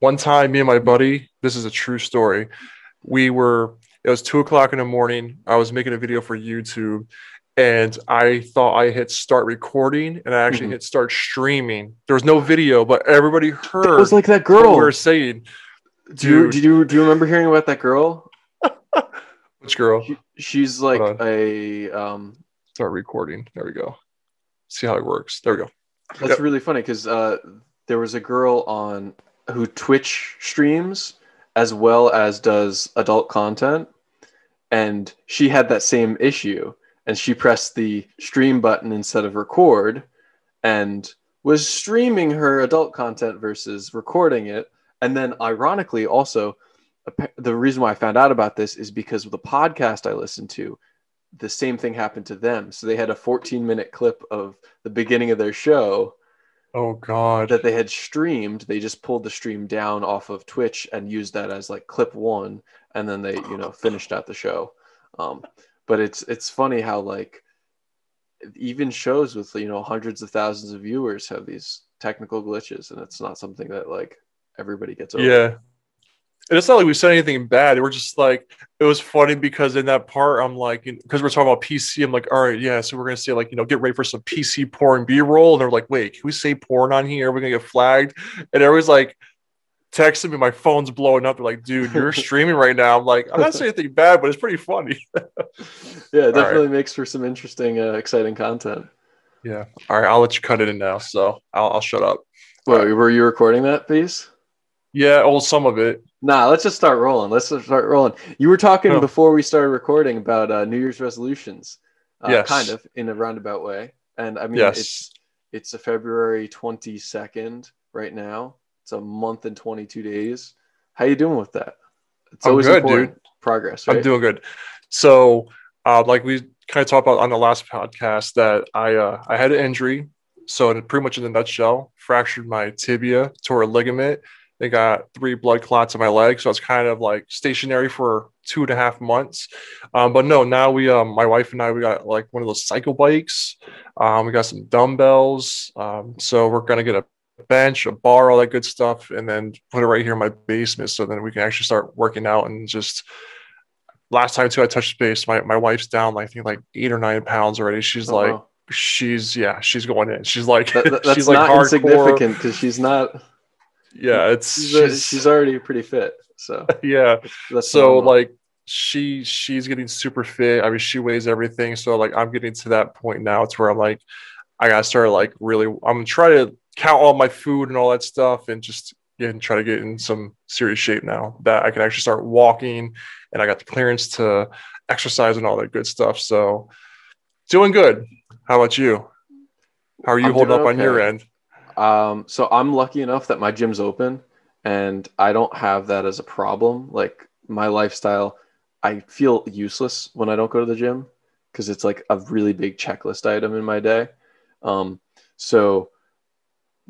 One time, me and my buddy, this is a true story. It was 2 o'clock in the morning. I was making a video for YouTube and I thought I hit start recording and I actually Mhm. hit start streaming. There was no video, but everybody That was heard like that what we were girl. saying. Do you Dude, did you do you remember hearing about that girl? which girl? She's Hold like on. a Start recording. There we go. See how it works. There we go. That's Yep. really funny because there was a girl on who Twitch streams as well as does adult content, and she had that same issue, and she pressed the stream button instead of record, and was streaming her adult content versus recording it. And then, ironically, also the reason why I found out about this is because of the podcast I listened to. The same thing happened to them. So they had a 14-minute clip of the beginning of their show Oh God. that they had streamed. They just pulled the stream down off of Twitch and used that as like clip one, and then they finished out the show. Um, but it's funny how like even shows with hundreds of thousands of viewers have these technical glitches, and it's not something that like everybody gets over. Yeah. And it's not like we said anything bad. We're just like, it was funny because in that part, I'm like, because we're talking about PC, I'm like, all right, yeah. So we're going to say, like, get ready for some PC porn B roll. And they're like, wait, can we say porn on here? We're going to get flagged. And everyone's like, texting me, my phone's blowing up. They're like, dude, you're streaming right now. I'm like, I'm not saying anything bad, but it's pretty funny. Yeah, it All right. definitely makes for some interesting, exciting content. Yeah. All right. I'll let you cut it in now. So I'll shut up. All Wait, right. were you recording that piece? Yeah. Well, some of it. Nah, let's just start rolling. Let's just start rolling. You were talking Oh, before we started recording about New Year's resolutions, kind yes. of in a roundabout way. And I mean, Yes. it's a February 22nd right now. It's a month and 22 days. How you doing with that? It's I'm always good, dude. important. Progress, I'm right? doing good. So, like we kind of talked about on the last podcast, that I had an injury. So, pretty much in a nutshell, fractured my tibia, tore a ligament. They got 3 blood clots in my leg, so it's kind of like stationary for 2.5 months. But no, now my wife and I, we got like one of those cycle bikes. We got some dumbbells. So we're gonna get a bench, a bar, all that good stuff, and then put it right here in my basement, so then we can actually start working out and just last time too I touched base, my wife's down like I think like 8 or 9 pounds already. She's Oh like wow, she's going in. She's like she's that's like not hardcore. insignificant because she's not. Yeah, it's She's already pretty fit, so yeah. that's So phenomenal. like she's getting super fit. I mean, she weighs everything. So like I'm getting to that point now. It's where I'm like, I gotta start like really I'm gonna try to count all my food and all that stuff and just try to get in some serious shape now that I can actually start walking and I got the clearance to exercise and all that good stuff. So doing good. How about you? How are you I'm holding doing up on your okay. end? So I'm lucky enough that my gym's open and I don't have that as a problem. Like my lifestyle, I feel useless when I don't go to the gym because it's like a really big checklist item in my day. Um, so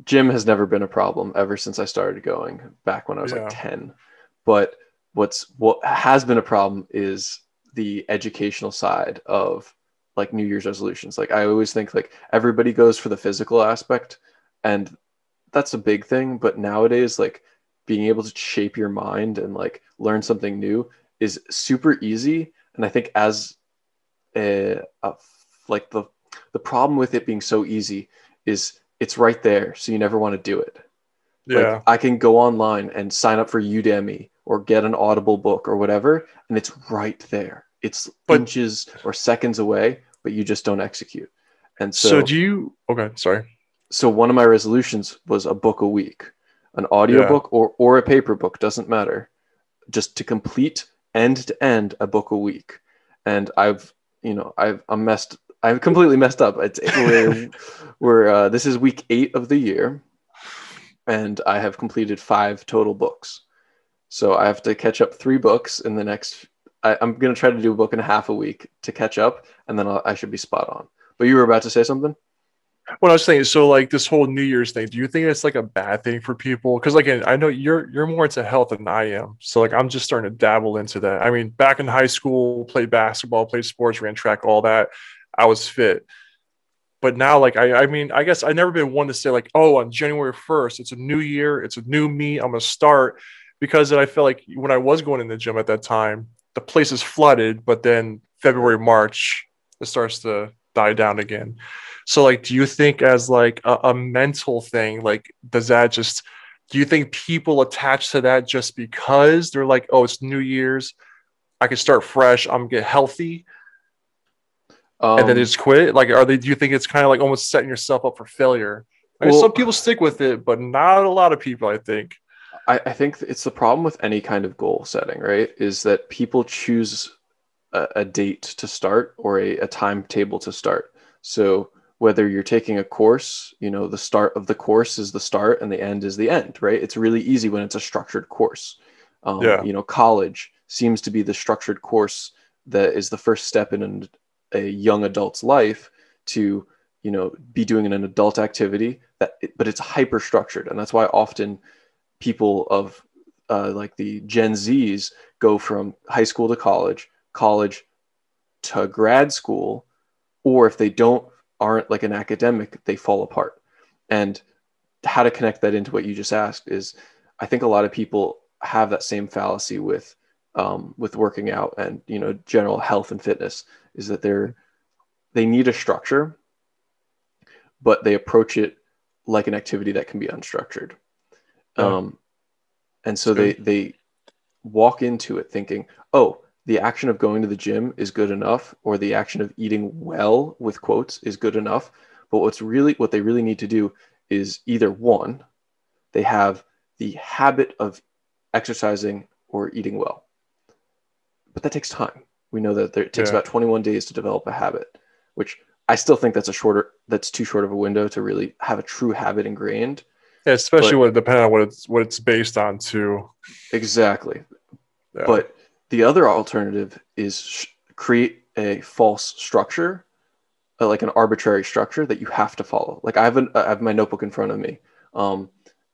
gym has never been a problem ever since I started going back when I was like Yeah. 10. But what has been a problem is the educational side of like New Year's resolutions. Like I always think like everybody goes for the physical aspect, and that's a big thing. But nowadays, like being able to shape your mind and like learn something new is super easy. And I think as a like the problem with it being so easy is it's right there, so you never want to do it. Like Yeah. I can go online and sign up for Udemy or get an Audible book or whatever, and it's right there. It's But inches or seconds away, but you just don't execute. And so so do you okay, sorry. so one of my resolutions was a book a week, an Yeah. audiobook or a paper book, doesn't matter, just to complete end to end a book a week. And I've completely messed up. We're this is week 8 of the year, and I have completed 5 total books. So I have to catch up 3 books in the next. I'm gonna try to do a book and a half a week to catch up, and then I should be spot on. But you were about to say something? What I was saying, so like this whole New Year's thing, do you think it's like a bad thing for people? Because again, I know you're more into health than I am. So like I'm just starting to dabble into that. I mean, back in high school, played basketball, played sports, ran track, all that. I was fit. But now, like, I mean, I guess I never been one to say like, oh, on January 1st, it's a new year, it's a new me, I'm gonna start, because then I felt like when I was going in the gym at that time, the place is flooded, but then February, March, it starts to die down again. So, like, do you think as like a mental thing, like, does that just, do you think people attach to that just because they're like, oh, it's New Year's, I can start fresh, I'm gonna get healthy, and then they Um, just quit? Like, are they? Do you think it's kind of like almost setting yourself up for failure? I mean, some well, people stick with it, but not a lot of people, I think. I think it's the problem with any kind of goal setting, right? Is that people choose a date to start or a timetable to start. So whether you're taking a course, you know, the start of the course is the start and the end is the end, right? It's really easy when it's a structured course. Yeah, You know, college seems to be the structured course that is the first step in a young adult's life to, you know, be doing an adult activity but it's hyper structured. And that's why often people of like the Gen Zs go from high school to college, college to grad school, or if they aren't like an academic, they fall apart. And how to connect that into what you just asked is, I think a lot of people have that same fallacy with working out and, you know, general health and fitness, is that they need a structure, but they approach it like an activity that can be unstructured. yeah, Um, and it's so good. they walk into it thinking, oh, the action of going to the gym is good enough, or the action of eating well with quotes is good enough. But what they really need to do is either one, they have the habit of exercising or eating well. But that takes time. We know that it takes Yeah. about 21 days to develop a habit, which I still think that's too short of a window to really have a true habit ingrained. Yeah, especially But when depending on what it's based on too. exactly. Yeah, But the other alternative is create a false structure, like an arbitrary structure that you have to follow. Like I have my notebook in front of me, um,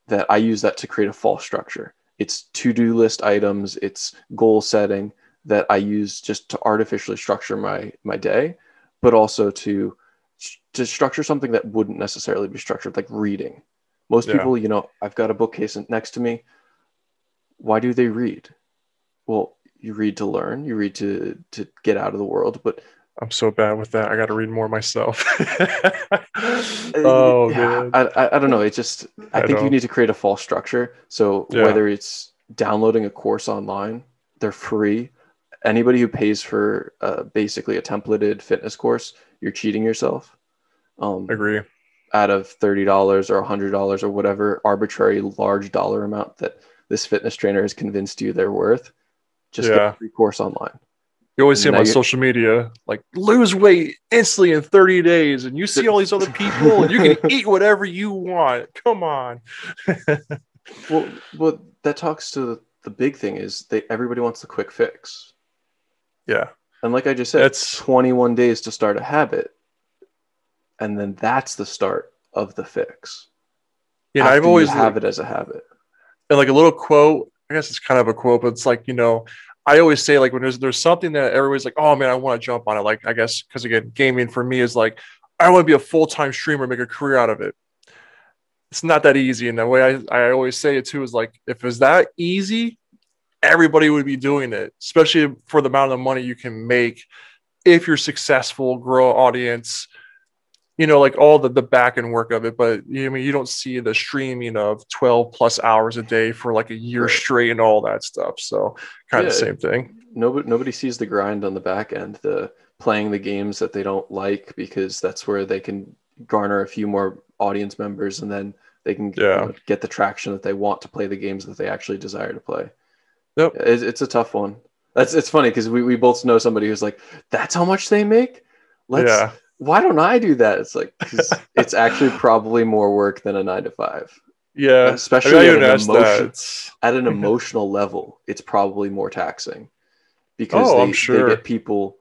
that I use that to create a false structure. It's to-do list items, it's goal setting that I use just to artificially structure my day, but also to structure something that wouldn't necessarily be structured, like reading. Most yeah. people, you know, I've got a bookcase next to me. Why do they read? Well, you read to learn, you read to get out of the world, but I'm so bad with that. I got to read more myself. Oh yeah, man, I don't know. It just, I I think you know. need to create a false structure. So Yeah, whether it's downloading a course online, they're free. Anybody who pays for basically a templated fitness course, you're cheating yourself. Um, agree. Out of $30 or $100 or whatever arbitrary large dollar amount that this fitness trainer has convinced you they're worth, just get a Yeah. free course online. You always And see then them now on you social media, like lose weight instantly in 30 days, and you see all these other people, and you can eat whatever you want. Come on. well, that talks to the big thing is everybody wants the quick fix. Yeah, And like I just said, it's 21 days to start a habit, and then that's the start of the fix I've after you always have like, it as a habit. and like a little quote. I guess it's kind of a quote, but it's like I always say like when there's something that everybody's like, oh man, I want to jump on it. Like I guess because again, gaming for me is like I want to be a full time streamer, make a career out of it. It's not that easy, and the way I always say it too is like if it's that easy, everybody would be doing it, especially for the amount of money you can make if you're successful, grow an audience, like all the back end work of it. But I mean, you don't see the streaming of 12 plus hours a day for like a year Right. straight and all that stuff. So kind of the Yeah. same thing. Nobody sees the grind on the back end, the playing the games that they don't like because that's where they can garner a few more audience members and then they can, you Yeah. know, get the traction that they want to play the games that they actually desire to play. Yep. It's a tough one. It's funny because we both know somebody who's like, that's how much they make. Let's. Yeah. Why don't I do that? It's like because it's actually probably more work than a 9 to 5, Yeah. I mean, I especially even asked that. It's, at an emotional level. It's probably more taxing because oh, I'm they get sure. people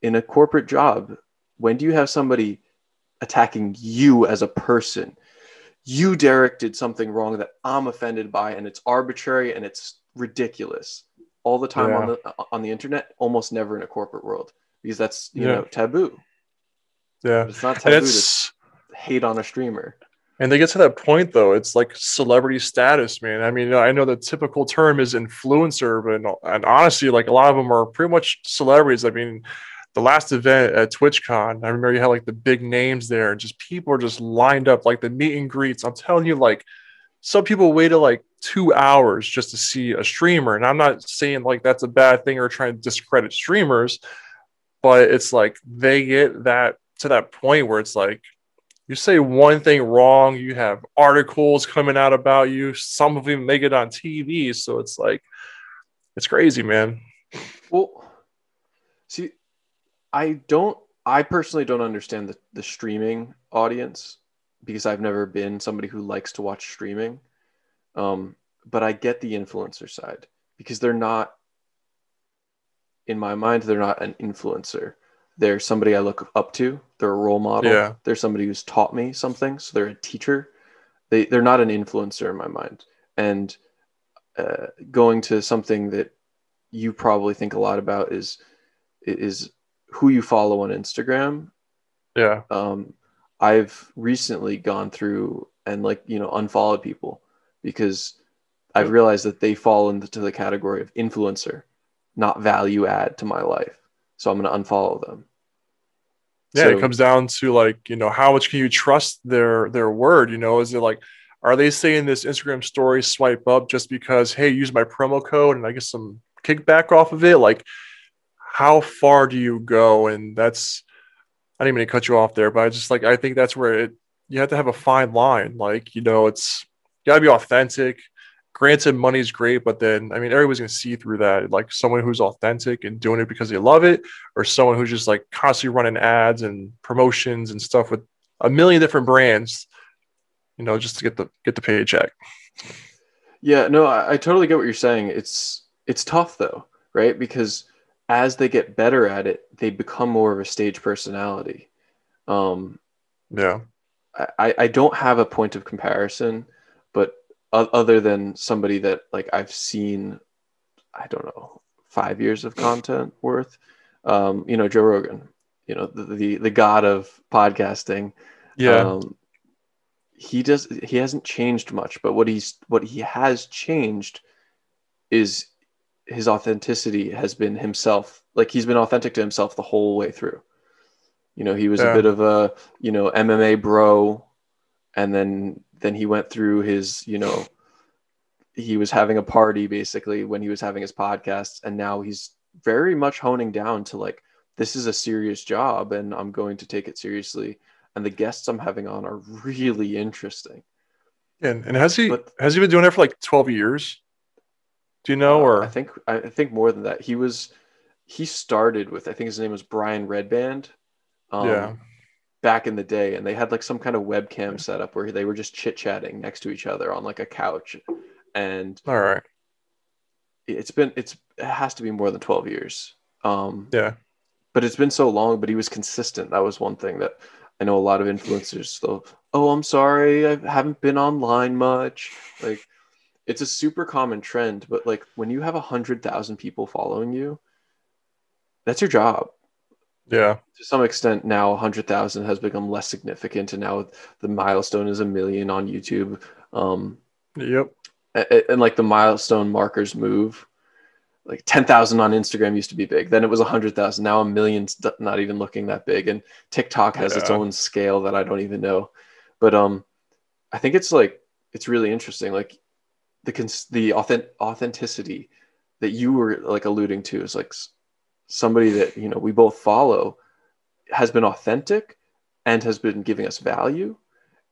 in a corporate job. When do you have somebody attacking you as a person? You, Derek, did something wrong that I'm offended by, and it's arbitrary and it's ridiculous. All the time Yeah. on the internet, almost never in a corporate world because that's, you Yeah. know, taboo. Yeah. But it's not And taboo to it's, hate on a streamer. and they get to that point though, it's like celebrity status, man. I mean, I know the typical term is influencer, and honestly, like a lot of them are pretty much celebrities. I mean, the last event at TwitchCon, I remember you had like the big names there, and just people are just lined up, like the meet and greets. I'm telling you, like some people waited like 2 hours just to see a streamer. And I'm not saying like that's a bad thing or trying to discredit streamers, but it's like they get that to that point where it's like you say one thing wrong, you have articles coming out about you. Some of them make it on TV. So it's like, it's crazy, man. Well, see, I personally don't understand the streaming audience because I've never been somebody who likes to watch streaming. But I get the influencer side because they're not, in my mind, they're not an influencer. They're somebody I look up to. They're a role model. Yeah. They're somebody who's taught me something. So they're a teacher. They're not an influencer in my mind. And going to something that you probably think a lot about is who you follow on Instagram. Yeah. I've recently gone through and unfollowed people because I've realized that they fall into the category of influencer, not value add to my life. So I'm going to unfollow them. Yeah. So, It comes down to like, how much can you trust their word? Is it like, are they saying this Instagram story swipe up just because, hey, use my promo code and I get some kickback off of it? Like, how far do you go? And that's, I didn't mean to cut you off there, but I think that's where you have to have a fine line. Like, it's gotta be authentic. Granted, money's great, but then, I mean, everybody's gonna see through that. Like someone who's authentic and doing it because they love it, or someone who's just like constantly running ads and promotions and stuff with a million different brands, just to get the paycheck. yeah, no, I totally get what you're saying. It's tough though, right? Because as they get better at it, they become more of a stage personality. Um, Yeah. I don't have a point of comparison, but other than somebody that like I've seen, I don't know, 5 years of content worth, Joe Rogan, the god of podcasting. Yeah. Um, he hasn't changed much, but what he has changed is his authenticity has been himself. Like he's been authentic to himself the whole way through. He was a Yeah. bit of a, MMA bro, and then he went through his, he was having a party basically when he was having his podcasts, and now he's very much honing down to like, this is a serious job and I'm going to take it seriously. And the guests I'm having on are really interesting. And has he But has he been doing it for like 12 years? Do you know? I Or think more than that. He started with, I think his name was Brian Redband, yeah. um, back in the day, and they had like some kind of webcam setup where they were just chit chatting next to each other on like a couch, and All right. it has to be more than 12 years. Yeah. But it's been so long. But he was consistent. That was one thing that I know a lot of influencers though. Oh, I'm sorry, I haven't been online much. Like it's a super common trend, but like when you have 100,000 people following you, that's your job. Yeah. To some extent, now 100,000 has become less significant, and now the milestone is 1 million on YouTube. Yep. And like the milestone markers move. Like 10,000 on Instagram used to be big. Then it was 100,000. Now 1 million's not even looking that big. And TikTok has its Yeah. own scale that I don't even know. But I think it's really interesting. Like the authenticity that you were like alluding to is like somebody that we both follow has been authentic and has been giving us value.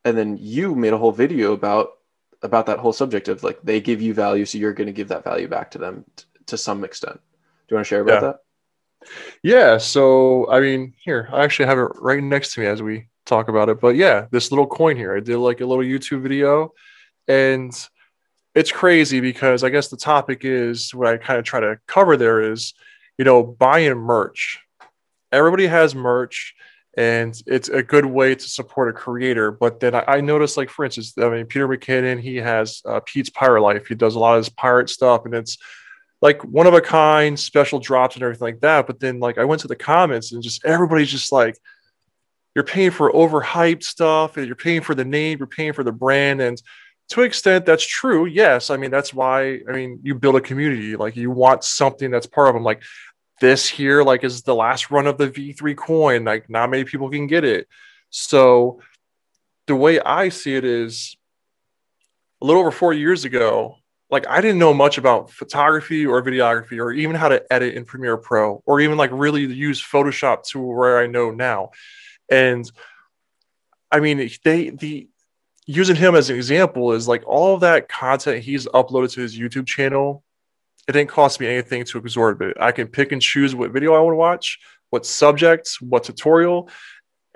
And then you made a whole video about that whole subject of like they give you value, so you're going to give that value back to them to some extent. Do you want to share about Yeah. that? Yeah. So, I mean, here, I actually have it right next to me as we talk about it. But yeah, this little coin here, I did like a little YouTube video, and it's crazy because I guess the topic is what I kind of try to cover there is, buying merch. Everybody has merch, and it's a good way to support a creator. But then I noticed, like, for instance, I mean, Peter McKinnon, he has Pete's Pirate Life. He does a lot of his pirate stuff, and it's like one of a kind special drops and everything like that. But then like I went to the comments and just everybody's just like, you're paying for overhyped stuff, and you're paying for the name, you're paying for the brand. And to an extent, that's true. Yes. I mean, that's why, I mean, you build a community. Like, you want something that's part of them. Like, this here, like, is the last run of the V3 coin. Like, not many people can get it. So the way I see it is, a little over 4 years ago, like, I didn't know much about photography or videography or even how to edit in Premiere Pro or even like really use Photoshop to where I know now. And I mean, the using him as an example is like all of that content he's uploaded to his YouTube channel. It didn't cost me anything to absorb it. I can pick and choose what video I want to watch, what subjects, what tutorial.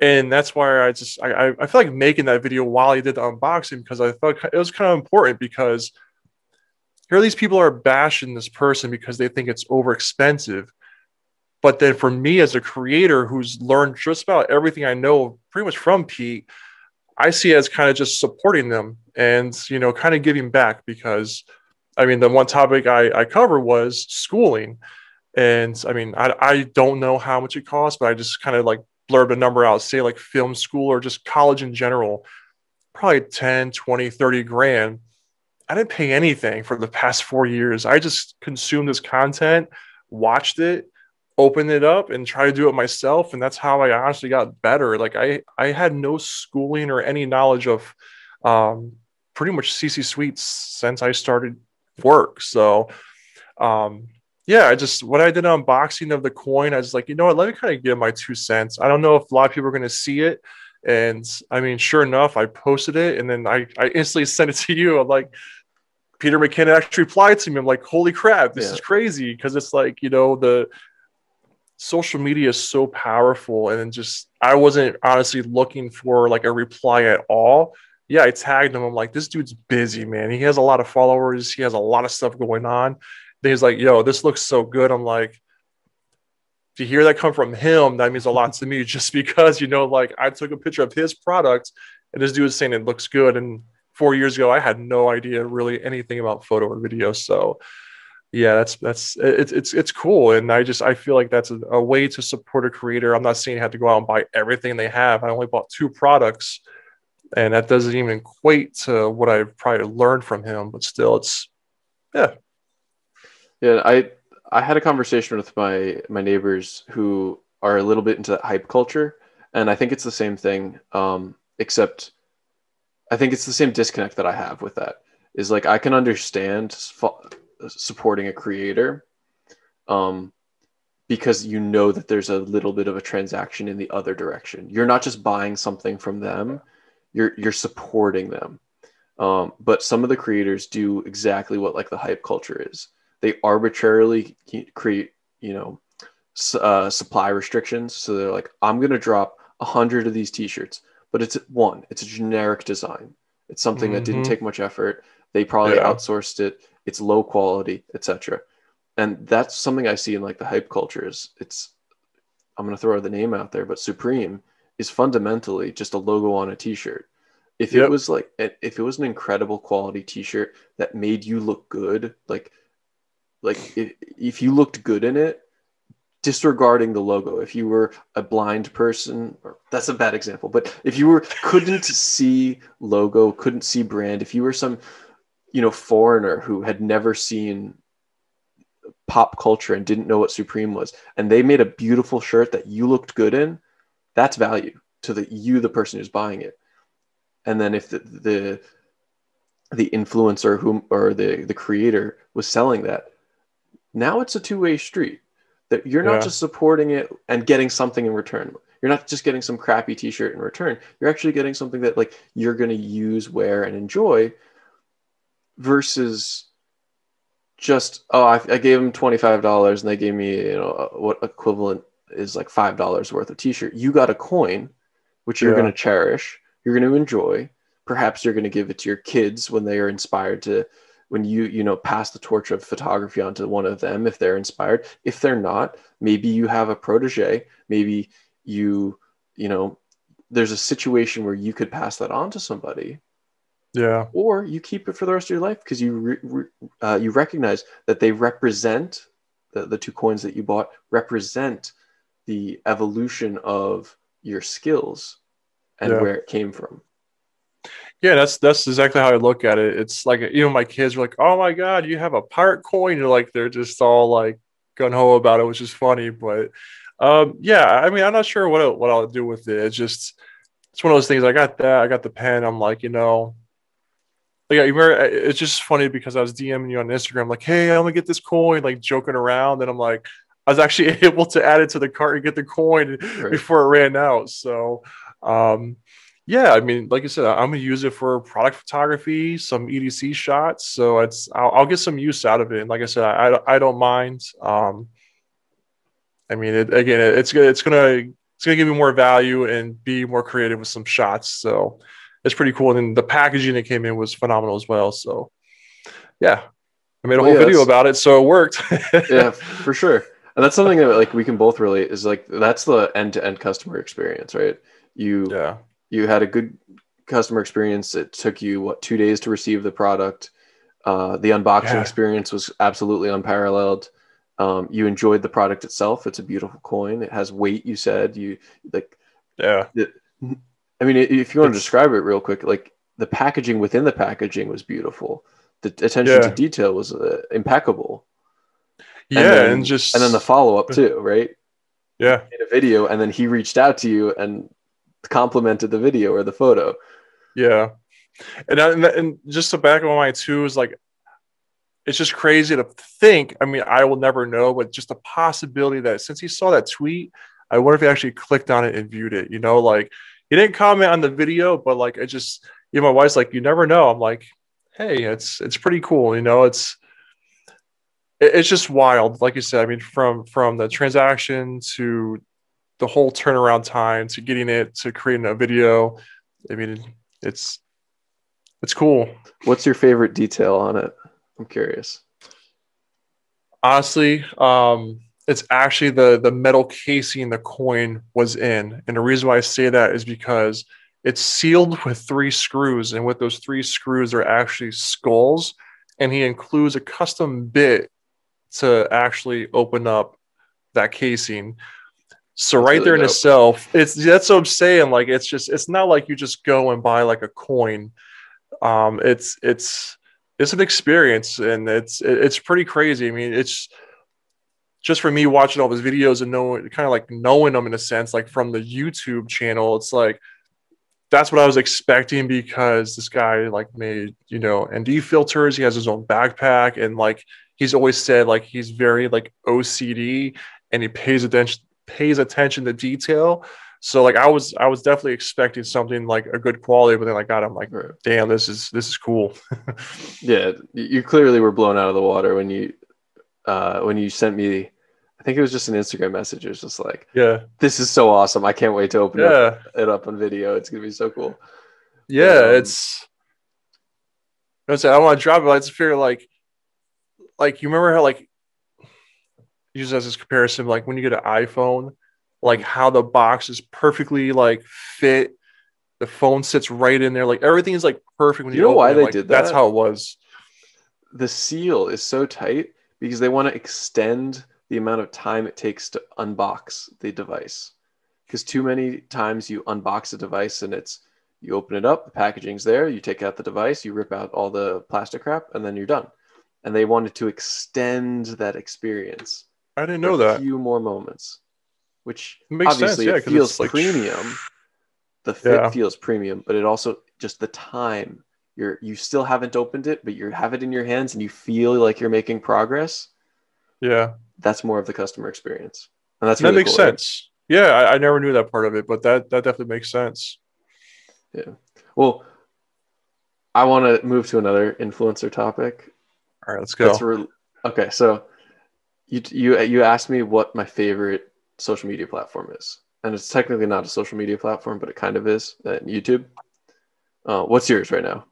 And that's why I feel like making that video while he did the unboxing, because I felt it was kind of important, because here these people are bashing this person because they think it's over expensive. But then for me as a creator who's learned just about everything I know pretty much from Pete, I see it as kind of just supporting them and, you know, kind of giving back, because I mean, the one topic I cover was schooling. And I mean, I don't know how much it costs, but I just kind of like blurb a number out, say like film school or just college in general, probably 10, 20, 30 grand. I didn't pay anything for the past 4 years. I just consumed this content, watched it, opened it up, and tried to do it myself. And that's how I honestly got better. Like, I had no schooling or any knowledge of pretty much CC Suites since I started work. So yeah, when I did an unboxing of the coin, I was like, you know what, let me kind of give my 2 cents. I don't know if a lot of people are going to see it. And I mean, sure enough, I posted it, and then I instantly sent it to you. I'm like, Peter McKinnon actually replied to me. I'm like, holy crap, this is crazy. Because it's like, you know, the social media is so powerful. And then just, I wasn't honestly looking for like a reply at all. Yeah, I tagged him. I'm like, this dude's busy, man. He has a lot of followers. He has a lot of stuff going on. Then he's like, yo, this looks so good. I'm like, to hear that come from him, that means a lot to me, just because, you know, like, I took a picture of his product and this dude is saying it looks good. And 4 years ago, I had no idea really anything about photo or video. So yeah, it's cool. And I feel like that's a way to support a creator. I'm not saying you have to go out and buy everything they have. I only bought 2 products, and that doesn't even equate to what I've probably learned from him, but still, it's, yeah. Yeah, I had a conversation with my neighbors who are a little bit into hype culture, and I think it's the same thing, except I think it's the same disconnect that I have with that. Is like, I can understand supporting a creator, because you know that there's a little bit of a transaction in the other direction. You're not just buying something from them, you're supporting them. But some of the creators do exactly what like the hype culture is. They arbitrarily create, you know, supply restrictions. So they're like, I'm going to drop 100 of these t-shirts, but it's a generic design. It's something that didn't take much effort. They probably outsourced it. It's low quality, etc. And that's something I see in like the hype culture is I'm going to throw the name out there, but Supreme is fundamentally just a logo on a t-shirt. If it was an incredible quality t-shirt that made you look good, like if you looked good in it, disregarding the logo, if you were a blind person, or that's a bad example, but if you couldn't see logo, couldn't see brand, if you were some, you know, foreigner who had never seen pop culture and didn't know what Supreme was, and they made a beautiful shirt that you looked good in, that's value to the person who's buying it. And then if the influencer or the creator was selling that, now it's a two-way street. That you're not just supporting it and getting something in return. You're not just getting some crappy t-shirt in return. You're actually getting something that like you're going to use, wear, and enjoy, versus just, oh, I gave them $25 and they gave me, you know, what equivalent is like $5 worth of t-shirt. You got a coin, which you're going to cherish, you're going to enjoy. Perhaps you're going to give it to your kids when they are inspired to, when you know, pass the torch of photography onto one of them, if they're inspired. If they're not, maybe you have a protege, maybe you know, there's a situation where you could pass that on to somebody. Yeah. Or you keep it for the rest of your life because you recognize that they represent, the 2 coins that you bought represent the evolution of your skills and Yeah. where it came from. Yeah, that's exactly how I look at it. It's like even my kids are like, "Oh my God, you have a pirate coin!" You're like, they're just all like gun ho about it, which is funny. But yeah, I mean, I'm not sure what I'll do with it. It's just it's one of those things. I got that. I got the pen. I'm like, like you remember, it's just funny because I was DMing you on Instagram, like, "Hey, I'm gonna get this coin," like joking around, and I'm like, I was actually able to add it to the cart and get the coin Right. before it ran out. So, um, yeah, I mean, like I said, I'm gonna use it for product photography, some EDC shots. So I'll get some use out of it. And like I said, I don't mind. I mean, it's gonna give me more value and be more creative with some shots. So it's pretty cool. And the packaging that came in was phenomenal as well. So yeah, I made a Well, whole yeah, video about it, so it worked. yeah, for sure. And that's something that like we can both relate is like that's the end-to-end customer experience, right? You Yeah, you had a good customer experience. It took you what 2 days to receive the product. The unboxing yeah, experience was absolutely unparalleled. You enjoyed the product itself. It's a beautiful coin. It has weight. You said you like. yeah. It, I mean, if you want to It's describe it real quick, like the packaging within the packaging was beautiful. The attention to yeah, detail was impeccable, and yeah, and then the just follow up too, right? You yeah, made a video, and then he reached out to you and complimented the video or the photo. yeah. And just to back on my too is like it's just crazy to think. I mean, I will never know, but just the possibility that since he saw that tweet, I wonder if he actually clicked on it and viewed it. Like he didn't comment on the video, but like it just, my wife's like, you never know. I'm like, hey, it's pretty cool. It's just wild, like you said. I mean, from the transaction to the whole turnaround time to getting it to creating a video. I mean, it's it's cool. What's your favorite detail on it? I'm curious. Honestly, it's actually the metal casing the coin was in, and the reason why I say that is because it's sealed with 3 screws, and with those 3 screws are actually skulls, and he includes a custom bit to actually open up that casing. So That's right really there in dope. itself, that's what I'm saying. Like it's not like you just go and buy like a coin. It's an experience, and it's pretty crazy. I mean, it's just for me watching all his videos and knowing kind of like knowing them in a sense, like from the YouTube channel. It's like that's what I was expecting because this guy like made ND filters. He has his own backpack, and like he's always said like he's very like OCD, and he pays attention to detail. So like I was definitely expecting something like a good quality, but then I got him like, Right. damn, this is cool. Yeah, you clearly were blown out of the water when you sent me. I think it was just an Instagram message. It was just like, Yeah, "This is so awesome! I can't wait to open yeah, it up on video. It's gonna be so cool." But yeah. I don't want to drop it. But I just figure like you remember how like use as this comparison, like when you get an iPhone, like how the box is perfectly like fit, the phone sits right in there, like everything is like perfect when do you you know open why it. they Like did that's that? how it was. The seal is so tight because they want to extend the amount of time it takes to unbox the device. Because too many times you unbox a device and you open it up, the packaging's there, you take out the device, you rip out all the plastic crap, and then you're done. And they wanted to extend that experience I didn't for a know that. few more moments, which It makes sense, obviously yeah, it because feels it's like, premium. The fit yeah, feels premium, but it also just the time. You still haven't opened it, but you have it in your hands and you feel like you're making progress. yeah, That's more of the customer experience. And that's and that really makes cool, right? sense. Yeah, I never knew that part of it, but that definitely makes sense. Yeah. Well, I want to move to another influencer topic. All right, let's That's go. okay. So you asked me what my favorite social media platform is, and it's technically not a social media platform, but it kind of is. YouTube. What's yours right now?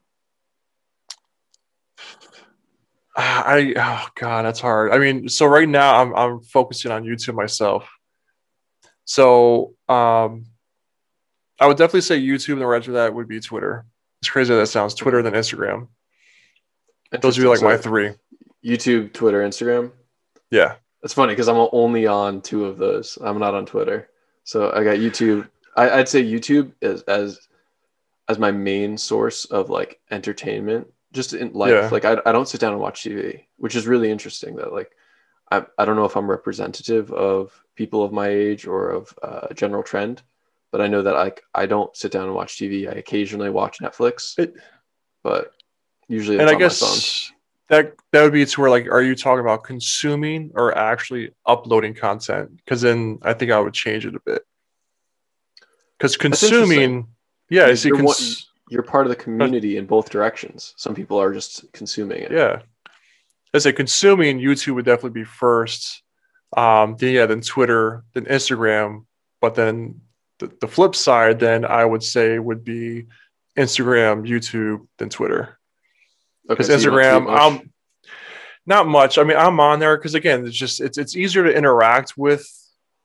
Oh God, that's hard. I mean, so right now I'm focusing on YouTube myself. So I would definitely say YouTube, and the rest of that would be Twitter. It's crazy that sounds. Twitter Okay. then Instagram. Those would be Interesting. like my So three. YouTube, Twitter, Instagram. Yeah. It's funny because I'm only on two of those. I'm not on Twitter. So I got YouTube. I'd say YouTube is as my main source of like entertainment just in life. Yeah. Like I don't sit down and watch TV, which is really interesting that like I don't know if I'm representative of people of my age or of general trend, but I know that like I don't sit down and watch TV. I occasionally watch Netflix, It, but usually and it's I on my phone. guess that would be to where like, are you talking about consuming or actually uploading content? Because then I think I would change it a bit. Because That's interesting. consuming, yeah, I see. You're part of the community in both directions. Some people are just consuming it. Yeah, I say consuming YouTube would definitely be first. Then Twitter, then Instagram, but then the flip side, then I would say would be Instagram, YouTube, then Twitter. Okay, Because so you don't tweet Instagram, much. not much. I mean, I'm on there because again, it's easier to interact with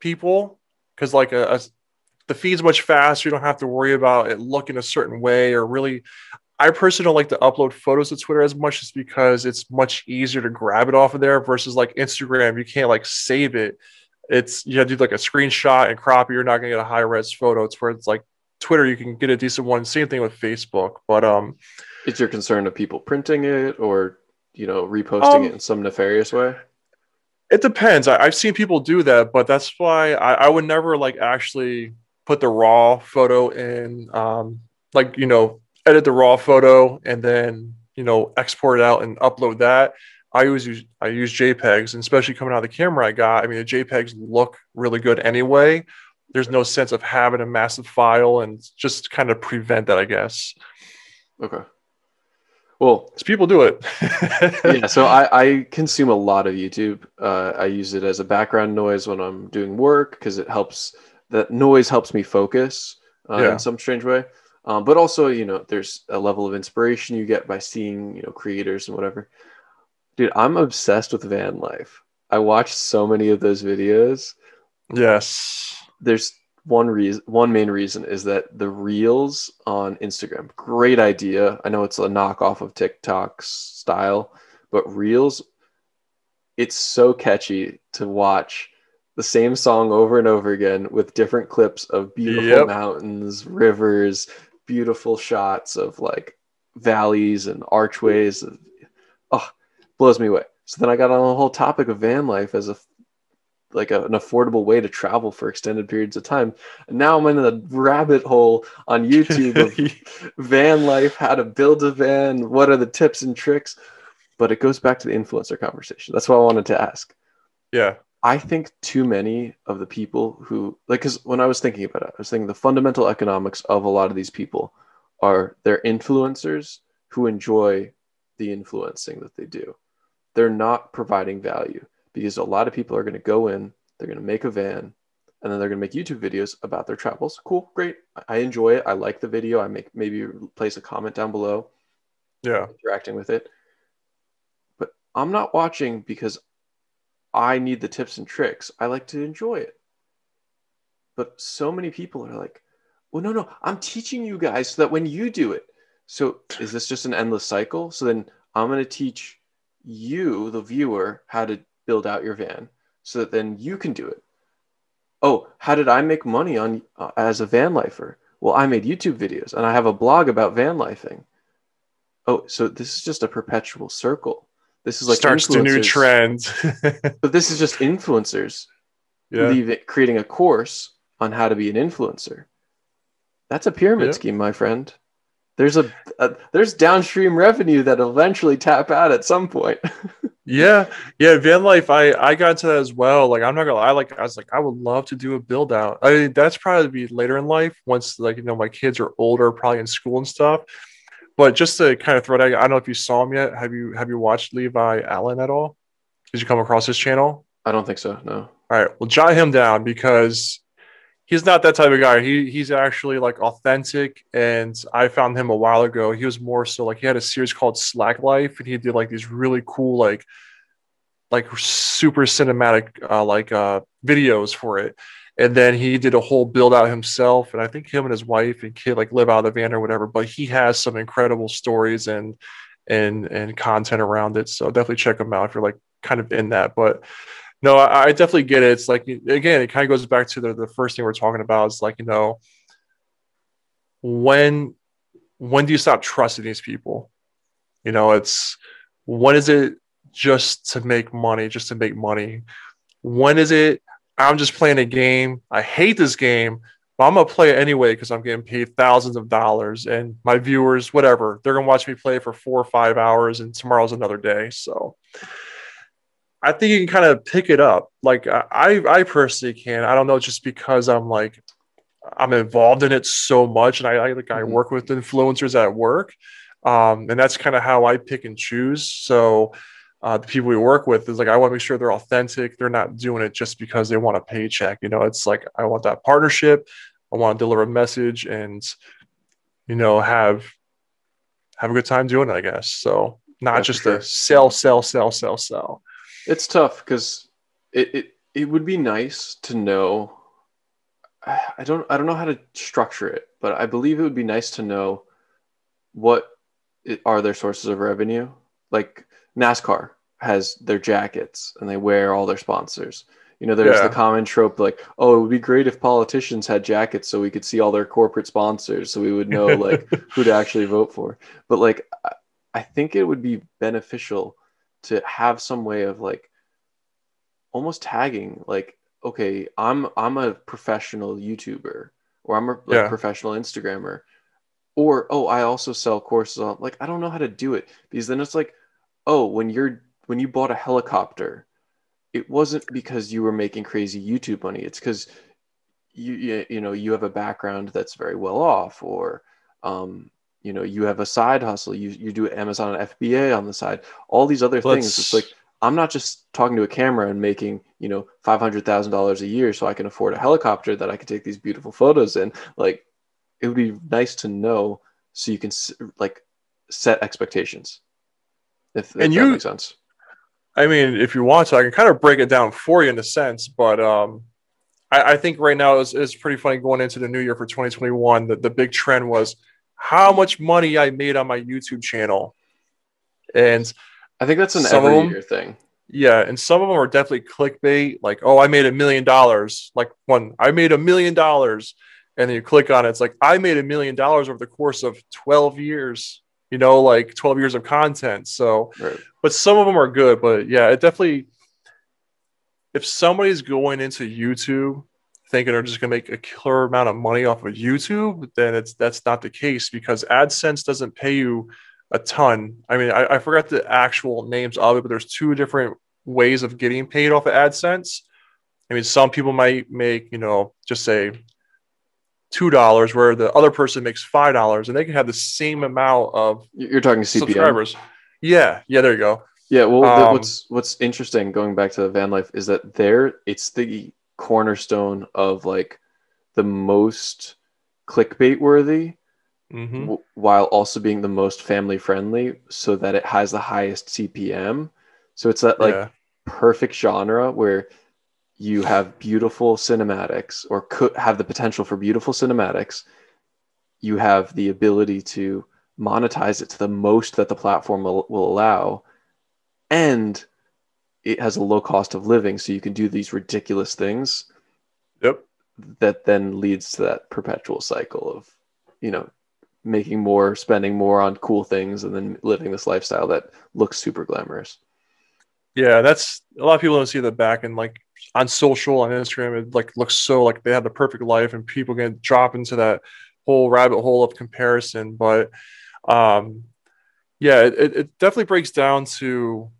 people because like the feed's much faster. You don't have to worry about it looking a certain way or really. I personally don't like to upload photos to Twitter as much just because it's much easier to grab it off of there versus like Instagram. You can't like save it. It's you have to do like a screenshot and crop it. You're not gonna get a high res photo. It's where it's like Twitter, you can get a decent one. Same thing with Facebook. But Is your concern of people printing it or reposting it um in some nefarious way? it depends. I've seen people do that, but that's why I would never like actually put the raw photo in like edit the raw photo and then export it out and upload that. I use JPEGs, and especially coming out of the camera I got. I mean, the JPEGs look really good anyway. There's no sense of having a massive file and just kind of prevent that, I guess. Okay. Well, Because people do it. yeah, so I consume a lot of YouTube. I use it as a background noise when I'm doing work because that noise helps me focus in Yeah. some strange way. But also, there's a level of inspiration you get by seeing, creators and whatever. Dude, I'm obsessed with van life. I watch so many of those videos. Yes. There's one main reason is that the reels on Instagram, great idea. I know it's a knockoff of TikTok's style, but reels, it's so catchy to watch the same song over and over again with different clips of beautiful Yep. mountains, rivers, beautiful shots of like valleys and archways. Oh, blows me away. So then I got on the whole topic of van life as an affordable way to travel for extended periods of time. And now I'm in a rabbit hole on YouTube of van life, how to build a van, what are the tips and tricks. But it goes back to the influencer conversation. That's what I wanted to ask. Yeah. I think too many of the people who because when I was thinking about it, I was thinking the fundamental economics of a lot of these people are they're influencers who enjoy the influencing that they do. They're not providing value because a lot of people are going to go in, they're going to make a van, and then they're going to make YouTube videos about their travels. Cool, great. I enjoy it. I like the video. I maybe place a comment down below, Yeah. interacting with it. But I'm not watching because I need the tips and tricks. I like to enjoy it. But so many people are like, well, no, I'm teaching you guys so that when you do it. So is this just an endless cycle? So then I'm going to teach you, the viewer, how to build out your van so that then you can do it. Oh, how did I make money on as a van lifer? Well, I made YouTube videos and I have a blog about van lifing. Oh, so this is just a perpetual circle. This is like Starts the new influencers, trend. but this is just influencers Yeah. creating a course on how to be an influencer. That's a pyramid Yeah. scheme, my friend. There's downstream revenue that eventually tap out at some point. Yeah, yeah, van life. I got into that as well. Like, I'm not gonna lie. Like, I was like, I would love to do a build out. I mean, that's probably be later in life once like my kids are older, probably in school and stuff. But just to kind of throw it out, I don't know if you saw him yet. Have you watched Levi Allen at all? Did you come across his channel? I don't think so. No. All right, well, jot him down because he's not that type of guy. He's actually like authentic, and I found him a while ago. He was more so like he had a series called Slack Life, and he did like these really cool like super cinematic videos for it. And then he did a whole build out himself, and I think him and his wife and kid like live out of the van or whatever. But he has some incredible stories and content around it. So definitely check him out if you're like kind of in that. But no, I definitely get it. It's like again, it kind of goes back to the first thing we're talking about. Is like when do you stop trusting these people? You know, it's when is it just to make money, just to make money? When is it I'm just playing a game? I hate this game, but I'm gonna play it anyway because I'm getting paid thousands of dollars, and my viewers, whatever, they're gonna watch me play for 4 or 5 hours, and tomorrow's another day. So I think you can kind of pick it up. Like I personally can. I don't know, just because I'm involved in it so much, and I Mhm. work with influencers at work, and that's kind of how I pick and choose. So the people we work with is like I want to make sure they're authentic. They're not doing it just because they want a paycheck. You know, it's like I want that partnership. I want to deliver a message, and have a good time doing it, I guess. So not Yeah, for just a sure. sell, sell, sell, sell, sell. It's tough because it would be nice to know. I don't know how to structure it, but I believe it would be nice to know what are their sources of revenue. Like NASCAR has their jackets and they wear all their sponsors. You know, there's the Yeah. common trope like, oh, it would be great if politicians had jackets so we could see all their corporate sponsors so we would know like who to actually vote for. But like I think it would be beneficial to have some way of like almost tagging like, okay, I'm a professional YouTuber or I'm a like Yeah. professional Instagrammer or oh, I also sell courses on like I don't know how to do it because then it's like, oh, when you bought a helicopter, it wasn't because you were making crazy YouTube money. It's because you know you have a background that's very well off, or you know you have a side hustle. You do Amazon FBA on the side. All these other things. It's like Let's I'm not just talking to a camera and making you know $500,000 a year so I can afford a helicopter that I can take these beautiful photos in. Like it would be nice to know so you can like set expectations and if that makes you sense. I mean, if you want to, I can kind of break it down for you in a sense, but I think right now it's pretty funny going into the new year for 2021. The big trend was how much money I made on my YouTube channel. And I think that's an some of every them, year thing. yeah, and some of them are definitely clickbait, like, oh, I made $1 million. Like one, I made $1 million. And then you click on it, it's like, I made $1 million over the course of 12 years, like 12 years of content. So, Right. but some of them are good. But yeah, it definitely, if somebody's going into YouTube thinking they're just going to make a killer amount of money off of YouTube, then that's not the case because AdSense doesn't pay you a ton. I mean, I forgot the actual names of it, but there's two different ways of getting paid off of AdSense. I mean, some people might make, just say $2, where the other person makes $5, and they can have the same amount of You're talking CPM. subscribers. Yeah, yeah, there you go. Yeah, well, Um, what's interesting going back to the van life is that there it's the cornerstone of like the most clickbait worthy mhm, while also being the most family friendly so that it has the highest CPM. So it's that like yeah, perfect genre where you have beautiful cinematics or could have the potential for beautiful cinematics. You have the ability to monetize it to the most that the platform will allow, and it has a low cost of living, so you can do these ridiculous things yep. that then leads to that perpetual cycle of, you know, making more, spending more on cool things, and then living this lifestyle that looks super glamorous. Yeah, that's a lot of people don't see the back and like on social on Instagram, it like looks so like they have the perfect life and people can drop into that whole rabbit hole of comparison. But um yeah, it definitely breaks down to,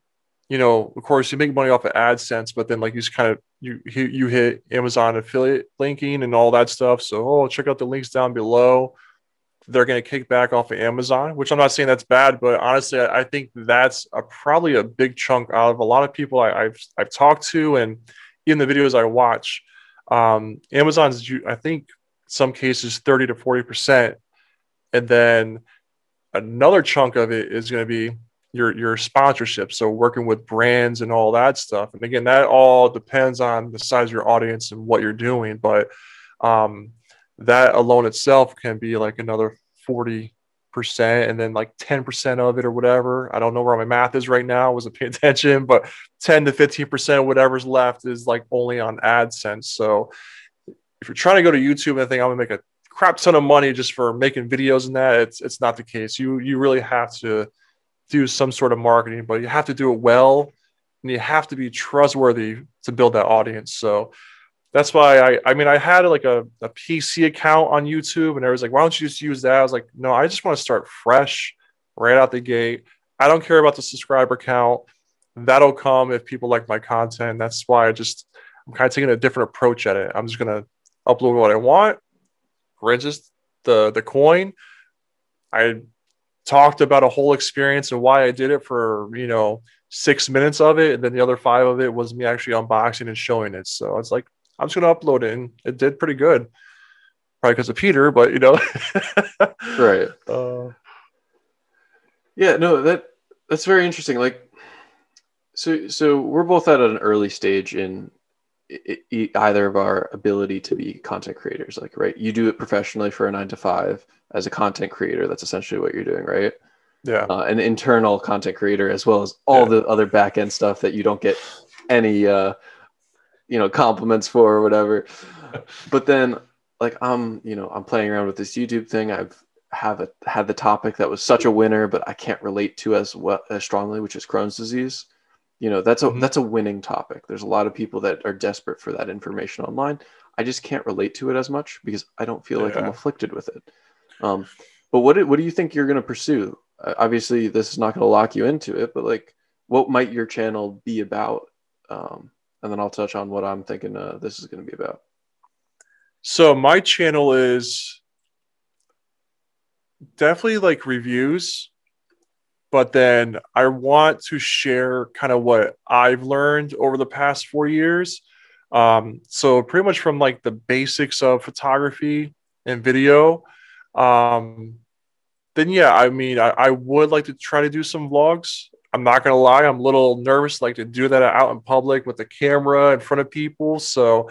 of course you make money off of AdSense, but then like you just kind of you hit Amazon affiliate linking and all that stuff. So check out the links down below. They're going to kick back off of Amazon, which I'm not saying that's bad, but honestly, I think that's probably a big chunk out of a lot of people I've talked to and in the videos I watch. Amazon's, I think, some cases 30 to 40%, and then another chunk of it is going to be your sponsorship. So working with brands and all that stuff. And again, that all depends on the size of your audience and what you're doing, but um, that alone itself can be like another 40%, and then like 10% of it or whatever. I don't know where my math is right now. I wasn't paying attention, but 10 to 15% of whatever's left is like only on AdSense. So if you're trying to go to YouTube and think I'm gonna make a crap ton of money just for making videos and that. It's not the case. You really have to do some sort of marketing, but you have to do it well, and you have to be trustworthy to build that audience. So that's why I mean, I had like a PC account on YouTube, and I was like, why don't you just use that? I was like, no, I just want to start fresh right out the gate. I don't care about the subscriber count. That'll come if people like my content. That's why I'm kind of taking a different approach at it. I'm just going to upload what I want, register the coin. I talked about a whole experience and why I did it for, 6 minutes of it. And then the other 5 of it was me actually unboxing and showing it. So it's like, I'm just going to upload it, and it did pretty good. Probably because of Peter, but Right. Yeah, no, that's very interesting. Like, so we're both at an early stage in either of our ability to be content creators. Like, right, you do it professionally for a 9 to 5 as a content creator. That's essentially what you're doing, right? Yeah. An internal content creator, as well as all the other back end stuff that you don't get any, compliments for or whatever. But then, like, I'm playing around with this YouTube thing. I've had the topic that was such a winner, but I can't relate to as strongly, which is Crohn's disease. That's a winning topic. There's a lot of people that are desperate for that information online. I just can't relate to it as much because I don't feel like I'm afflicted with it. But what do you think you're going to pursue? Obviously, this is not going to lock you into it, but like, what might your channel be about? And then I'll touch on what I'm thinking this is going to be about. So my channel is definitely like reviews, but then I want to share kind of what I've learned over the past 4 years. So pretty much from like the basics of photography and video. Then yeah, I mean, I would like to try to do some vlogs. I'm not gonna lie, I'm a little nervous like to do that out in public with the camera in front of people. So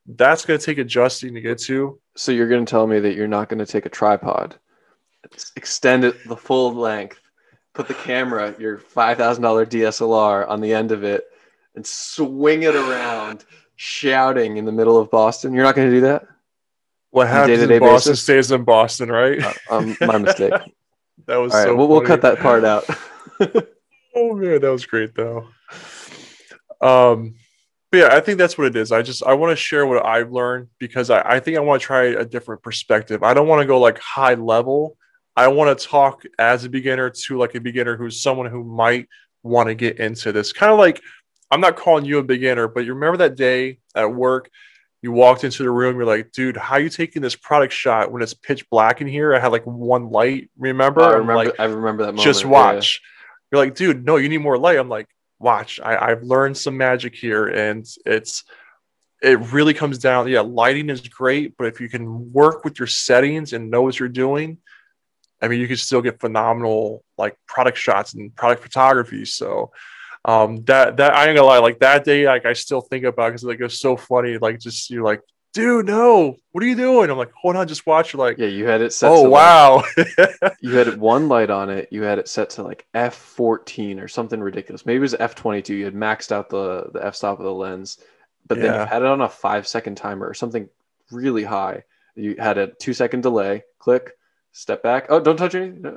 that's gonna take adjusting to get to. So you're going to tell me that you're not going to take a tripod, extend it the full length, put the camera, your $5,000 DSLR on the end of it, and swing it around, shouting in the middle of Boston? You're not going to do that? What happens in Boston stays in Boston, right? My mistake. That was all right. We'll cut that part out. Oh man, that was great though. But yeah, I think that's what it is. I want to share what I've learned because I think I want to try a different perspective. I don't want to go like high level. I want to talk as a beginner to like a beginner who's someone who might want to get into this. Kind of like, I'm not calling you a beginner, but you remember that day at work, you walked into the room, you're like, dude, how are you taking this product shot when it's pitch black in here? I had like one light, remember? I remember that moment. Just watch. Yeah. You're like, dude, no, you need more light. I'm like, watch, I've learned some magic here, and it really comes down. Yeah, lighting is great, but if you can work with your settings and know what you're doing, I mean, you can still get phenomenal like product shots and product photography. So that I ain't gonna lie, like that day, like I still think about because like it was so funny. Like just you're like, dude, no, what are you doing? I'm like, hold on, just watch. You're like, yeah, you had it set. Oh, wow. You had one light on it. You had it set to like f14 or something ridiculous. Maybe it was f22. You had maxed out the f-stop of the lens, but then you had it on a 5-second timer or something really high. You had a 2-second delay. Click, step back. Oh, don't touch anything.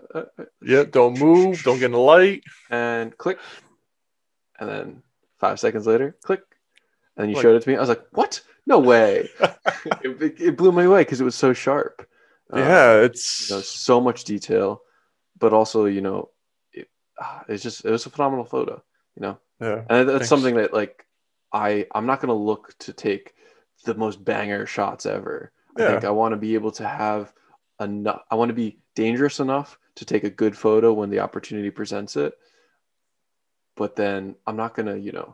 Yeah, don't move. Don't get in the light. And click. And then 5 seconds later, click. And then you showed it to me. I was like, what? No way. It blew me away because it was so sharp. Yeah, it's so much detail, but also, it was a phenomenal photo, Yeah. And that's something that like, I'm not going to look to take the most banger shots ever. I think I want to be able to have enough. I want to be dangerous enough to take a good photo when the opportunity presents it. But then I'm not going to,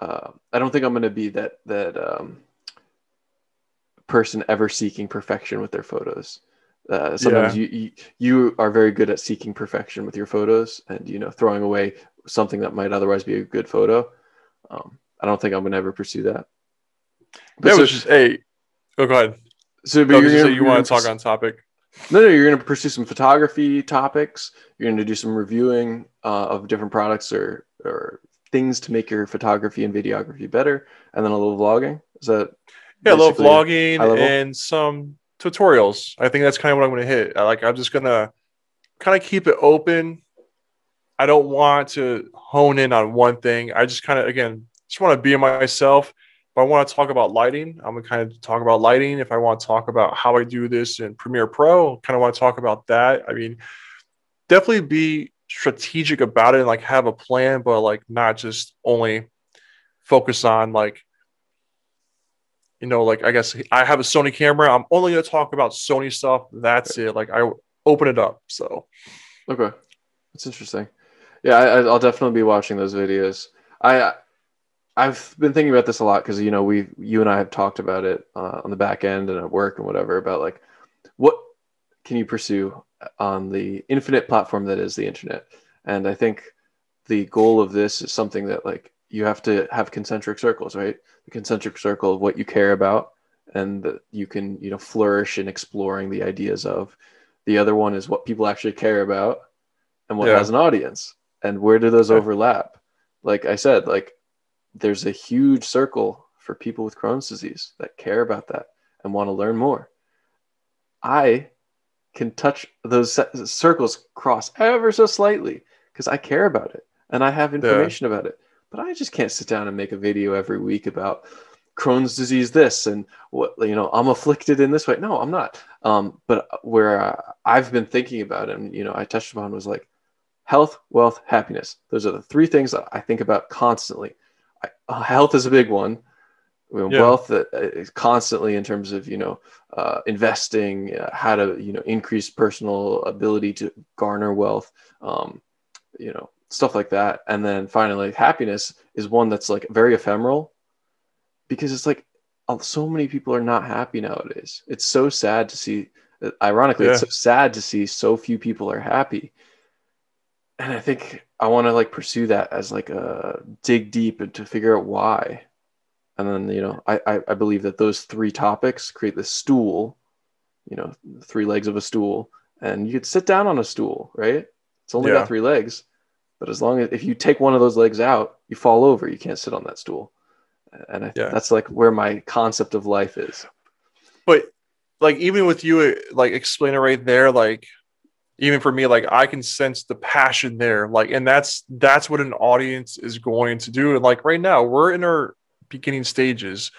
I don't think I'm going to be that person ever seeking perfection with their photos. Sometimes you are very good at seeking perfection with your photos and throwing away something that might otherwise be a good photo. I don't think I'm going to ever pursue that. But go ahead. So but you want to talk on topic? No, you're going to pursue some photography topics. You're going to do some reviewing of different products or things to make your photography and videography better, and then a little vlogging. Is that? Yeah, a little vlogging and some tutorials. I think that's kind of what I'm going to hit. I'm just going to kind of keep it open. I don't want to hone in on one thing. I just kind of, again, just want to be myself. If I want to talk about lighting, I'm going to kind of talk about lighting. If I want to talk about how I do this in Premiere Pro, kind of want to talk about that. I mean, definitely be strategic about it and like have a plan, but like not just only focus on like, like I guess I have a Sony camera. I'm only going to talk about Sony stuff. That's it. Like I open it up. So, Okay, that's interesting. Yeah, I'll definitely be watching those videos. I've been thinking about this a lot because you and I have talked about it on the back end and at work and whatever about like what can you pursue on the infinite platform that is the internet. And I think the goal of this is something that like you have to have concentric circles, right? The concentric circle of what you care about and that you can flourish in exploring the ideas of. The other one is what people actually care about and what yeah. has an audience, and where do those Okay. overlap. Like I said, like there's a huge circle for people with Crohn's disease that care about that and want to learn more. I can touch those circles cross ever so slightly because I care about it and I have Yeah. information about it. But I just can't sit down and make a video every week about Crohn's disease this and what I'm afflicted in this way. No, I'm not. But where I've been thinking about it, and I touched upon was like health, wealth, happiness. Those are the three things that I think about constantly. Health is a big one. Yeah. Wealth is constantly in terms of investing, how to increase personal ability to garner wealth, stuff like that. And then finally, happiness is one that's like very ephemeral because it's like so many people are not happy nowadays. It's so sad to see. Ironically, it's Yeah. so sad to see so few people are happy. And I think I want to like pursue that as like a dig deep and to figure out why. And then, I believe that those three topics create this stool, three legs of a stool, and you could sit down on a stool, right? It's only got Yeah. three legs, but as long as if you take one of those legs out, you fall over. You can't sit on that stool. And Yeah. that's like where my concept of life is. But like, even with you, like explain it right there, like, even for me, like I can sense the passion there. Like, and that's what an audience is going to do. And like right now, we're in our beginning stages.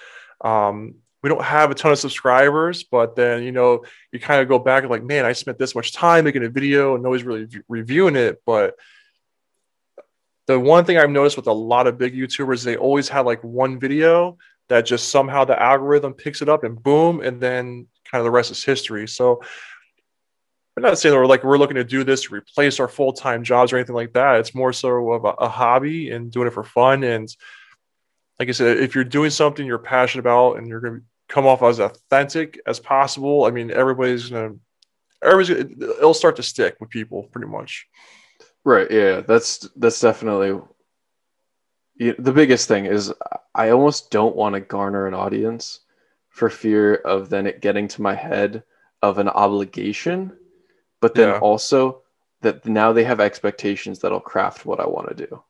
We don't have a ton of subscribers, but then you kind of go back and like, man, I spent this much time making a video and nobody's really reviewing it. But the one thing I've noticed with a lot of big YouTubers, they always have like one video that just somehow the algorithm picks it up and boom, and then kind of the rest is history. So we're not saying we're looking to do this to replace our full-time jobs or anything like that. It's more so of a hobby and doing it for fun. And like I said, if you're doing something you're passionate about and you're going to come off as authentic as possible, I mean, it'll start to stick with people pretty much. Right. Yeah. That's definitely the biggest thing is I almost don't want to garner an audience for fear of then it getting to my head of an obligation, but then Yeah. also that now they have expectations that'll craft what I want to do.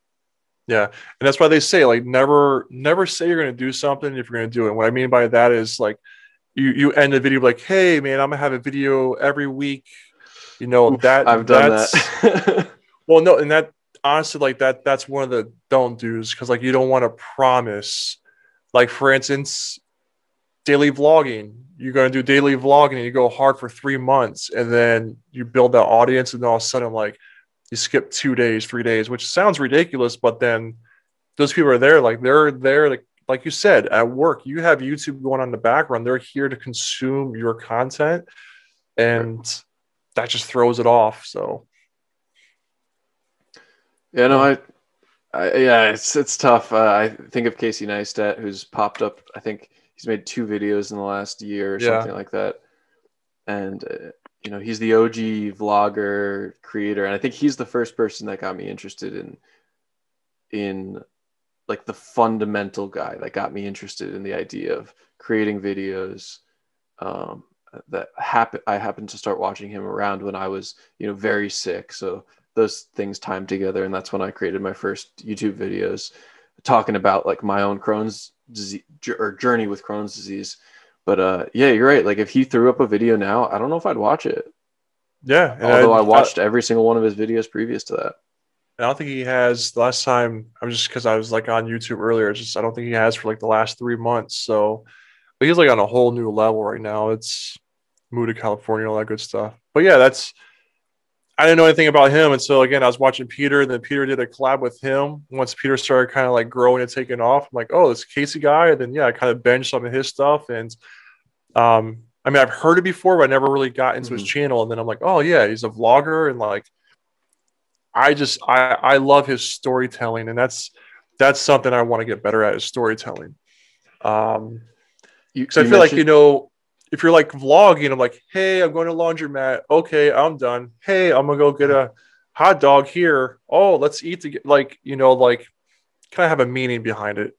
Yeah. And that's why they say like never say you're going to do something if you're going to do it. What I mean by that is like you end the video like, hey man, I'm gonna have a video every week. Oof, I've done That's that. well, no, and that honestly, like that's one of the don't do's because like you don't want to promise. Like for instance, daily vlogging. You're gonna do daily vlogging and you go hard for 3 months, and then you build that audience, and all of a sudden, like you skip 2 days, 3 days, which sounds ridiculous, but then those people are there, like they're there, like you said, at work. You have YouTube going on in the background. They're here to consume your content, Right. and that just throws it off. So Yeah, no, yeah, yeah, it's tough. I think of Casey Neistat, who's popped up. I think he's made 2 videos in the last year or yeah, something like that. And he's the OG vlogger creator, and I think he's the first person that got me interested in like the fundamental guy that got me interested in the idea of creating videos. Um, I happened to start watching him around when I was very sick, so those things timed together, and that's when I created my first YouTube videos talking about like my own Crohn's disease or journey with Crohn's disease, But yeah, you're right. Like if he threw up a video now, I don't know if I'd watch it. Yeah, Although I watched every single one of his videos previous to that. I don't think he has. The last time I'm just because I was like on YouTube earlier. It's just I don't think he has for like the last 3 months. So, but he's like on a whole new level right now. It's moved to California, all that good stuff. But yeah, that's I didn't know anything about him. And so again, I was watching Peter, and then Peter did a collab with him. Once Peter started kind of like growing and taking off, I'm like, oh, this Casey guy. And then yeah, I kind of binged some of his stuff. And I mean, I've heard it before, but I never really got into his channel. And then I'm like, oh yeah, he's a vlogger, and like I love his storytelling, and that's something I want to get better at is storytelling. Because I feel like, if you're like vlogging, I'm like, hey, I'm going to laundromat. Okay, I'm done. Hey, I'm gonna go get a hot dog here. Oh, let's eat together. Like, like kind of have a meaning behind it.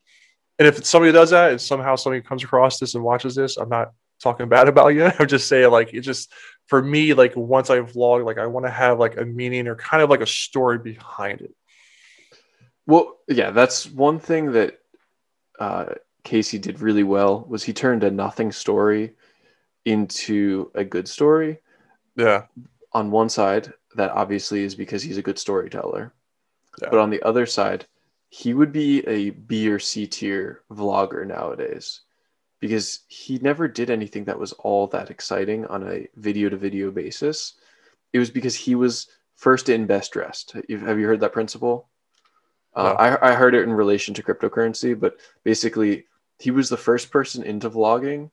And if somebody does that, and somehow somebody comes across this and watches this, I'm not talking bad about you. I'm just saying, like, it just for me, like once I vlog, like I want to have like a meaning or kind of like a story behind it. Well, yeah, that's one thing that Casey did really well was he turned a nothing story into a good story. Yeah. On one side, that obviously is because he's a good storyteller. Yeah. But on the other side, he would be a B or C tier vlogger nowadays because he never did anything that was all that exciting on a video to video basis. It was because he was first in, best dressed. Have you heard that principle? No. I heard it in relation to cryptocurrency, but basically he was the first person into vlogging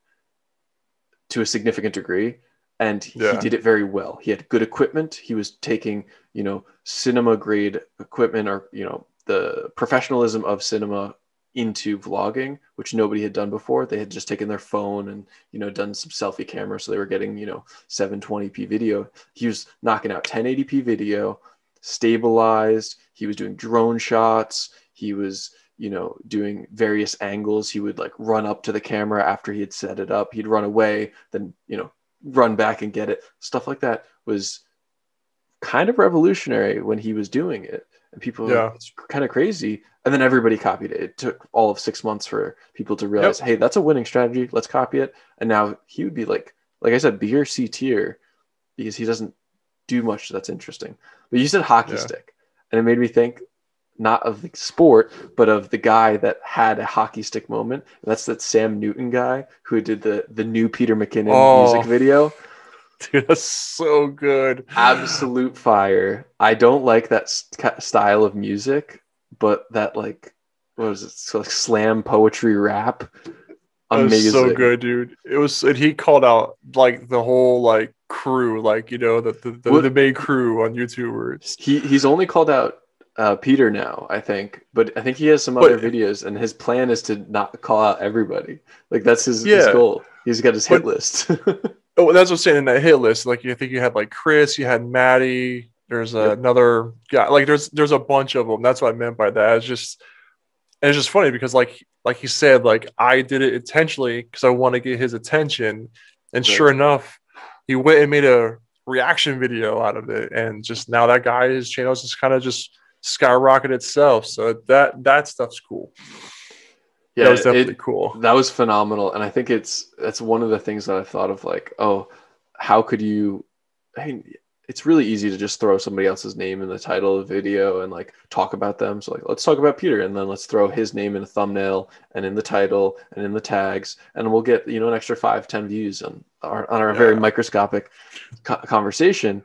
to a significant degree, and he did it very well. He had good equipment. He was taking, cinema grade equipment, or, the professionalism of cinema into vlogging, which nobody had done before. They had just taken their phone and, done some selfie camera. So they were getting, 720p video. He was knocking out 1080p video, stabilized. He was doing drone shots. He was, doing various angles. He would like run up to the camera after he had set it up. He'd run away, then, run back and get it. Stuff like that was kind of revolutionary when he was doing it. And people were like, it's kind of crazy. And then everybody copied it. It took all of 6 months for people to realize, hey, that's a winning strategy. Let's copy it. And now he would be like I said, B or C tier because he doesn't do much that's interesting. But you said hockey stick. And it made me think not of the sport, but of the guy that had a hockey stick moment. And that's that Sam Newton guy who did the new Peter McKinnon music video. Dude, that's so good. Absolute fire. I don't like that style of music, but that like, what is it? So like slam poetry rap. Amazing. So good, dude. It was, and he called out like the whole like crew, like the main crew on YouTubers. He's only called out Peter now, I think, but I think he has some other videos, and his plan is to not call out everybody. Like that's his goal. He's got his hit list. Oh, that's what I'm saying in that hit list. Like you think you had like Chris, you had Maddie. There's another guy. Like there's a bunch of them. That's what I meant by that. It's just funny because like he said, like I did it intentionally because I want to get his attention, and sure enough, he went and made a reaction video out of it, and just now that guy, his channel is just kind of just skyrocketed itself. So that stuff's cool. Yeah, that was definitely cool. That was phenomenal, and I think that's one of the things that I thought of, like, oh, how could you? I mean, it's really easy to just throw somebody else's name in the title of the video and like talk about them. So like, let's talk about Peter, and then let's throw his name in a thumbnail and in the title and in the tags, and we'll get an extra 5-10 views on our very microscopic conversation.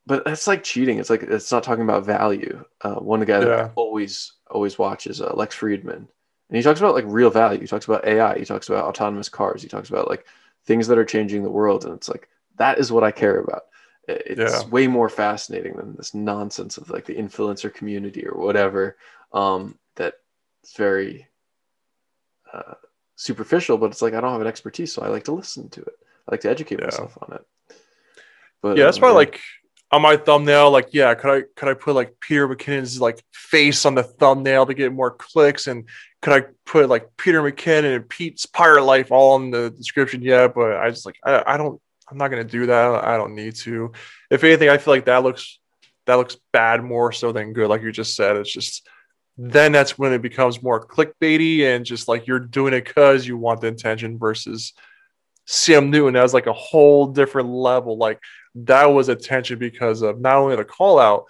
But that's like cheating. It's like it's not talking about value. One guy that I always watches Lex Friedman. And he talks about like real value. He talks about AI. He talks about autonomous cars. He talks about like things that are changing the world. And it's like, that is what I care about. It's way more fascinating than this nonsense of like the influencer community or whatever. That's very superficial, but it's like, I don't have an expertise, so I like to listen to it. I like to educate myself on it. But that's why like on my thumbnail, like, could I put like Peter McKinnon's like face on the thumbnail to get more clicks? And could I put like Peter McKinnon and Pete's Pirate Life all in the description? Yeah, but I just like, I'm not going to do that. I don't need to. If anything, I feel like that looks bad more so than good. Like you just said, it's just, then that's when it becomes more clickbaity and just like you're doing it because you want the attention versus Sam Newton. That was like a whole different level. Like that was attention because of not only the call out,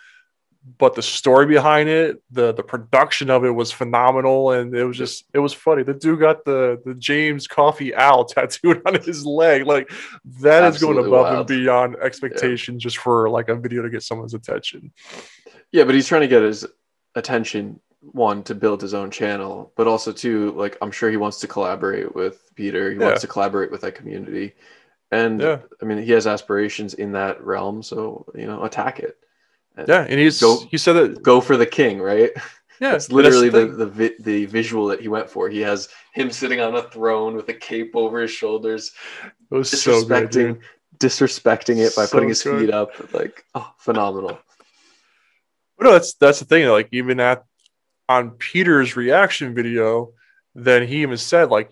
but the story behind it, the production of it was phenomenal, and it was just it was funny. The dude got the James Coffee Owl tattooed on his leg. Like that is going Absolutely above and wild. beyond Yeah. expectation just for like a video to get someone's attention. Yeah, but he's trying to get his attention, one, to build his own channel, but also two, like I'm sure he wants to collaborate with Peter. He wants Yeah, to collaborate with that community. And yeah, I mean, he has aspirations in that realm, so attack it and yeah. And go he said that. go for the king, right? Yeah, That's and that's the literally thing. the visual that he went for. He has him sitting on a throne with a cape over his shoulders, It was so good, disrespecting dude. disrespecting it by putting So his feet good. up. Like, oh, phenomenal. But no, that's the thing. Like even at on Peter's reaction video, then he even said, like,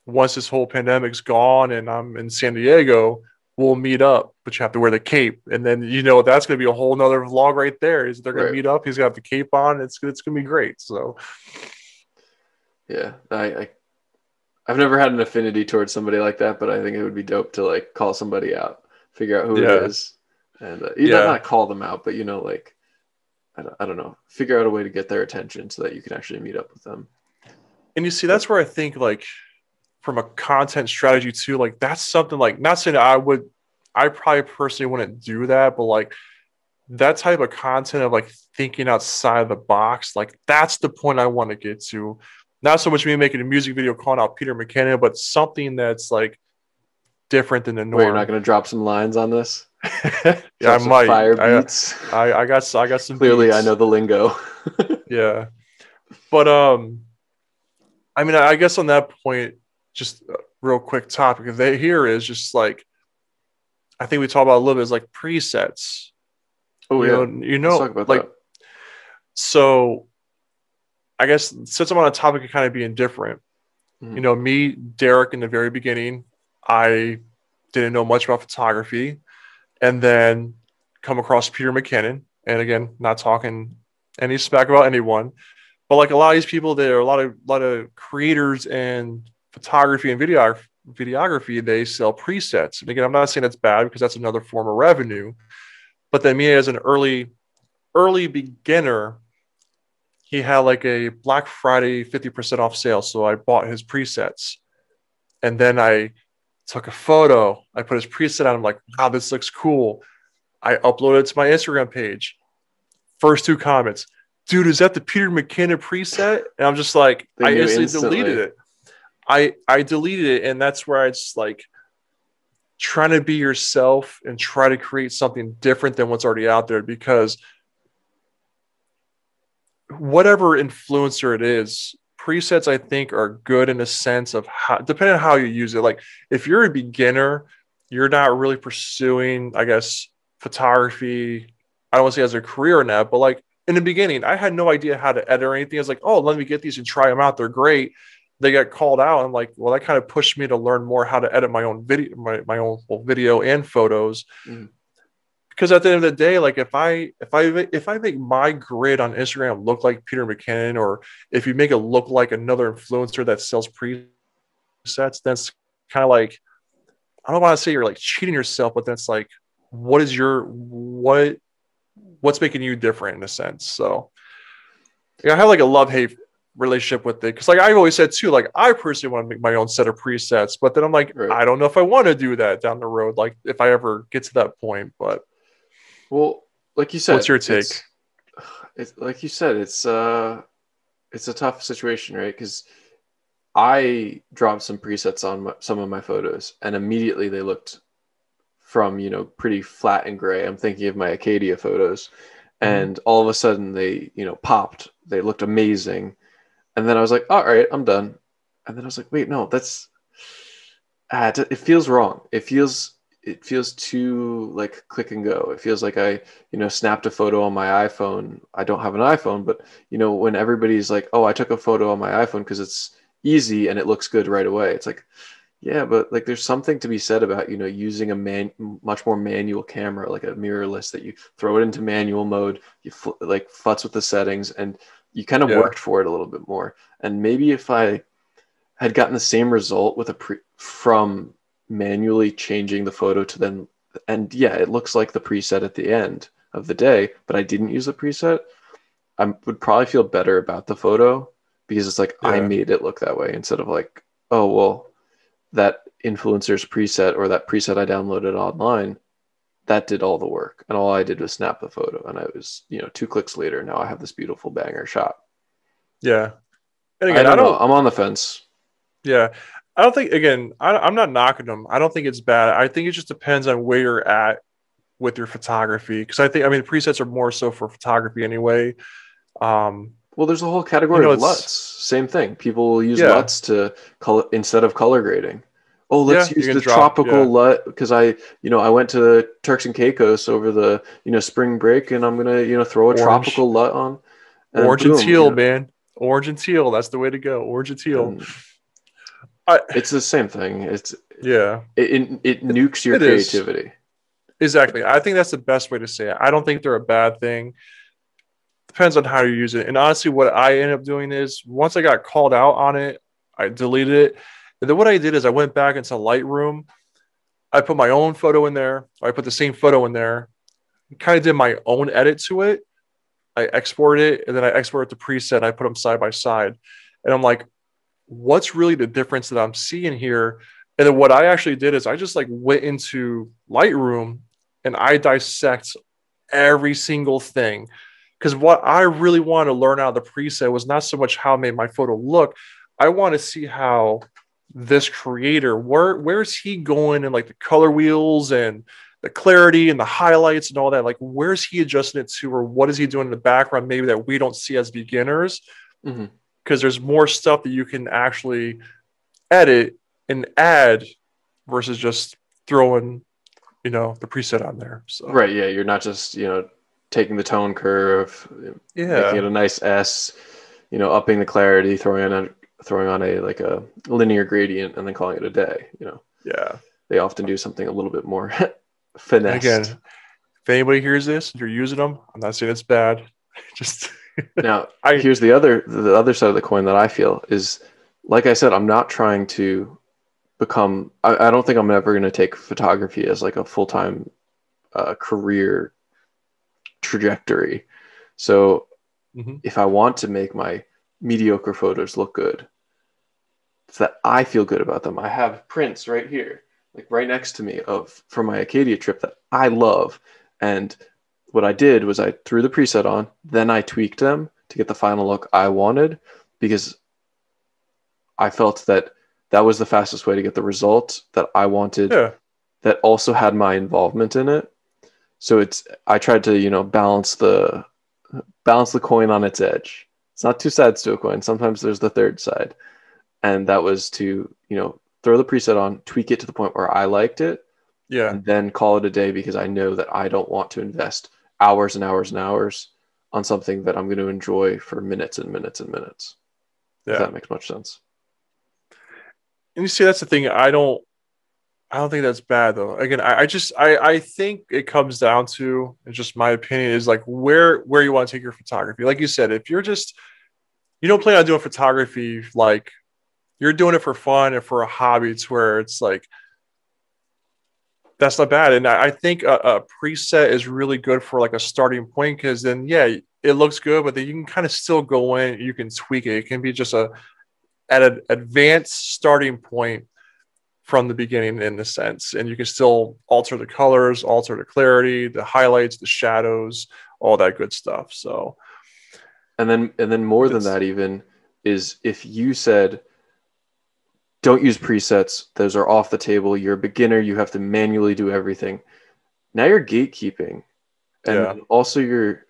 once this whole pandemic's gone and I'm in San Diego, we'll meet up, but you have to wear the cape. And then, that's going to be a whole nother vlog right there. Is they're going to Right. meet up. He's going to have the cape on. It's going to be great. So, Yeah. I've never had an affinity towards somebody like that, but I think it would be dope to like call somebody out, figure out who it yeah. is, and Yeah. not call them out, but like I don't know, figure out a way to get their attention so that you can actually meet up with them. And you see, But that's where I think, like, from a content strategy too, like, that's something like, not saying I probably personally wouldn't do that, but like, that type of content of like thinking outside the box, like that's the point I want to get to. Not so much me making a music video calling out Peter McKinnon, but something that's like different than the wait, you're not norm. going to drop some lines on this? Yeah, I Drop some might. fire beats? I got some Clearly, I beats. know the lingo. Yeah, but I mean, I guess on that point, just a real quick topic of that here is just like I think we talked about a little bit is like presets. Oh yeah, let's talk about Like that. so. I guess since I'm on a topic of kind of being different, Mhm. me, Derek, in the very beginning, I didn't know much about photography, and then come across Peter McKinnon, and again, not talking any smack about anyone, but like a lot of these people, there are a lot of creators in photography and videography. They sell presets, and again, I'm not saying that's bad because that's another form of revenue. But then me as an early beginner, he had like a Black Friday 50% off sale, so I bought his presets, and then I took a photo. I put his preset on. I'm like, wow, this looks cool. I uploaded it to my Instagram page. First two comments, dude, is that the Peter McKinnon preset? And I'm just like, They I knew instantly deleted instantly. it. I deleted it, and that's where I just like trying to be yourself and try to create something different than what's already out there because whatever influencer it is, presets I think are good in a sense of how, depending on how you use it. Like if you're a beginner, you're not really pursuing, I guess, photography. I don't want to say as a career in that, but like in the beginning, I had no idea how to edit or anything. I was like, oh, let me get these and try them out. They're great. They got called out. I'm like, well, that kind of pushed me to learn more how to edit my own video, my own video and photos Mhm. because at the end of the day, like if I make my grid on Instagram look like Peter McKinnon, or if you make it look like another influencer that sells presets, that's kind of like I don't want to say you're like cheating yourself, but that's like what's making you different in a sense. So yeah, I have like a love hate relationship with it because like I've always said too, like I personally want to make my own set of presets, but then I'm like Right. I don't know if I want to do that down the road, like if I ever get to that point. But Well, like you what's said, your take? it's like you said, it's a tough situation, right? Because I dropped some presets on some of my photos, and immediately they looked from pretty flat and gray. I'm thinking of my Acadia photos, Mm-hmm. and all of a sudden they popped. They looked amazing, and then I was like, all right, I'm done. And then I was like, wait, no, that's it feels wrong. It feels too like click and go. It feels like I snapped a photo on my iPhone. I don't have an iPhone, but when everybody's like, oh, I took a photo on my iPhone because it's easy and it looks good right away. It's like, yeah, but like there's something to be said about using a much more manual camera, like a mirrorless, that you throw it into manual mode, you like futz with the settings, and You kind of Yeah. worked for it a little bit more. And maybe if I had gotten the same result with from manually changing the photo to then, and yeah, it looks like the preset at the end of the day, but I didn't use the preset, I would probably feel better about the photo because it's like I Yeah. made it look that way instead of like, oh, well, that influencer's preset or that preset I downloaded online, that did all the work. And all I did was snap the photo. And I was, 2 clicks later, now I have this beautiful banger shot. Yeah. And I again, I don't know. don't. I'm on the fence. Yeah. I don't think. Again, I'm not knocking them. I don't think it's bad. I think it just depends on where you're at with your photography. Because I mean, presets are more so for photography anyway. Um, Well, there's a whole you category know, of it's LUTs. Same thing. People will use yeah, LUTs to color instead of color grading. Oh, let's yeah. You use can the drop. tropical Yeah, LUT because I went to Turks and Caicos over the, spring break and I'm gonna, throw a orange, tropical LUT on and orange and boom, teal, man. Orange and teal. That's the way to go. Orange and teal. and I it's the same thing. yeah. It nukes your It is creativity. exactly. I think that's the best way to say it. I don't think they're a bad thing. Depends on how you use it. And honestly, what I ended up doing is once I got called out on it, I deleted it. And then what I did is I went back into Lightroom. I put my own photo in there. I put the same photo in there. Kind of did my own edit to it. I exported it and then I exported the preset. I put them side by side. And I'm like, what's really the difference that I'm seeing here? And then what I actually did is I just like went into Lightroom and I dissect every single thing. Because what I really wanted to learn out of the preset was not so much how I made my photo look. I want to see how this creator, where's he going and like the color wheels and the clarity and the highlights and all that. Like, where's he adjusting it to, or what is he doing in the background, maybe that we don't see as beginners? Mm-hmm. Because there's more stuff that you can actually edit and add versus just throwing, the preset on there. So Right, yeah, you're not just, taking the tone curve, making it yeah, a nice S, upping the clarity, throwing on a like a linear gradient and then calling it a day, yeah. They often do something a little bit more And again, finessed. if anybody hears this, you're using them. I'm not saying it's bad. Just Now, I here's the other side of the coin that I feel is, like I said, I'm not trying to become. I don't think I'm ever going to take photography as like a full-time career trajectory. So mhm. if I want to make my mediocre photos look good, so that I feel good about them, I have prints right here, like right next to me from my Acadia trip that I love. And what I did was I threw the preset on, then I tweaked them to get the final look I wanted because I felt that that was the fastest way to get the result that I wanted Yeah, that also had my involvement in it. So I tried to, balance the coin on its edge. It's not two sides to a coin. Sometimes there's the third side. And that was to, throw the preset on, tweak it to the point where I liked it, yeah, and then call it a day because I know that I don't want to invest hours and hours and hours on something that I'm going to enjoy for minutes and minutes and minutes. If yeah. that makes much sense. And you see, that's the thing. I don't think that's bad though. Again, I think it comes down to, it's just my opinion, is like where you want to take your photography. Like you said, if you don't plan on doing photography, like you're doing it for fun and for a hobby, it's where it's like that's not bad. And I think a preset is really good for like a starting point because then yeah, it looks good, but then you can kind of still go in, you can tweak it. It can be just at an advanced starting point from the beginning in a sense, and you can still alter the colors, alter the clarity, the highlights, the shadows, all that good stuff. So And then more than it's that even is if you said don't use presets, those are off the table, you're a beginner, you have to manually do everything. Now you're gatekeeping. And yeah, then also you're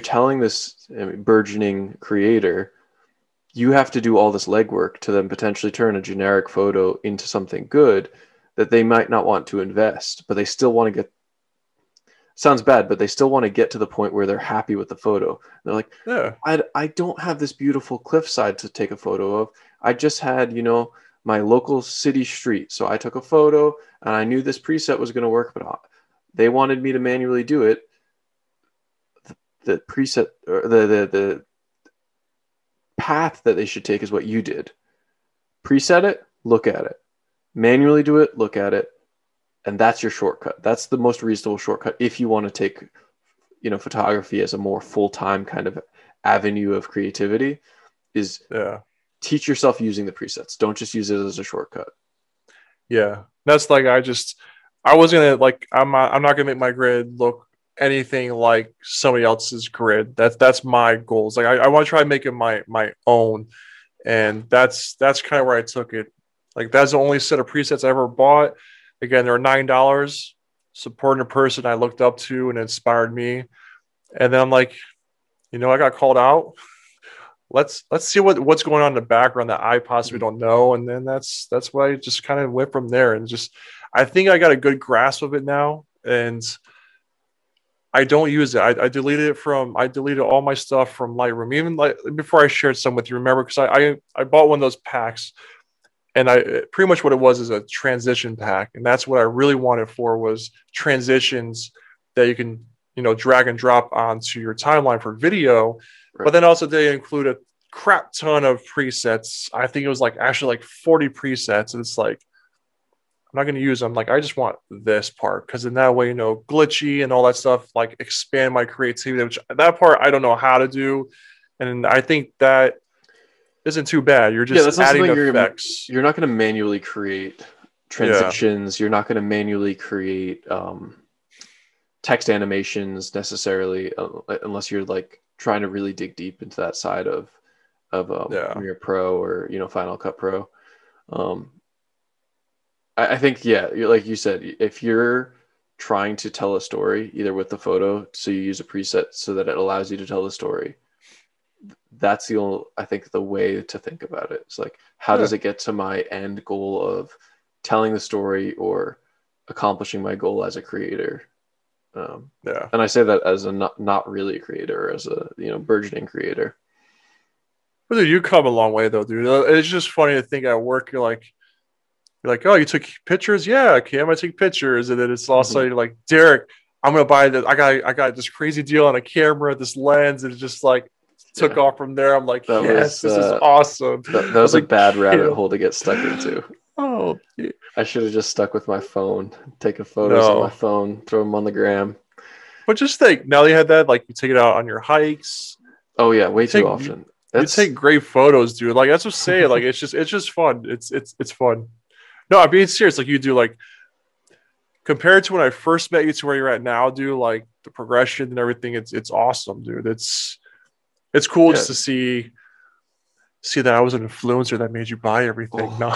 telling this burgeoning creator you have to do all this legwork to then potentially turn a generic photo into something good that they might not want to invest, but they still want to get, sounds bad, but they still want to get to the point where they're happy with the photo. They're like, yeah, I don't have this beautiful cliffside to take a photo of. I just had, my local city street. So I took a photo and I knew this preset was going to work, but they wanted me to manually do it. The preset or the path that they should take is what you did. Preset it, look at it. Manually do it, look at it. And that's your shortcut. That's the most reasonable shortcut if you want to take, photography as a more full-time kind of avenue of creativity, is teach yourself using the presets. Don't just use it as a shortcut. Yeah. That's like, I was gonna like, I'm not gonna make my grid look anything like somebody else's grid. That's my goals. Like I want to try making my own, and that's kind of where I took it. Like that's the only set of presets I ever bought. Again, they're $9. Supporting a person I looked up to and inspired me, and then I'm like, I got called out. Let's see what's going on in the background that I possibly don't know, and then that's why I just kind of went from there, and just I think I got a good grasp of it now, and I don't use it. I deleted all my stuff from Lightroom, even like before I shared some with you. Remember, because I bought one of those packs, and pretty much what it was is a transition pack, and that's what I really wanted for was transitions that you can drag and drop onto your timeline for video. Right. But then also they include a crap ton of presets. I think it was actually 40 presets, and it's like, I'm not going to use them. Like, I just want this part, because in that way, glitchy and all that stuff, expand my creativity, which that part I don't know how to do. And I think that isn't too bad. You're just adding effects. You're not going to manually create transitions. You're not going to manually create text animations necessarily, unless you're trying to really dig deep into that side of Premiere Pro or Final Cut Pro. I think, like you said, if you're trying to tell a story, either with the photo, so you use a preset so that it allows you to tell the story, that's I think the way to think about it. It's like, how does it get to my end goal of telling the story or accomplishing my goal as a creator? And I say that as a not really a creator, as a burgeoning creator. But dude, you come a long way though, dude. It's just funny to think at work you're like, oh, you took pictures? Yeah, Cam, I take pictures. And then it's also you're like, Derek, I'm gonna buy this. I got this crazy deal on a camera, this lens, and it just took off from there. I'm like, this is awesome. That was a bad rabbit hole to get stuck into. Oh, yeah. I should have just stuck with my phone, taking photos on my phone, throw them on the gram. But just think, now you had that, you take it out on your hikes. Oh yeah, way too often. You take great photos, dude. That's what I'm saying. It's just fun. It's fun. No, I'm being serious. You do, compared to when I first met you to where you're at now, dude, the progression and everything, it's awesome, dude. It's cool just to see that I was an influencer that made you buy everything. No.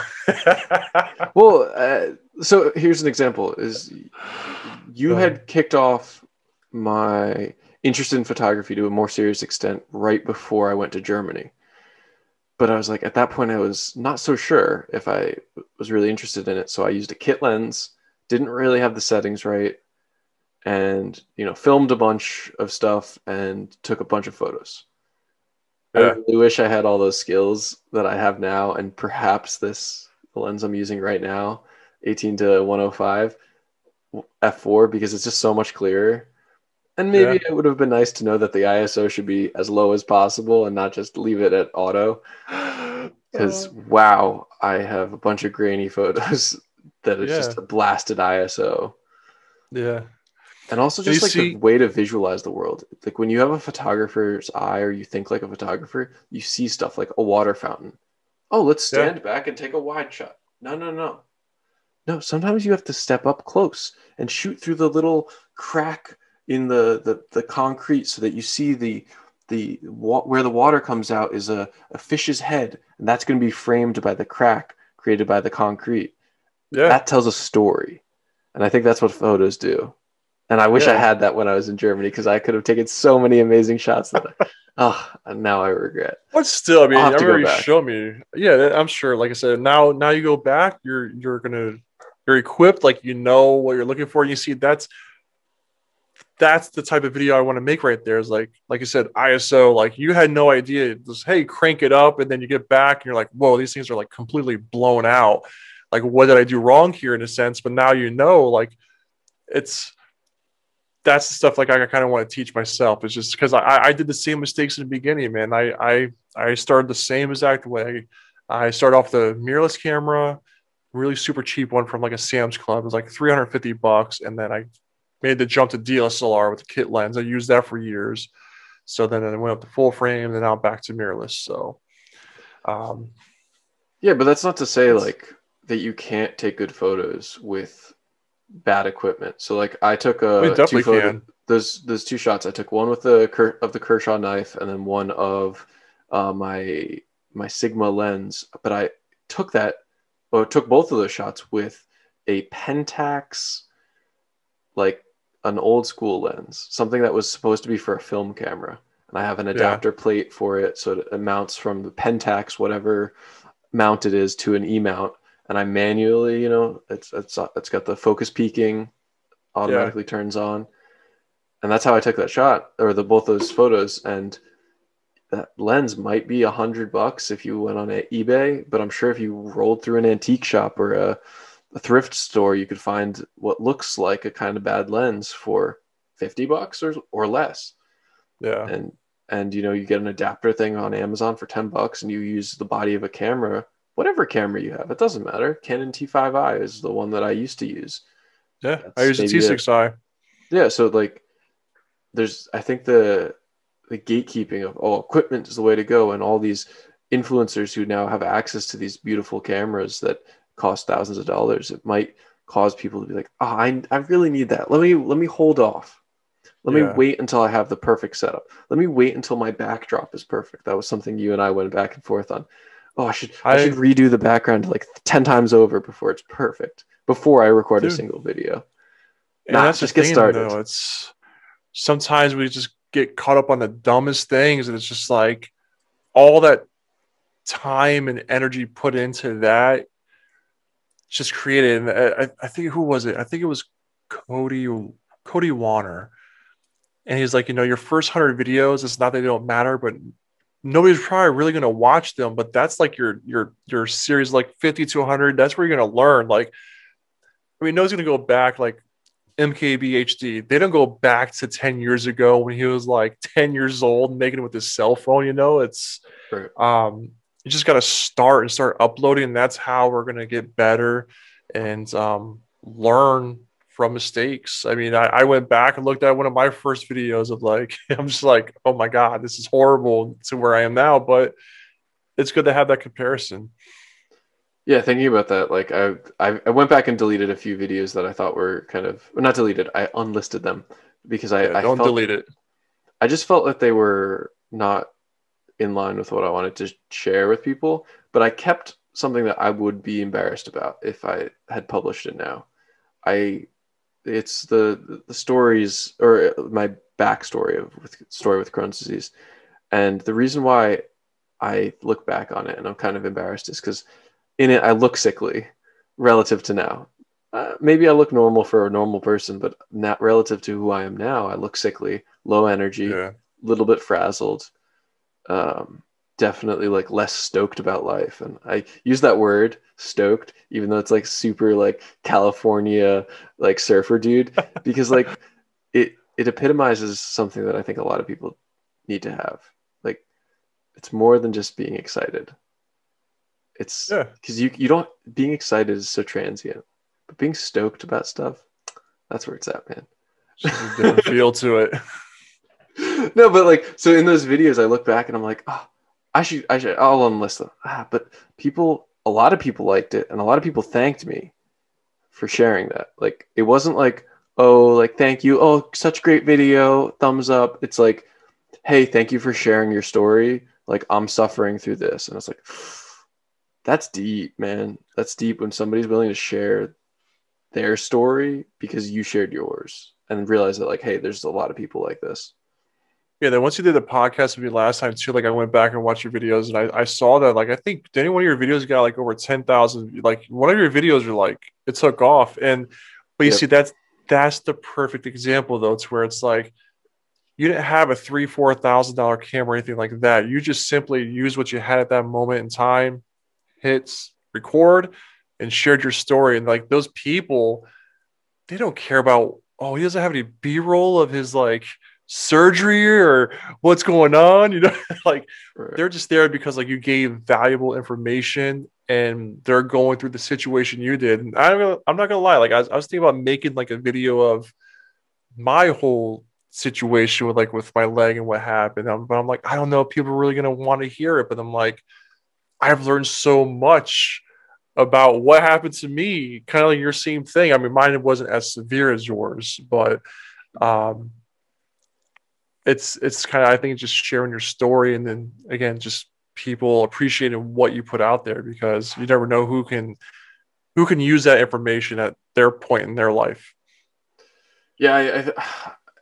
Well, so here's an example: is you had kicked off my interest in photography to a more serious extent right before I went to Germany. But I was at that point, I was not so sure if I was really interested in it. So I used a kit lens, didn't really have the settings right, and, filmed a bunch of stuff and took a bunch of photos. Yeah. I really wish I had all those skills that I have now. And perhaps the lens I'm using right now, 18 to 105 f4, because it's just so much clearer. And maybe it would have been nice to know that the ISO should be as low as possible and not just leave it at auto. Because, wow, I have a bunch of grainy photos that is just a blasted ISO. Yeah. And also just the way to visualize the world. When you have a photographer's eye, or you think like a photographer, you see stuff like a water fountain. Oh, let's stand back and take a wide shot. No. No, sometimes you have to step up close and shoot through the little crack in the concrete so that you see where the water comes out is a fish's head, and that's going to be framed by the crack created by the concrete. That tells a story, and I think that's what photos do. And I wish I had that when I was in Germany, because I could have taken so many amazing shots that now I regret. But still, I mean, I remember you showed me. Yeah, I'm sure. Like I said, now you go back, you're equipped, what you're looking for, and you see that's the type of video I want to make right there. Is like you said, ISO. You had no idea. Just, hey, crank it up, and then you get back and you're like, whoa, these things are completely blown out. What did I do wrong here in a sense? But now it's that's the stuff like I kind of want to teach myself. It's just because I did the same mistakes in the beginning, man. I started the same exact way. I started off the mirrorless camera, really super cheap one from like a Sam's Club. It was like $350, and then I made the jump to DSLR with the kit lens. I used that for years. So then I went up to full frame, and then now back to mirrorless. So um, Yeah, but that's not to say it's like that you can't take good photos with bad equipment. So like I took we two definitely photos. can. Those two shots. I took one with the Kershaw knife, and then one of my Sigma lens. But I took that, or took both of those shots with a Pentax, like an old school lens, something that was supposed to be for a film camera. And I have an Yeah, adapter plate for it, so it mounts from the Pentax, whatever mount it is, to an E mount. And I manually, it's got the focus peaking, yeah, automatically turns on, and that's how I took that shot, or the both those photos. And that lens might be $100 if you went on eBay, but I'm sure if you rolled through an antique shop or a thrift store, you could find what looks like a kind of bad lens for $50 or less. yeah, And you get an adapter thing on Amazon for $10, and you use the body of a camera, whatever camera you have, it doesn't matter. Canon T5i is the one that I used to use. yeah. I That's use a maybe a T6i. yeah. So like, I think the gatekeeping of, oh, equipment is the way to go, and all these influencers who now have access to these beautiful cameras that cost thousands of dollars, it might cause people to be like, oh, I really need that. Let me hold off. Let me Yeah, wait until I have the perfect setup. Let me wait until my backdrop is perfect. That was something you and I went back and forth on. Oh, I should I redo the background like 10 times over before it's perfect, before I record a dude, single video. and Nah, that's the just get thing started. though. It's sometimes we just get caught up on the dumbest things, and it's just like all that time and energy put into that just created. And I think who was it? I think it was Cody Cody Warner, and he's like, your first 100 videos. It's not that they don't matter, but nobody's probably really going to watch them. But that's like your series, like 50 to 100. That's where you're going to learn. Like, I mean, nobody's going to go back like MKBHD. They don't go back to 10 years ago when he was like 10 years old making it with his cell phone. It's Right. you just got to start uploading. And that's how we're going to get better and learn from mistakes. I mean, I went back and looked at one of my first videos of like, I'm just like, oh my God, this is horrible to where I am now. But it's good to have that comparison. Yeah, thinking about that, like I went back and deleted a few videos that I thought were kind of, well, not deleted. I unlisted them because Yeah, don't delete it. I just felt that they were not in line with what I wanted to share with people. But I kept something that I would be embarrassed about if I had published it now. I It's the stories, or my backstory of story with Crohn's disease, and the reason why I look back on it and I'm kind of embarrassed is because in it I look sickly relative to now. Maybe I look normal for a normal person, but not relative to who I am now. I look sickly, low energy, Yeah. a little bit frazzled, um, definitely like less stoked about life. And I use that word stoked, even though it's like super like California, like surfer dude, because like it epitomizes something that I think a lot of people need to have. Like, it's more than just being excited. It's Yeah. because you don't, being excited is so transient, but being stoked about stuff, that's where it's at, man. It's just a different feel to it. No, but like, so in those videos, I look back and I'm like, oh, I'll unlist them. But a lot of people liked it, and a lot of people thanked me for sharing that. Like, it wasn't like, oh, like, thank you, oh, such great video, thumbs up. It's like, hey, thank you for sharing your story. Like, I'm suffering through this, and it's like, that's deep, man. That's deep when somebody's willing to share their story because you shared yours, and realize that, like, hey, there's a lot of people like this. Yeah, then once you did the podcast with me last time too, like I went back and watched your videos, and I saw that like I think did any one of your videos got like over 10,000, like one of your videos are like it took off. And but you see Yep. that's the perfect example though. It's where it's like you didn't have a $3,000-4,000 camera or anything like that. You just simply used what you had at that moment in time, hits record, and shared your story. And like those people, they don't care about oh, he doesn't have any B-roll of his like surgery or what's going on, you know, like Right. they're just there because like you gave valuable information and they're going through the situation you did. And I'm not gonna lie, like I was thinking about making like a video of my whole situation with like with my leg and what happened. But I'm like, I don't know if people are really gonna want to hear it. But I'm like, I've learned so much about what happened to me, kind of like your same thing. I mean, mine wasn't as severe as yours, but um, it's kind of I think just sharing your story, and then again, just people appreciating what you put out there because you never know who can use that information at their point in their life. Yeah,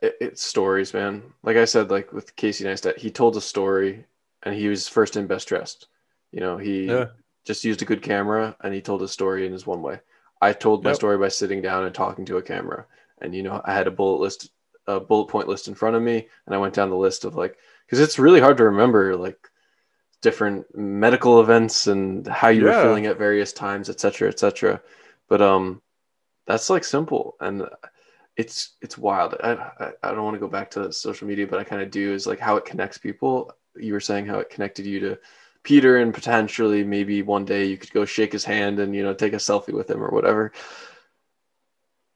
it's stories, man. Like I said, like with Casey Neistat, he told a story, and he was first and best dressed. You know, he Yeah. just used a good camera, and he told his story in his one way. I told my Yep. story by sitting down and talking to a camera, and I had a bullet point list in front of me, and I went down the list of like, because it's really hard to remember like different medical events and how you were Yeah. feeling at various times, et cetera, et cetera. But that's like simple, and it's wild. I don't want to go back to social media, but I kind of do. Is like how it connects people. You were saying how it connected you to Peter, and potentially maybe one day you could go shake his hand and take a selfie with him or whatever.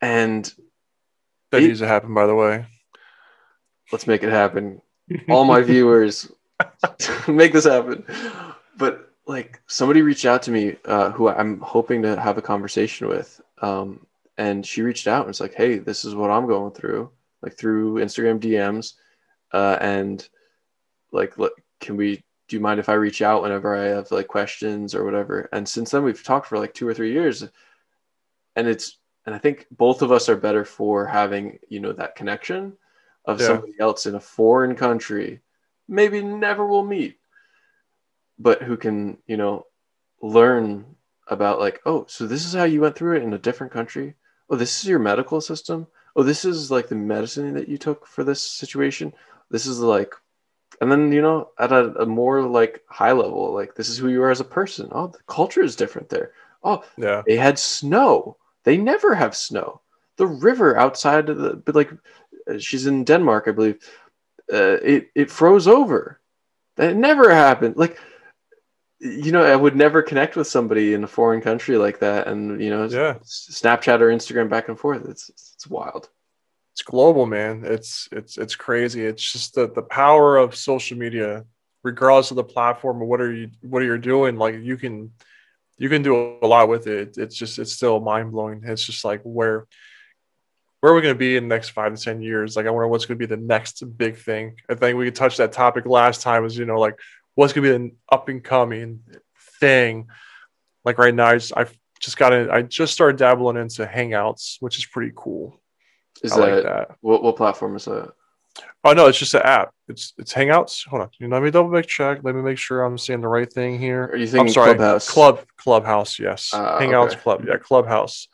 And That it needs to happen, by the way. let's make it happen. All my viewers, make this happen. But like somebody reached out to me who I'm hoping to have a conversation with. And she reached out and was like, hey, this is what I'm going through, like through Instagram DMs. And like, look, do you mind if I reach out whenever I have like questions or whatever? And since then, we've talked for like 2 or 3 years. And I think both of us are better for having, that connection of Yeah. somebody else in a foreign country, maybe never will meet, but who can, learn about like, oh, so this is how you went through it in a different country. Oh, this is your medical system. Oh, this is like the medicine that you took for this situation. This is like, and then, at a more like high level, like this is who you are as a person. Oh, the culture is different there. Oh, Yeah. they had snow. They never have snow. The river outside of but like, she's in Denmark, I believe. It froze over. That never happened. Like, I would never connect with somebody in a foreign country like that, and Yeah. Snapchat or Instagram back and forth. It's wild. It's global, man. It's crazy. It's just the power of social media, regardless of the platform or what are you doing, like you can do a lot with it. It's still mind blowing. It's just like where are we going to be in the next 5 to 10 years? Like, I wonder what's going to be the next big thing. I think we touched that topic last time was, like what's going to be an up and coming thing. Like right now, I just started dabbling into Hangouts, which is pretty cool. Is I like that that. what platform is that? Oh no, it's just an app. It's Hangouts. Hold on. Let me double check. Let me make sure I'm saying the right thing here. Are you I'm thinking sorry. Clubhouse? Clubhouse, yes. Hangouts Okay. Club. Yeah, Clubhouse.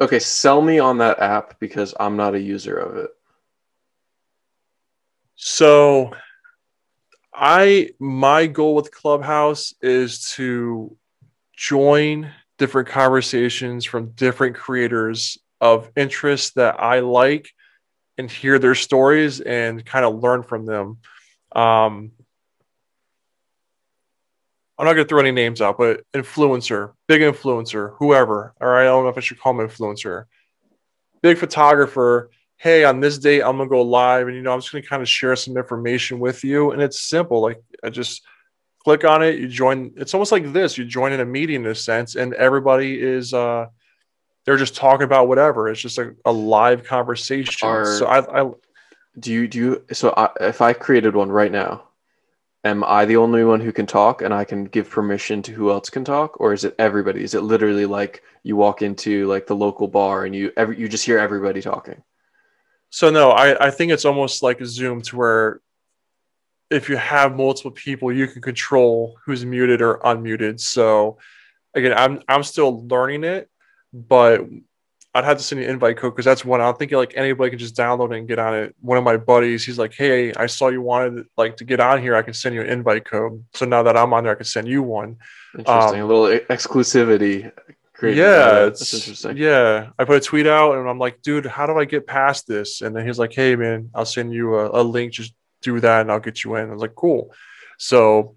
Okay, sell me on that app because I'm not a user of it. So my goal with Clubhouse is to join different conversations from different creators of interest that I like and hear their stories and kind of learn from them. Um, I'm not going to throw any names out, but influencer, big influencer, whoever. All right, I don't know if I should call him influencer. Big photographer. Hey, on this date, I'm gonna go live, and I'm just gonna kind of share some information with you. And it's simple. Like I just click on it, you join. It's almost like this: you join in a meeting in a sense, and everybody is they're just talking about whatever. It's just a live conversation. So Are I do you so if I created one right now, am I the only one who can talk and I can give permission to who else can talk, or is it everybody? Is it literally like you walk into like the local bar and you just hear everybody talking? so no, I think it's almost like a Zoom to where if you have multiple people, you can control who's muted or unmuted. So again, I'm still learning it, but I'd have to send you an invite code because that's one. I don't think like anybody can just download it and get on it. One of my buddies, he's like, "Hey, I saw you wanted like to get on here. I can send you an invite code. So now that I'm on there, I can send you one." Interesting. A Um, little exclusivity. created by Yeah, that. That's it's interesting. yeah. I put a tweet out and I'm like, dude, how do I get past this? And then he's like, hey man, I'll send you a link. Just do that and I'll get you in. I was like, cool. So,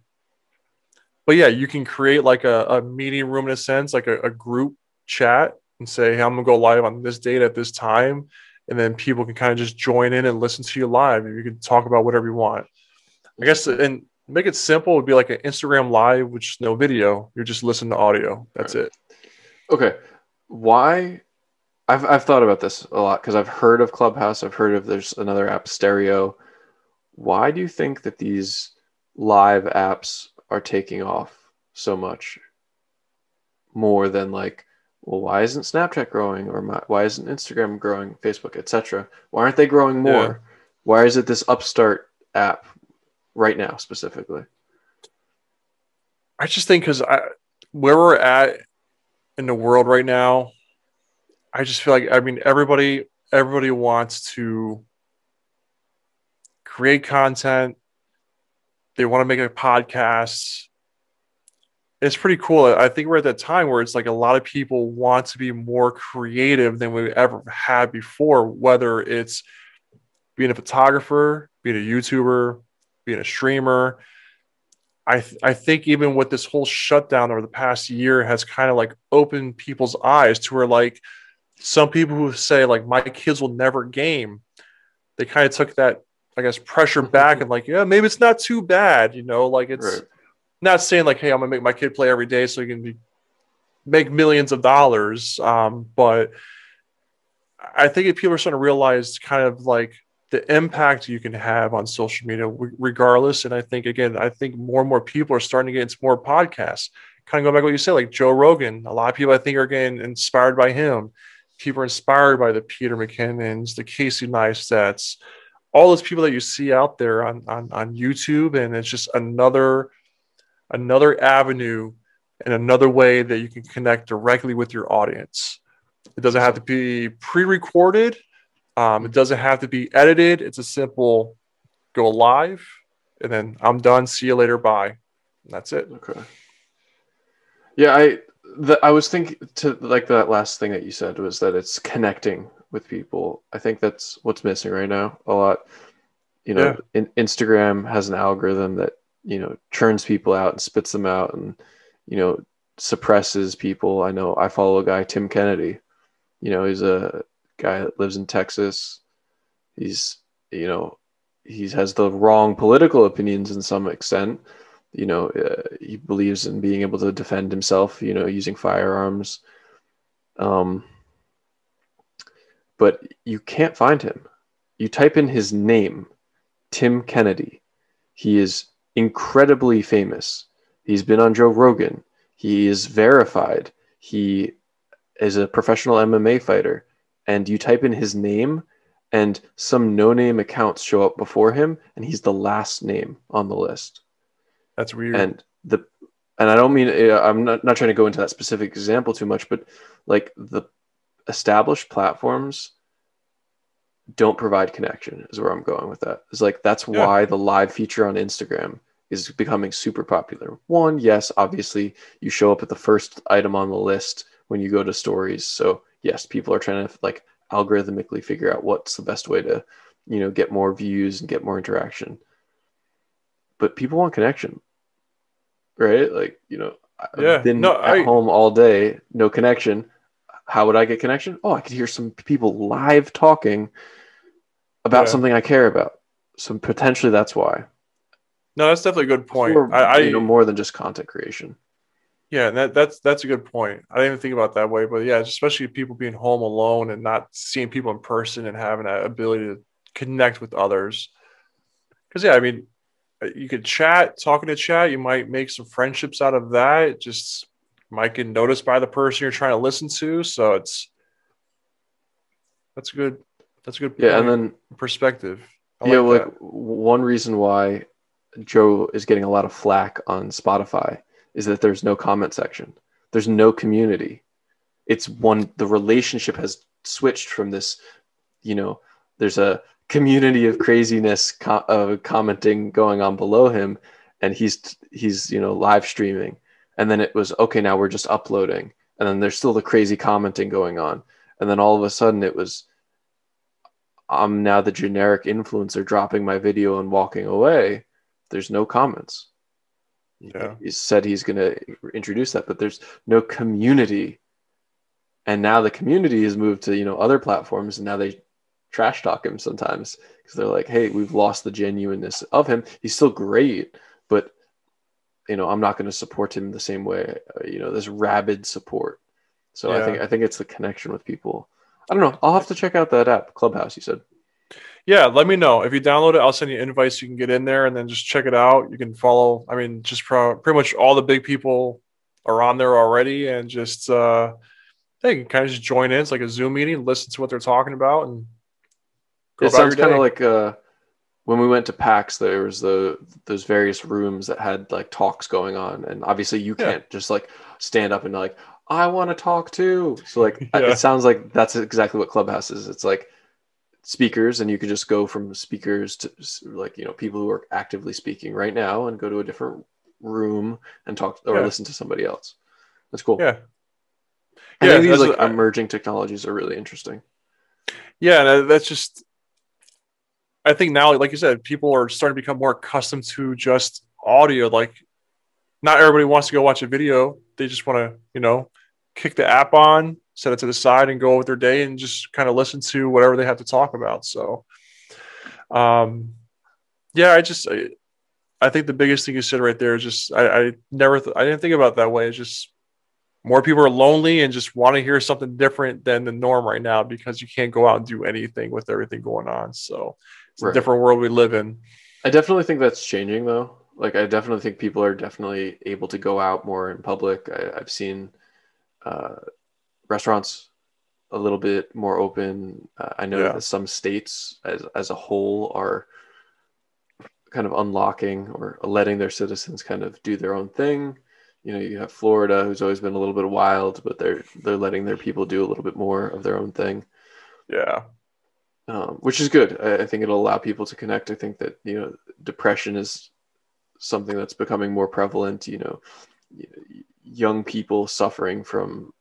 but yeah, you can create like a meeting room in a sense, like a group chat and say, hey, I'm gonna go live on this date at this time. And then people can kind of just join in and listen to you live and you can talk about whatever you want. I guess Interesting. and make it simple would be like an Instagram live, which is no video. You're just listening to audio. That's Right. it. Okay. Why? I've thought about this a lot because I've heard of Clubhouse. I've heard of there's another app, Stereo. Why do you think that these live apps are taking off so much more than like, well, why isn't Snapchat growing or why isn't Instagram growing, Facebook, etc.? Why aren't they growing Yeah. more? Why is it this upstart app right now specifically? I just think because where we're at in the world right now, I just feel like everybody wants to create content. They want to make a podcast. It's pretty cool. I think we're at that time where it's like a lot of people want to be more creative than we ever had before, whether it's being a photographer, being a YouTuber, being a streamer. I think even with this whole shutdown over the past year has kind of like opened people's eyes to where like some people who say like my kids will never game, they kind of took that, I guess, pressure back and like, yeah, maybe it's not too bad, like Right. it's not saying like, hey, I'm gonna make my kid play every day so he can make millions of dollars. But I think if people are starting to realize kind of like the impact you can have on social media, regardless. And I think again, I think more and more people are starting to get into more podcasts. Kind of go back to what you said, like Joe Rogan. A lot of people I think are getting inspired by him. People are inspired by the Peter McKinnons, the Casey Neistats, all those people that you see out there on YouTube, and it's just another avenue and another way that you can connect directly with your audience. It doesn't have to Interesting. be pre-recorded. It doesn't have to be edited. It's a simple go live, and then I'm done. See you later. Bye. And that's it. Okay. Yeah, I was thinking to like that last thing that you said was that it's connecting with people. I think that's what's missing right now a lot. Yeah, Instagram has an algorithm that, churns people out and spits them out and, you know, suppresses people. I know I follow a guy, Tim Kennedy. He's a guy that lives in Texas. He's, you know, he has the wrong political opinions in some extent. He believes in being able to defend himself, using firearms. Um, but you can't find him. You type in his name, Tim Kennedy. He is incredibly famous. He's been on Joe Rogan. He is verified. He is a professional MMA fighter. And you type in his name, and some no-name accounts show up before him, and he's the last name on the list. that's weird. And I don't mean, I'm not trying to go into that specific example too much, but like the established platforms don't provide connection is where I'm going with that. It's like that's Yeah, why the live feature on Instagram is becoming super popular. One, yes, obviously you show up at the first item on the list when you go to stories. So yes, people are trying to like algorithmically figure out what's the best way to, get more views and get more interaction. But people want connection, right? Like, I've yeah. been No, at I home all day, no connection. How would I get connection? Oh, I could hear some people live talking about yeah. something I care about. So potentially that's why. No, that's definitely a good point. For, I more than just content creation. yeah, that's a good point. I didn't even think about it that way, but yeah, especially people being home alone and not seeing people in person and having that ability to connect with others. Because yeah, I mean, you could chat, talking to chat, you might make some friendships out of that. It just might get noticed by the person you're trying to listen to. So that's a good that's a good Yeah, and point then perspective. I like like that. one reason why Joe is getting a lot of flack on Spotify is that there's no comment section. There's no community. The relationship has switched from this, there's a community of craziness commenting going on below him, and he's live streaming, and then it was okay, now we're just uploading, and then there's still the crazy commenting going on, and then all of a sudden it was, I'm now the generic influencer dropping my video and walking away. There's no comments. Yeah. He said he's going to introduce that, but there's no community. And now the community has moved to, other platforms, and now they trash talk him sometimes because they're like, hey, we've lost the genuineness of him. He's still great, but I'm not going to support him the same way, this rabid support. So Yeah. I think it's the connection with people. I don't know. I'll have to check out that app, Clubhouse, you said. Yeah, let me know. If you download it, I'll send you invites so you can get in there and then just check it out. You can follow, I mean, just pretty much all the big people are on there already, and just they can kind of just join in. It's like a Zoom meeting, listen to what they're talking about, and go It about your sounds kind of day. like when we went to PAX, there was those various rooms that had like talks going on, and obviously you Yeah. can't just like stand up and like, I want to talk too. So like it Yeah. sounds like that's exactly what Clubhouse is. It's like speakers, and you could just go from speakers to like people who are actively speaking right now and go to a different room and talk or Yeah. listen to somebody else. That's cool. Yeah. I Yeah. think these like emerging technologies are really interesting. Yeah. That's just, I think now, like you said, people are starting to become more accustomed to just audio. Like, not everybody wants to go watch a video. They just want to, kick the app on, set it to the side, and go with their day and just kind of listen to whatever they have to talk about. So, um, yeah, I think the biggest thing you said right there is just, I never, I didn't think about it that way. It's just more people are lonely and just want to hear something different than the norm right now because you can't go out and do anything with everything going on. So, it's a Right. different world we live in. I definitely think that's changing though. Like I definitely think people are definitely able to go out more in public. I've seen uh, restaurants a little bit more open. I know Yeah. that some states as a whole are kind of unlocking or letting their citizens kind of do their own thing. You have Florida, who's always been a little bit wild, but they're letting their people do a little bit more of their own thing. Yeah. Which is good. I think it'll allow people to connect. I think that depression is something that's becoming more prevalent. Young people suffering from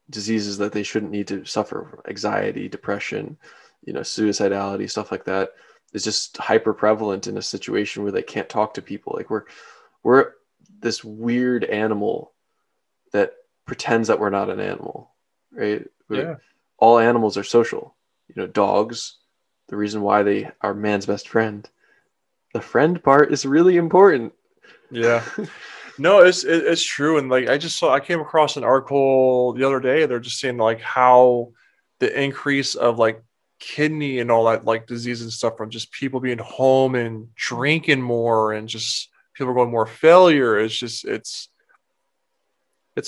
diseases that they shouldn't need to suffer from, anxiety, depression, suicidality, stuff like that is just hyper prevalent in a situation where they can't talk to people. Like we're this weird animal that pretends that we're not an animal, right? Yeah. All animals are social. Dogs, the reason why they are man's best friend. The friend part is really important. Yeah. No, it's true. And like I came across an article the other day. They're just saying like how the increase of like kidney and all that like disease and stuff from just people being home and drinking more and just people going more failure. It's just it's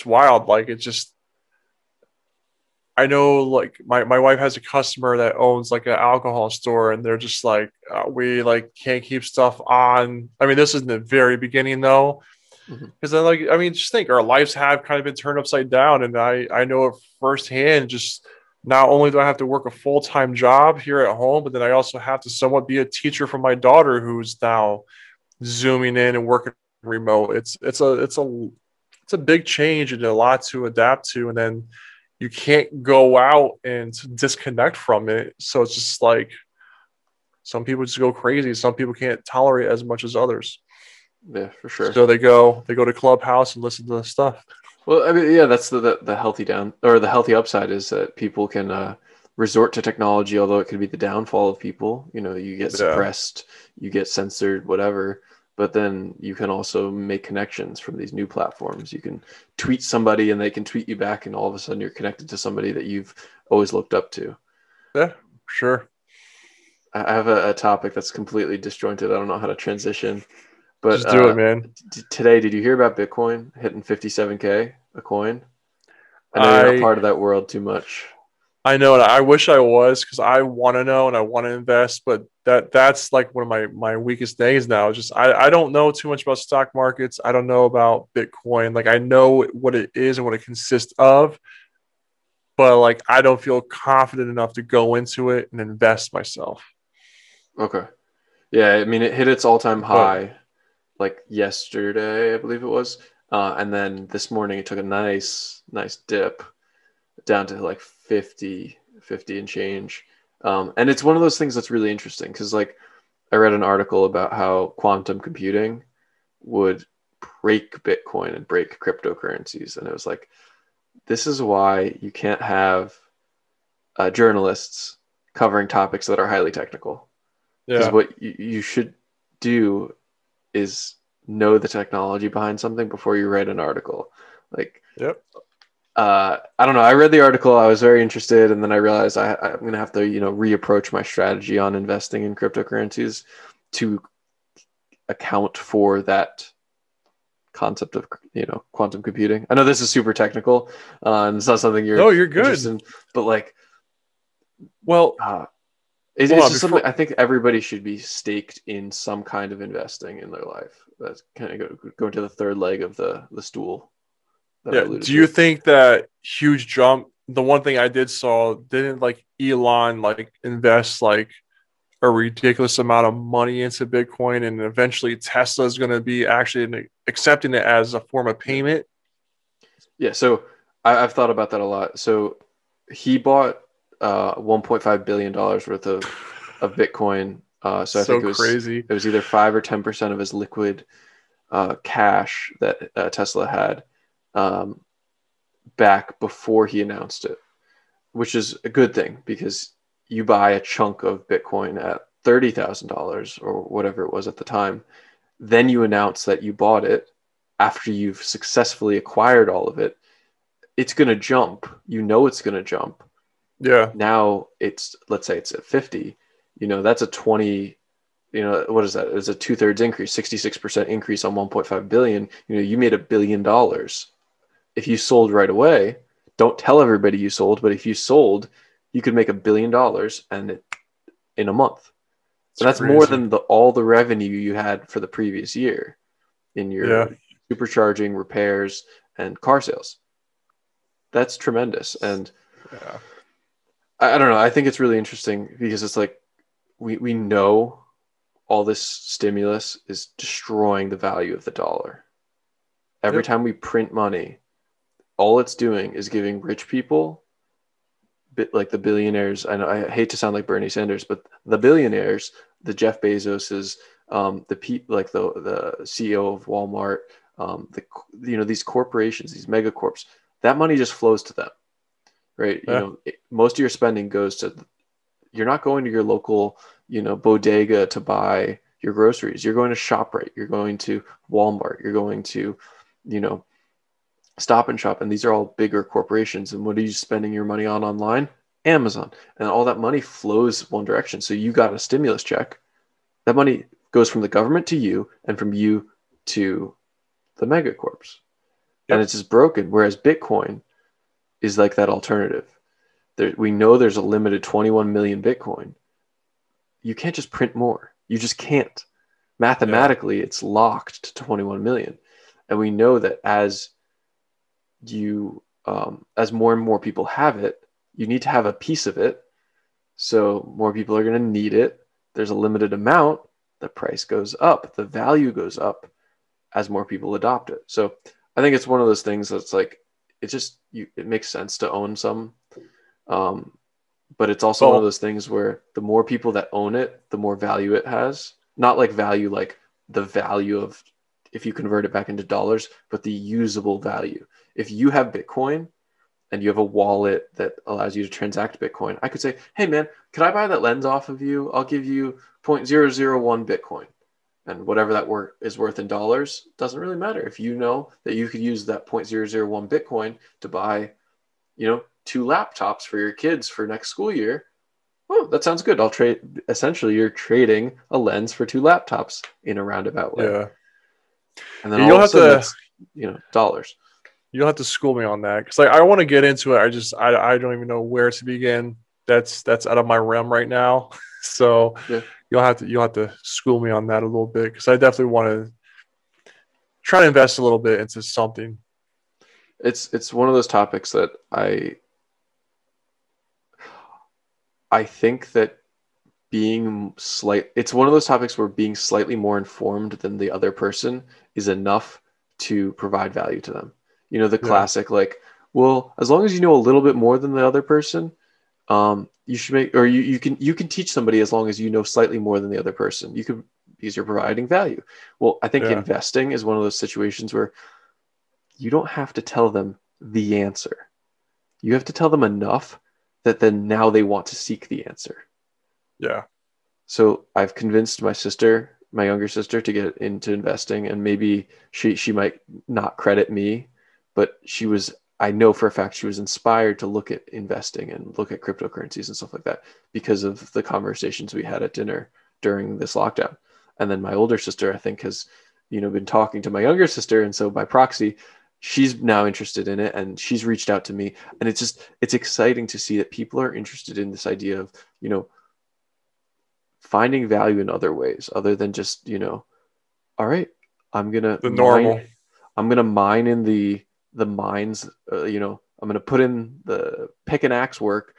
wild. Like it's just I know like my wife has a customer that owns like an alcohol store, and they're just like we like can't keep stuff on. I mean, this is in the very beginning though. Mhm. Because then, like, I mean, just think our lives have kind of been turned upside down, and I know it firsthand. Just not only do I have to work a full time job here at home, but then I also have to somewhat be a teacher for my daughter, who's now zooming in and working remote. It's a big change and a lot to adapt to, and then you can't go out and disconnect from it. So it's just like some people just go crazy. Some people can't tolerate as much as others. Yeah, for sure. So they go to Clubhouse and listen to the stuff. Well, I mean, yeah, that's the healthy down or the healthy upside is that people can resort to technology, although it could be the downfall of people. You get Yeah. suppressed, you get censored, whatever. But then you can also make connections from these new platforms. You can tweet somebody and they can tweet you back, and all of a sudden you're connected to somebody that you've always looked up to. Yeah, sure. I have a topic that's completely disjointed. I don't know how to transition. But Just do it, man. today, did you hear about Bitcoin hitting 57K a coin? I know you're not I part of that world too much. I know, and I wish I was because I want to know and I want to invest, but that's like one of my weakest days now. Just I don't know too much about stock markets. I don't know about Bitcoin. Like I know what it is and what it consists of, but like I don't feel confident enough to go into it and invest myself. Okay. Yeah, I mean, it hit its all-time But high like yesterday, I believe it was. And then this morning it took a nice dip down to like 50 and change. And it's one of those things that's really interesting because like I read an article about how quantum computing would break Bitcoin and break cryptocurrencies. And it was like, this is why you can't have journalists covering topics that are highly technical. Because Yeah. what you should do is know the technology behind something before you write an article. Like, Yep. I don't know. I read the article. I was very interested, and then I realized I'm going to have to, reapproach my strategy on investing in cryptocurrencies to account for that concept of, quantum computing. I know this is super technical, and it's not something you're No, you're interested good. in, but like, Well, it's hold on just something before. I think everybody should be staked in some kind of investing in their life. That's kind of going to the third leg of the stool that I Yeah. alluded Do you to. think that huge jump? The one thing I did saw didn't like Elon like invest like a ridiculous amount of money into Bitcoin, and eventually Tesla is going to be actually accepting it as a form of Yeah. payment. Yeah, so I've thought about that a lot. So he bought $1.5 billion worth of Bitcoin. So I So think crazy. it was either 5 or 10% of his liquid cash that Tesla had um, back before he announced it, which is a good thing because you buy a chunk of Bitcoin at $30,000 or whatever it was at the time. Then you announce that you bought it after you've successfully acquired all of it. It's going to jump. It's going to jump. Yeah. Now let's say it's at 50, that's a 20, what is that? It's a 2/3 increase, 66% increase on 1.5 billion. You made $1 billion. If you sold right away, don't tell everybody you sold, but if you sold, you could make $1 billion in a month. It's And that's more crazy. than all the revenue you had for the previous year in Yeah. your supercharging, repairs, and car sales. That's tremendous. And Yeah. I don't know. I think it's really interesting because it's like we know all this stimulus is destroying the value of the dollar. Every Yep. time we print money, all it's doing is giving rich people, like the billionaires. I know I hate to sound like Bernie Sanders, but the billionaires, the Jeff Bezoses, like the CEO of Walmart, these corporations, these megacorps, that money just flows to them, right? Yeah. Most of your spending goes to. You're not going to your local, bodega to buy your groceries. You're going to ShopRite. You're going to Walmart. You're going to, you know, Stop and Shop. And these are all bigger corporations. And what are you spending your money on online? Amazon. And all that money flows one direction. So you got a stimulus check. That money goes from the government to you and from you to the megacorps. And Yep. it's just broken. Whereas Bitcoin is like that alternative. We know there's a limited 21 million Bitcoin. You can't just print more. You just can't. Yeah. Mathematically, it's locked to 21 million. And we know that as more and more people have it, you need to have a piece of it. So more people are going to need it. There's a limited amount. The price goes up. The value goes up as more people adopt it. So I think it's one of those things that's like, it makes sense to own some. Um, but it's also one of Well, those things where the more people that own it, the more value it has. Not like value, like the value of if you convert it back into dollars, but the usable value. If you have Bitcoin and you have a wallet that allows you to transact Bitcoin, I could say, hey man, can I buy that lens off of you? I'll give you 0.001 Bitcoin. And whatever that is worth in dollars doesn't really matter. If you know that you could use that 0.001 Bitcoin to buy, 2 laptops for your kids for next school year. Oh, that sounds good. I'll trade. Essentially, you're trading a lens for 2 laptops in a roundabout way. yeah. And then Yeah, all of a sudden that's, dollars. you'll have to school me on that because like I want to get into it. I don't even know where to begin. That's out of my realm right now. So Yeah. you'll have to school me on that a little bit because I definitely want to try to invest a little bit into something. It's one of those topics that I think that it's one of those topics where being slightly more informed than the other person is enough to provide value to them. You know, the Yeah. classic, like, well, as long as you know a little bit more than the other person, you should make, or you can teach somebody as long as you know slightly more than the other person. You could, because you're providing value. Well, I think Yeah. investing is one of those situations where you don't have to tell them the answer. You have to tell them enough that then now they want to seek the answer. Yeah. So I've convinced my sister, my younger sister, to get into investing, and maybe she might not credit me, but she was, I know for a fact she was inspired to look at investing and look at cryptocurrencies and stuff like that because of the conversations we had at dinner during this lockdown. And then my older sister, I think, has, you know, been talking to my younger sister, and so by proxy, she's now interested in it, and she's reached out to me. And it's just, it's exciting to see that people are interested in this idea of, you know, finding value in other ways other than just, you know, all right, I'm gonna The mine, normal. I'm gonna mine in the mines, you know, I'm gonna put in the pick and axe work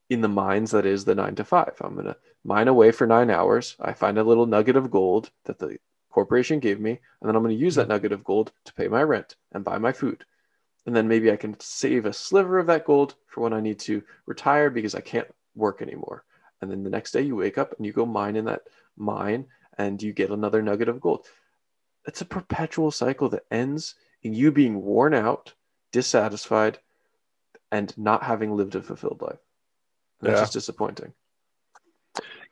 in the mines that is the 9 to 5. I'm gonna mine away for 9 hours. I find a little nugget of gold that the corporation gave me, and then I'm gonna use that nugget of gold to pay my rent and buy my food. And then maybe I can save a sliver of that gold for when I need to retire because I can't work anymore. And then the next day you wake up and you go mine in that mine and you get another nugget of gold. It's a perpetual cycle that ends in you being worn out, dissatisfied, and not having lived a fulfilled life. And that's Yeah. just disappointing.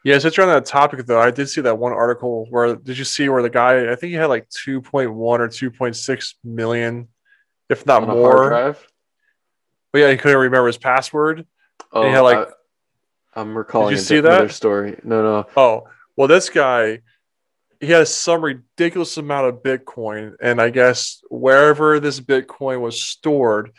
Yeah, since you're on that topic though, I did see that one article where did you see where the guy, I think he had like 2.1 or 2.6 million, if not On a hard more. drive? But yeah, he couldn't remember his password. And he had Oh, like, I'm did recalling you see another that? story. No, no. Oh, well, this guy, he had some ridiculous amount of Bitcoin. And I guess wherever this Bitcoin was stored,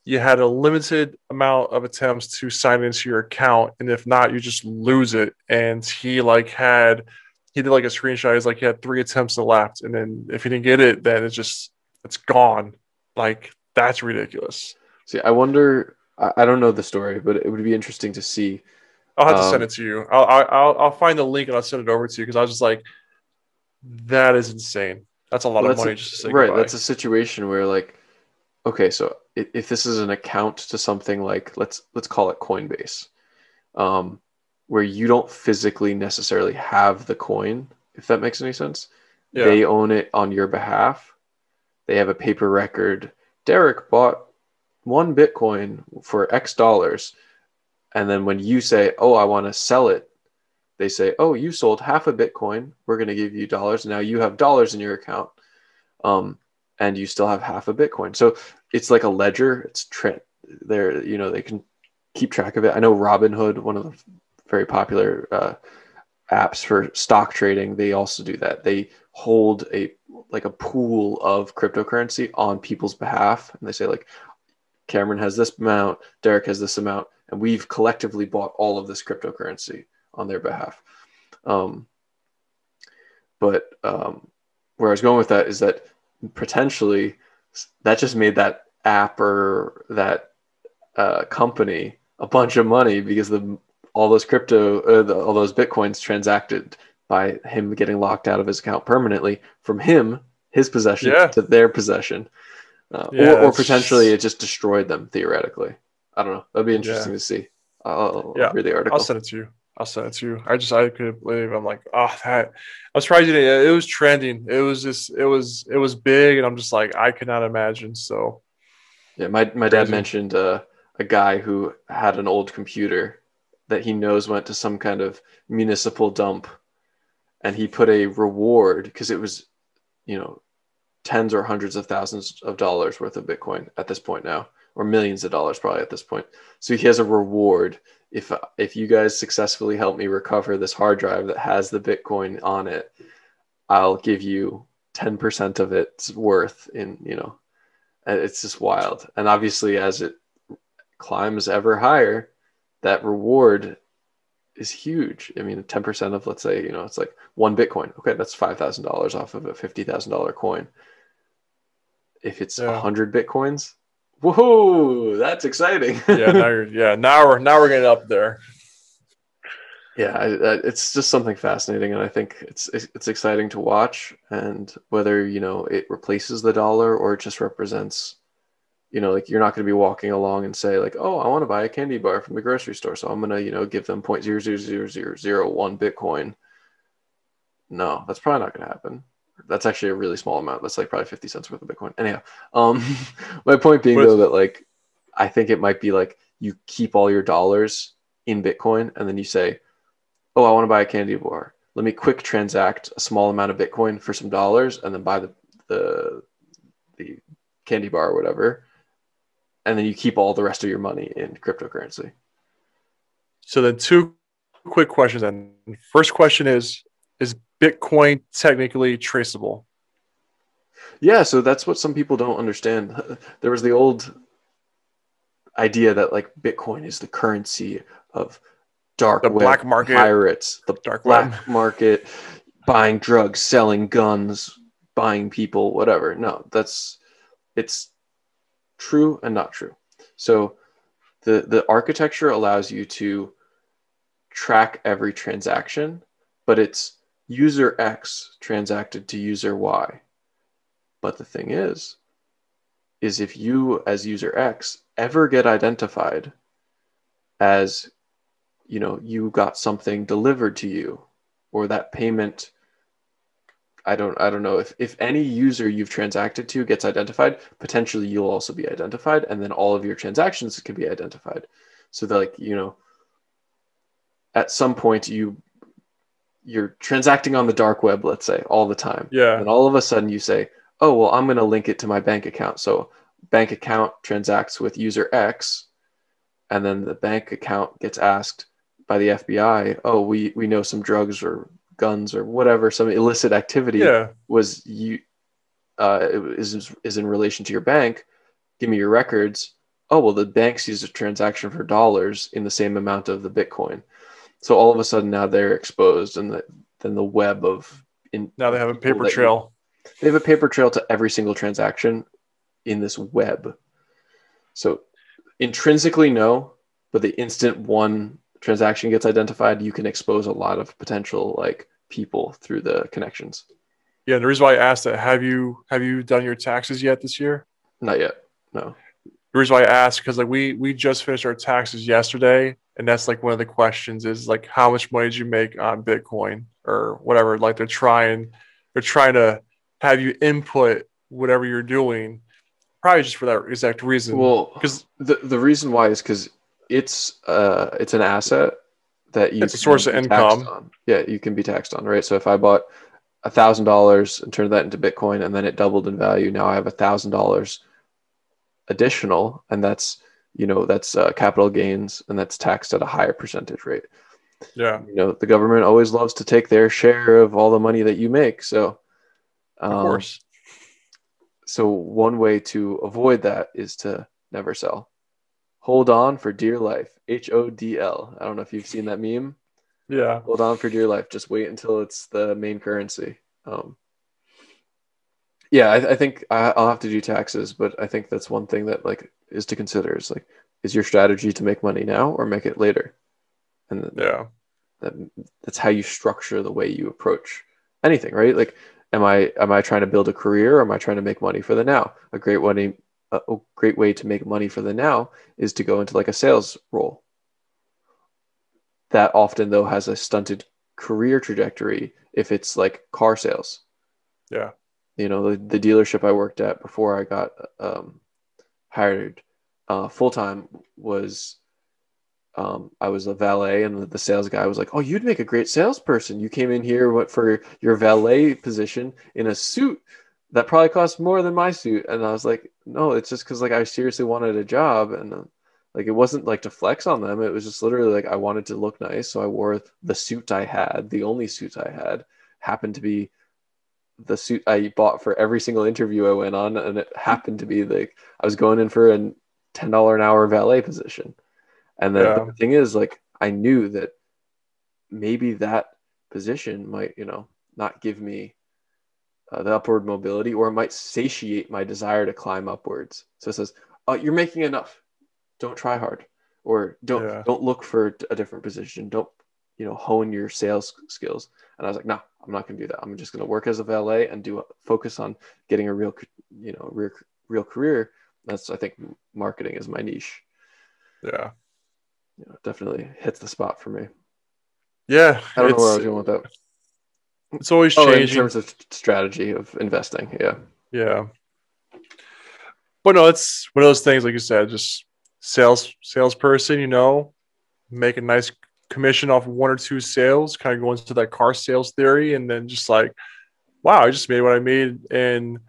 you had a limited amount of attempts to sign into your account. And if not, you just lose it. And he did like a screenshot. He's like, he had 3 attempts left. And then if he didn't get it, then it's gone. Like, that's ridiculous. See, I wonder, I don't know the story, but it would be interesting to see. I'll have to send Um, it to you. I'll find the link and I'll send it over to you because I was just like, that is insane. That's a lot well, of that's money just to say right. goodbye. That's a situation where, like, okay, so if this is an account to something like, let's call it Coinbase, um, where you don't physically necessarily have the coin, if that makes any sense. Yeah. They own it on your behalf. They have a paper record. Derek bought 1 Bitcoin for X dollars, and then when you say, "Oh, I want to sell it," they say, "Oh, you sold half a Bitcoin. We're going to give you dollars. Now you have dollars in your account." Um, and you still have half a Bitcoin. So it's like a ledger. There, you know, they can keep track of it. I know Robinhood, one of the very popular apps for stock trading, they also do that. They hold a pool of cryptocurrency on people's behalf, and they say like, Cameron has this amount, Derek has this amount, and we've collectively bought all of this cryptocurrency on their behalf. Um, but where I was going with that is that potentially that just made that app or that company a bunch of money because all those all those Bitcoins transacted by him getting locked out of his account permanently from his possession Yeah. to their possession. Yeah. Or potentially it just destroyed them theoretically. I don't know. That'd be Yeah. interesting to see. I'll Yeah. read the I'll article. send it to you. I'll send it to you. I couldn't believe. I'm like, oh, that. I was surprised it was trending. It was big, and I'm just like, I could not imagine. So Yeah, my dad crazy. mentioned a guy who had an old computer that he knows went to some kind of municipal dump, and he put a reward because it was, you know, tens or hundreds of thousands of dollars worth of Bitcoin at this point now, or millions of dollars probably at this point. So he has a reward if you guys successfully help me recover this hard drive that has the Bitcoin on it, I'll give you 10% of its worth in, you know, and it's just wild. And obviously as it climbs ever higher, that reward is huge. I mean, 10% of, let's say, you know, it's like 1 Bitcoin. Okay, that's $5,000 off of a $50,000 coin. If it's Yeah. 100 Bitcoins, whoa, that's exciting. Yeah. Now we're getting up there. Yeah, it's just something fascinating, and I think it's exciting to watch. And whether it replaces the dollar or it just represents, like you're not going to be walking along and say like, oh, I want to buy a candy bar from the grocery store, so I'm gonna give them 0.0000001 Bitcoin. No, that's probably not going to happen. That's actually a really small amount. That's like probably 50 cents worth of Bitcoin. Anyhow, um, my point being But though that like I think it might be like you keep all your dollars in Bitcoin and then you say, oh, I want to buy a candy bar. Let me quick transact a small amount of Bitcoin for some dollars and then buy the the candy bar or whatever. And then you keep all the rest of your money in cryptocurrency. so then two quick questions. And first question is Bitcoin technically traceable? Yeah, so that's what some people don't understand. There was the old idea that like Bitcoin is the currency of dark The web black market, pirates, the dark web. black market, buying drugs, selling guns, buying people, whatever. No, it's true and not true. So the architecture allows you to track every transaction, but it's user X transacted to user Y. But the thing is if you as user X ever get identified as you got something delivered to you, or that payment, I don't know, if any user you've transacted to gets identified, potentially you'll also be identified, and then all of your transactions can be identified. So that like at some point you're transacting on the dark web, let's say, all the time, and Yeah. then all of a sudden you say, oh well, I'm going to link it to my bank account. So bank account transacts with user X, and then the bank account gets asked by the FBI, oh, we know some drugs or guns or whatever, some illicit activity Yeah. was you is in relation to your bank. Give me your records. Oh well, the banks used a transaction for dollars in the same amount of the Bitcoin. So all of a sudden now they're exposed, and then the web of in Now they of have a people paper that you trail. they have a paper trail to every single transaction in this web. So intrinsically no, but the instant one transaction gets identified, you can expose a lot of potential like people through the connections. Yeah. The reason why I asked that, have you done your taxes yet this year? Not yet. No. The reason why I asked, because like we just finished our taxes yesterday, and that's like one of the questions is like how much money did you make on Bitcoin or whatever. Like they're trying to have you input whatever you're doing, probably just for that exact reason. Well, Because the reason why is because it's an asset that you it's a can source of be taxed income. on. Yeah, you can be taxed on, right? So if I bought $1,000 and turned that into Bitcoin and then it doubled in value, now I have $1,000 additional, and that's capital gains, and that's taxed at a higher percentage rate. Yeah, The government always loves to take their share of all the money that you make. So, of um, course. so one way to avoid that is to never sell. Hold on for dear life. HODL. I don't know if you've seen that meme. Yeah. Hold on for dear life. Just wait until it's the main currency. Yeah, I think I'll have to do taxes, but I think that's one thing that like is to consider is like, is your strategy to make money now or make it later? And Yeah. that that's how you structure the way you approach anything, right? Like, am I trying to build a career or am I trying to make money for the now? A great way to make money for the now is to go into like a sales role. That often though has a stunted career trajectory if it's like car sales. Yeah. The dealership I worked at before I got hired full time was I was a valet, and the sales guy was like, "Oh, you'd make a great salesperson. You came in here for your valet position in a suit that probably costs more than my suit." And I was like, "No, it's just because like I seriously wanted a job, and like it wasn't like to flex on them. It was just literally like I wanted to look nice, so I wore the suit I had. The only suit I had happened to be the suit I bought for every single interview I went on, and it happened to be like I was going in for a $10 an hour valet position." And then Yeah. the thing is, like, I knew that maybe that position might, not give me the upward mobility, or it might satiate my desire to climb upwards. So it says, "Oh, you're making enough. Don't try hard, or don't Yeah. don't look for a different position. Don't." hone your sales skills. And I was like, no, I'm not going to do that. I'm just going to work as a valet and focus on getting a real career. That's, I think, marketing is my niche. Yeah. Definitely hits the spot for me. Yeah. I don't know where I was going with that. It's always Oh, in changing. terms of strategy of investing. Yeah. Yeah. But no, it's one of those things, like you said, just salesperson, make a nice commission off one or two sales, kind of go into that car sales theory, and then just like, wow, I just made what I made in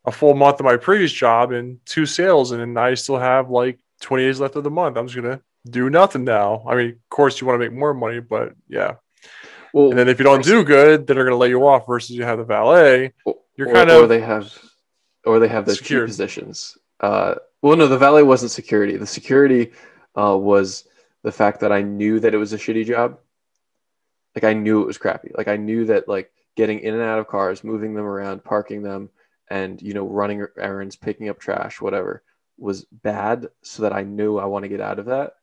a full month of my previous job in two sales, and then I still have like 20 days left of the month. I'm just gonna do nothing now. I mean, of course, you want to make more money, but yeah. And Well, then if you don't do good, then they're gonna lay you off. Versus you have the valet, you're kind or of they have the T secured. positions. Well, no, the valet wasn't security. The security was the fact that I knew that it was a shitty job. Like I knew it was crappy. Like I knew that like getting in and out of cars, moving them around, parking them, and running errands, picking up trash, whatever, was bad. So that I knew I want to get out of that,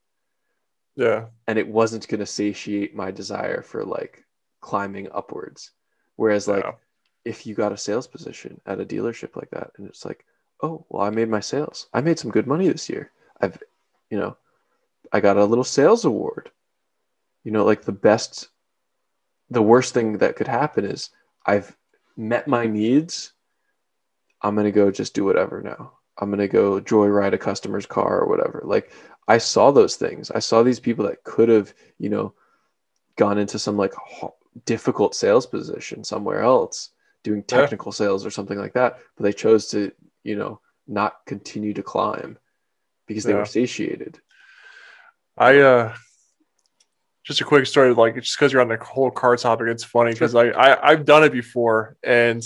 Yeah, and it wasn't going to satiate my desire for like climbing upwards. Whereas yeah, like if you got a sales position at a dealership like that, and it's like, oh well, I made my sales. I made some good money this year. I've, you know, I got a little sales award. Like the worst thing that could happen is I've met my needs. I'm going to go just do whatever now. I'm going to go joyride a customer's car or whatever. Like I saw those things. I saw these people that could have, gone into some like difficult sales position somewhere else doing yeah, technical sales or something like that. But they chose to, not continue to climb because they were yeah. satiated. I just a quick story, like just because you're on the whole car topic, it's funny because Sure. I've done it before, and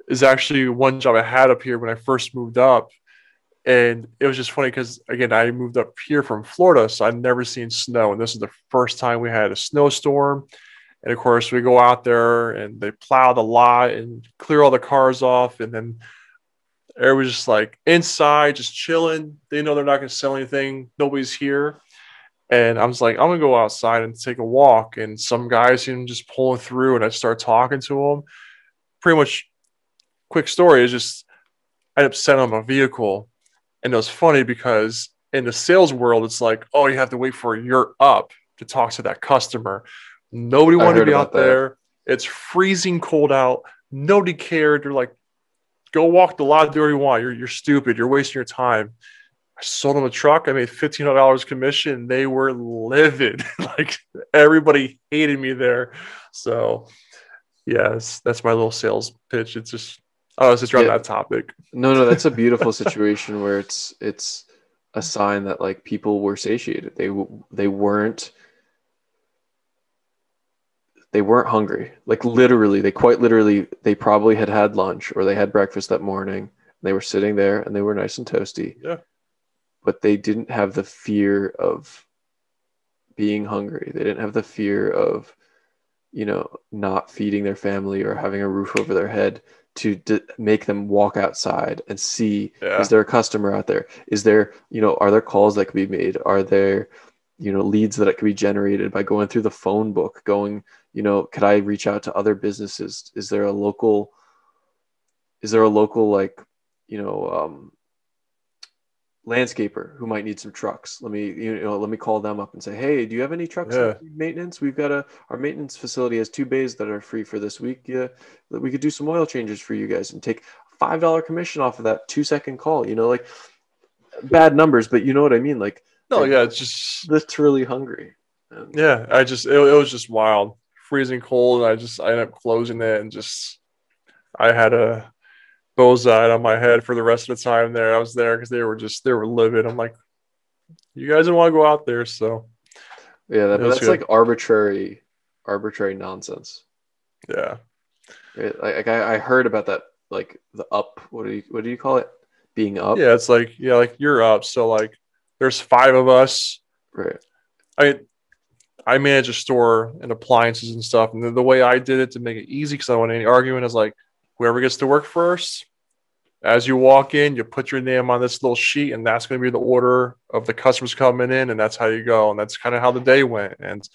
is actually one job I had up here when I first moved up. And it was just funny because, again, I moved up here from Florida, so I'd never seen snow. And this is the first time we had a snowstorm. And of course, we go out there and they plow the lot and clear all the cars off. And then everybody's just like inside, just chilling. They know they're not going to sell anything. Nobody's here. And I was like, I'm going to go outside and take a walk. And some guys seem just pulling through, and I start talking to them. Pretty much, quick story is just I ended up selling them a vehicle. And it was funny because in the sales world, it's like, oh, you have to wait for you're up to talk to that customer. Nobody I wanted to heard be about out that. there. It's freezing cold out. Nobody cared. They're like, go walk the lot, do what you want. You're stupid. You're wasting your time. I sold them a truck. I made $1,500 commission. They were livid. Like everybody hated me there. So yes, that's my little sales pitch. It's just, oh, it's just around Yeah. that topic. No, that's a beautiful situation where it's a sign that like people were satiated. They weren't hungry. Like literally, quite literally, they probably had lunch or they had breakfast that morning. They were sitting there and they were nice and toasty, Yeah. but they didn't have the fear of being hungry. They didn't have the fear of, not feeding their family or having a roof over their head to make them walk outside and see, is Yeah. there a customer out there? Is there, are there calls that could be made? Are there, leads that could be generated by going through the phone book, could I reach out to other businesses? Is there a local like, you know, landscaper who might need some trucks? Let me call them up and say, hey, do you have any trucks that Yeah. need maintenance? We've got our maintenance facility has 2 bays that are free for this week. Yeah, we could do some oil changes for you guys and take $5 commission off of that 2-second call. Like bad numbers, but you know what I mean? Like No, they're yeah, it's just literally hungry. And yeah, it was just wild. Freezing cold, and I ended up closing it and just I had a bullseye on my head for the rest of the time there. I was there because they were livid. I'm like, you guys didn't want to go out there, so yeah, it but was that's good. like arbitrary nonsense. Yeah. Right? Like I heard about that, like the up. What do you call it? Being up, Yeah, it's like, yeah, like you're up. So like there's five of us. right? I I manage a store and appliances and stuff. And the way I did it to make it easy, because I don't want any argument, is like whoever gets to work first, as you walk in, you put your name on this little sheet, and that's going to be the order of the customers coming in, and that's how you go. And that's kind of how the day went. And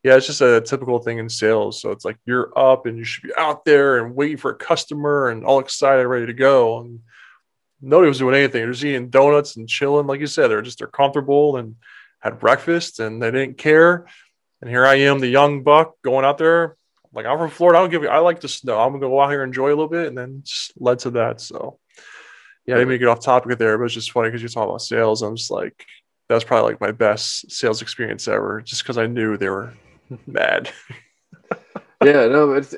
Yeah, it's just a typical thing in sales. So it's like you're up and you should be out there and waiting for a customer and all excited, ready to go. And nobody was doing anything. They're just eating donuts and chilling, like you said. They're comfortable and had breakfast and they didn't care. And here I am, the young buck, going out there. Like I'm from Florida. I like the snow. I'm gonna go out here and enjoy a little bit, and then just led to that. So yeah, I didn't mean to get off topic there, but it's just funny because you talk about sales. I'm just like, that was probably like my best sales experience ever, just because I knew they were mad. Yeah, no, it's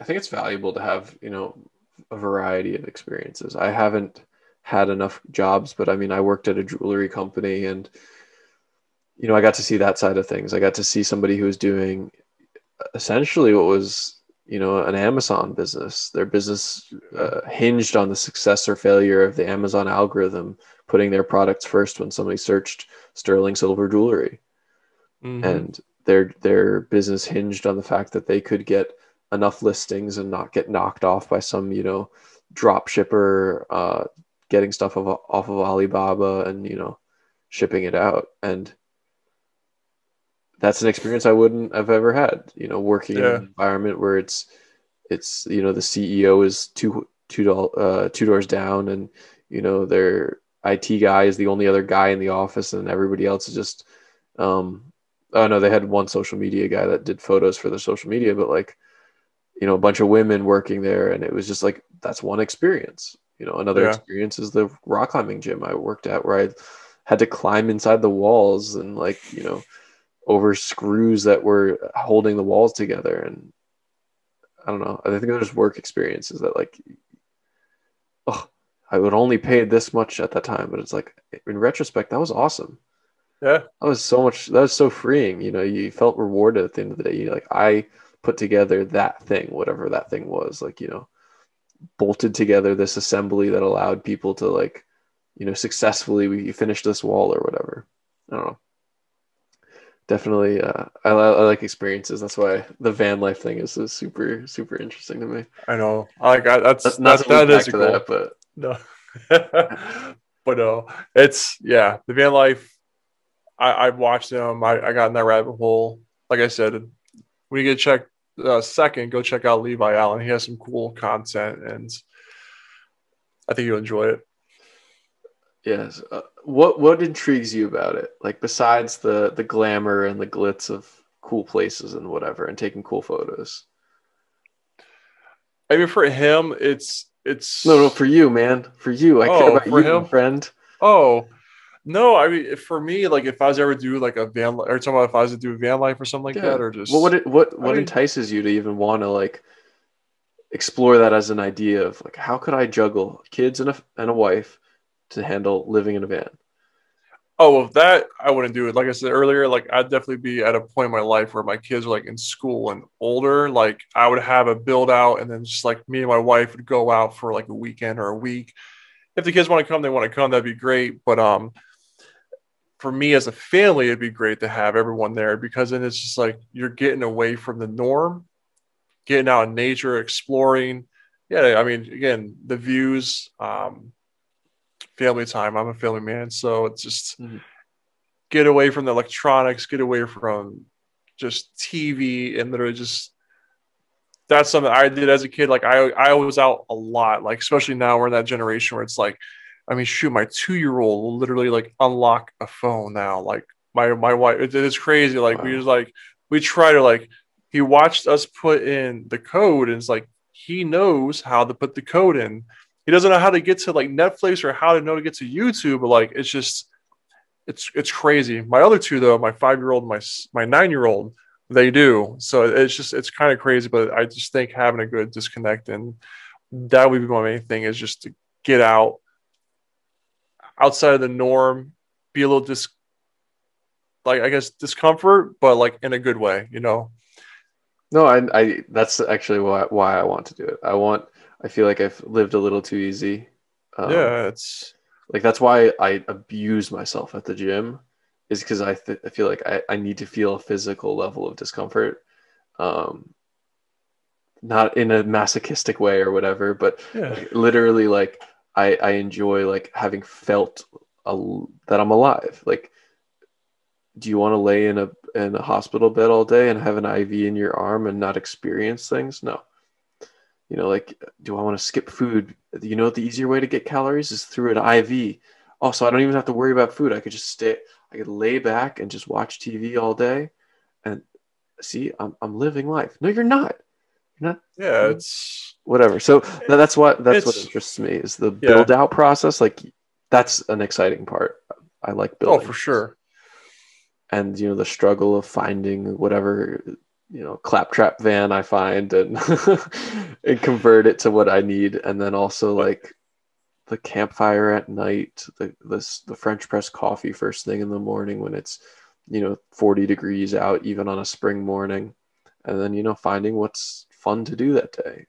I think it's valuable to have, a variety of experiences. I haven't had enough jobs, but I mean, I worked at a jewelry company and I got to see that side of things. I got to see somebody who was doing essentially what was, an Amazon business. Their business hinged on the success or failure of the Amazon algorithm, putting their products first when somebody searched sterling silver jewelry. Mm-hmm. And their business hinged on the fact that they could get enough listings and not get knocked off by some, drop shipper getting stuff off of Alibaba and, shipping it out. And that's an experience I wouldn't have ever had, working in an Yeah. environment where it's the CEO is two doors down, and their IT guy is the only other guy in the office, and everybody else is just oh no, they had one social media guy that did photos for their social media, but like a bunch of women working there, and it was just like that's one experience. Another Yeah. experience is the rock climbing gym I worked at, where I had to climb inside the walls and like over screws that were holding the walls together. And I don't know. I think there's work experiences that like, oh, I would only pay this much at that time, but it's like in retrospect, that was awesome. Yeah. That was so much. That was so freeing. You felt rewarded at the end of the day. Like I put together that thing, whatever that thing was. Like bolted together this assembly that allowed people to like, successfully we finished this wall or whatever. I don't know. Definitely, I like experiences. That's why the van life thing is super super interesting to me. I know. I like I, that's Not to loop that is back a to that, goal. but No. But no, it's yeah, the van life. I've watched them. I got in that rabbit hole. Like I said, when you get checked second, go check out Levi Allen. He has some cool content, and I think you'll enjoy it. yes. What intrigues you about it? Like besides the glamour and the glitz of cool places and whatever, and taking cool photos. I mean, for him, No, no, it's for you, man, for you. I care oh about for you, my him. friend. Oh no, I mean for me, like if I was ever do like a van, or talking about if I was to do a van life or something like Yeah. that, or What just would it what I what mean, entices you to even want to like explore that as an idea of like how could I juggle kids and a wife to handle living in a van? oh, well, that I wouldn't do it. Like I said earlier, like I'd definitely be at a point in my life where my kids are like in school and older. Like I would have a build out, and then just like me and my wife would go out for like a weekend or a week. If the kids want to come, they want to come. That'd be great. But for me as a family, it'd be great to have everyone there because then it's just like you're getting away from the norm, getting out in nature, exploring. Yeah, I mean, again, the views, family time. I'm a family man, so it's just Mhm. get away from the electronics, get away from just TV, and literally just that's something I did as a kid. Like I was out a lot, like especially now we're in that generation where it's like, I mean, shoot, my 2 year old will literally like unlock a phone now. Like my wife, it's crazy. Like we Wow. just like we try to like he watched us put in the code, and it's like he knows how to put the code in. He doesn't know how to get to like Netflix or how to know to get to YouTube, but like it's just it's crazy. My other two though, my 5 year old, my 9 year old, they do. So it's just it's kind of crazy. But I just think having a good disconnect and that would be my main thing is just to get out outside of the norm, be a little like I guess discomfort, but like in a good way, you know? No, I that's actually why I want to do it. I feel like I've lived a little too easy. Um, Yeah, it's like that's why I abuse myself at the gym, is because I feel like I need to feel a physical level of discomfort. Um, not in a masochistic way or whatever, but yeah, like literally like I enjoy like having felt that I'm alive. Like, do you want to lay in a hospital bed all day and have an IV in your arm and not experience things? No. You know, like, do I want to skip food? You know, the easier way to get calories is through an IV. Oh, so I don't even have to worry about food. I could just I could lay back and just watch TV all day and see, I'm living life. No, you're not. You're not. Yeah, it's Whatever. So that's what it's interests me is the yeah. build out process. Like that's an exciting part. I like Oh, building for things. sure. And the struggle of finding whatever claptrap van I find and and convert it to what I need, and then also like the campfire at night, the French press coffee first thing in the morning when it's 40 degrees out even on a spring morning, and then finding what's fun to do that day,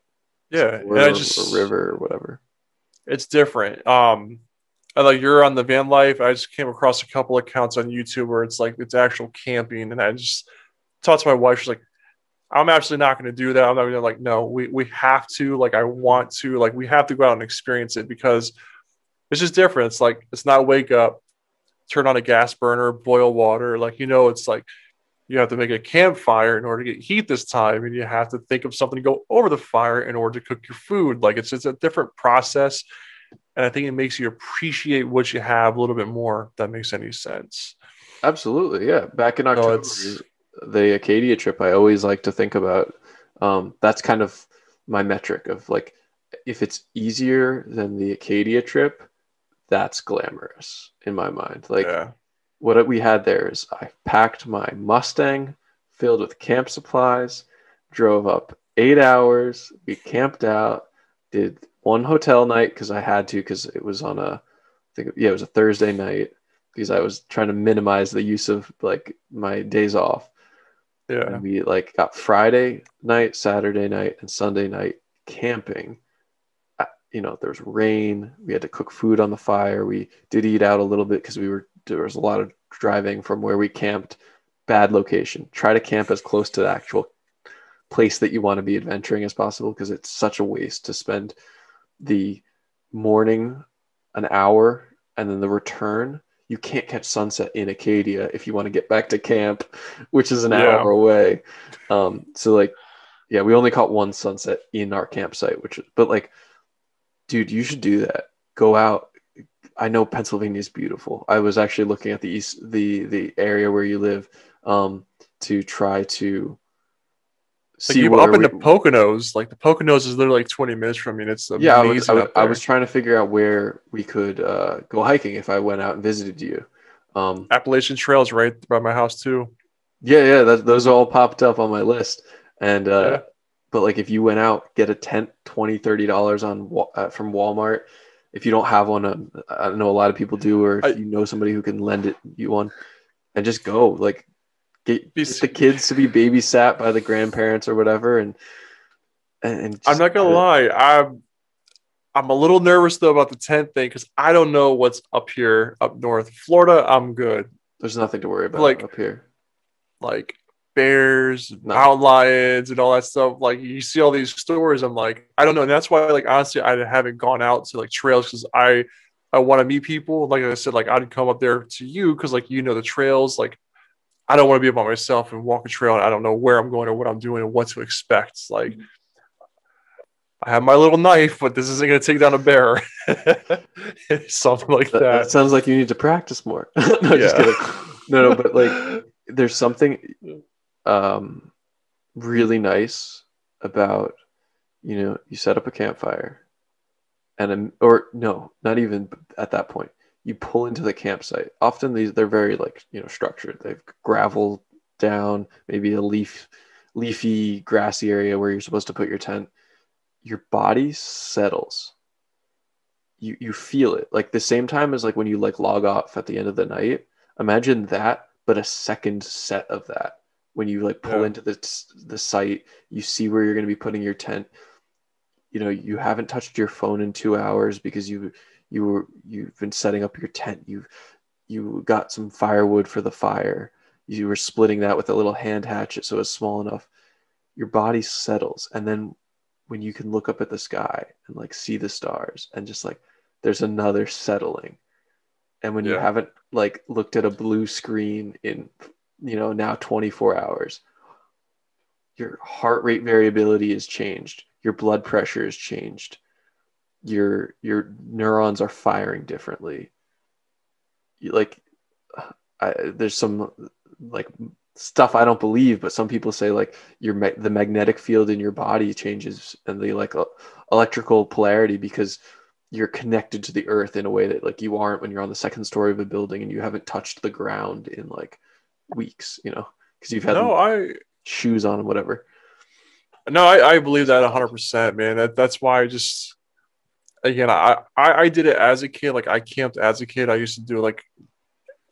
Yeah, and I explore a just river or whatever. it's different. I like you're on the van life. I just came across a couple accounts on YouTube where it's like it's actual camping, and I just talked to my wife. She's like, I'm actually not going to do that. I'm not going to like, no, we have to, like, I want to, like, we have to go out and experience it because it's just different. It's like, it's not wake up, turn on a gas burner, boil water. Like, it's like you have to make a campfire in order to get heat this time. And you have to think of something to go over the fire in order to cook your food. Like, it's just a different process. And I think it makes you appreciate what you have a little bit more, if that makes any sense. Absolutely, yeah. Back in So October, it's, the Acadia trip, I always like to think about. That's kind of my metric of like, if it's easier than the Acadia trip, that's glamorous in my mind. Like, yeah. what we had there is I packed my Mustang filled with camp supplies, drove up 8 hours, we camped out, did one hotel night because I had to because it was on I think, yeah, it was a Thursday night because I was trying to minimize the use of like my days off. And Yeah. then we like got Friday night, Saturday night, and Sunday night camping. There was rain. We had to cook food on the fire. We did eat out a little bit because there was a lot of driving from where we camped. Bad location. Try to camp as close to the actual place that you want to be adventuring as possible because it's such a waste to spend the morning an hour and then the return. You can't catch sunset in Acadia if you want to get back to camp, which is an Yeah. hour away. So like, yeah, we only caught one sunset in our campsite, but like, dude, you should do that. Go out. I know Pennsylvania is beautiful. I was actually looking at the area where you live, to try to Like see you where up in we. the Poconos, like the Poconos is literally like 20 minutes from me. And it's Yeah, I was I amazing was, up I was there. trying to figure out where we could go hiking if I went out and visited you. Um, Appalachian Trail's right by my house too. yeah, yeah, those all popped up on my list. And Yeah. but like if you went out, get a tent, $20-$30 from Walmart. If you don't have one, I know a lot of people do, or if I you know somebody who can lend you one, and just go. Like get the be- kids to be babysat by the grandparents or whatever, and I'm just not gonna do it. lie. I'm a little nervous though about the tent thing because I don't know what's up here up north. Florida, I'm good. There's nothing to worry about Like up here. like bears, No. mountain lions, and all that stuff. Like you see all these stories. I'm like, I don't know. And that's why, like, honestly, I haven't gone out to like trails because I want to meet people. Like I said, like I'd come up there to you because like the trails. Like I don't want to be by myself and walk a trail and I don't know where I'm going or what I'm doing and what to expect. Like I have my little knife, but this isn't going to take down a bear. Something like That that. sounds like you need to practice more. No, just Yeah. kidding. No, but like there's something um really nice about, you set up a campfire or no, not even at that point. You pull into the campsite. Often they're very like, structured. They've gravel down, maybe a leafy, grassy area where you're supposed to put your tent. Your body settles. You feel it like the same time as like when you like log off at the end of the night. Imagine that, but a second set of that. When you like pull Yeah. into the site, you see where you're going to be putting your tent. You haven't touched your phone in 2 hours because you've been setting up your tent. You got some firewood for the fire. You were splitting that with a little hand hatchet so it's small enough. Your body settles, and then when you can look up at the sky and like see the stars and just like there's another settling. And when you Yeah. haven't like looked at a blue screen in now 24 hours. Your heart rate variability is changed. Your blood pressure is changed. Your neurons are firing differently. Like, there's some like stuff I don't believe, but some people say like the magnetic field in your body changes and the like electrical polarity because you're connected to the earth in a way that like you aren't when you're on the second story of a building and you haven't touched the ground in like weeks, because you've had No, I shoes on and whatever. no, I believe that 100%, man. That's why I just again I did it as a kid. Like I camped as a kid. I used to do like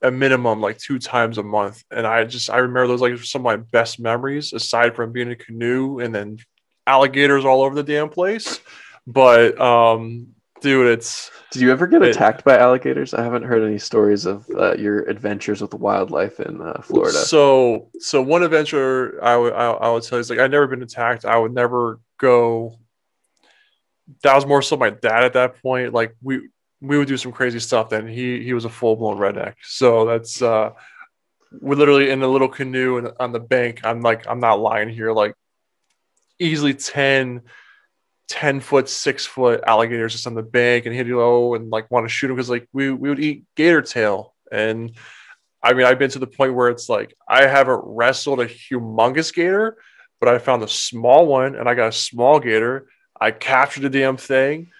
a minimum like 2 times a month, and I remember those like some of my best memories aside from being in a canoe and then alligators all over the damn place. But dude, Did you ever get it attacked by alligators? I haven't heard any stories of your adventures with wildlife in Florida. so one adventure I would tell you is like I'd never been attacked. I would never go. That was more so my dad at that point. Like we would do some crazy stuff. Then he was a full blown redneck. So that's we're literally in a little canoe and on the bank. I'm not lying here. Like easily 10 foot, 6 foot alligators just on the bank, and he'd go and like want to shoot him because like we would eat gator tail. And I mean, I've been to the point where it's like I haven't wrestled a humongous gator, but I found a small one and I got a small gator. I captured the damn thing,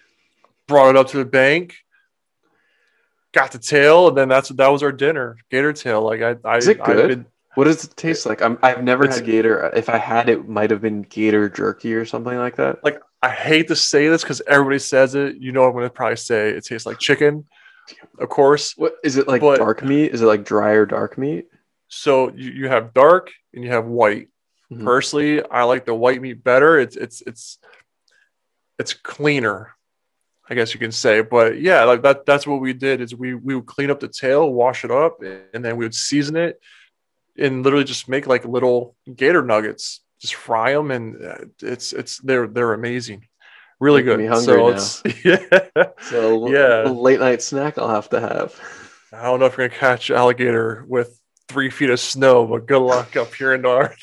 brought it up to the bank, got the tail, and then that was our dinner, gator tail. Like Is it I've good? been What does it taste like? I've never it's had gator. If I had, it might have been gator jerky or something like that. like I hate to say this because everybody says it. You know, I'm going to probably say it tastes like chicken, of course. What is it like? But Dark meat? Is it like drier dark meat? so you have dark and you have white. Hmm. Personally, I like the white meat better. It's cleaner, I guess you can say. But yeah, like that's what we did is we would clean up the tail, wash it up, and then we would season it and literally just make like little gator nuggets. Just fry them, and they're amazing, really Making me good. hungry So now. it's yeah, So a yeah. late night snack I'll have to have. I don't know if you're gonna catch alligator with 3 feet of snow, but good luck up here in North.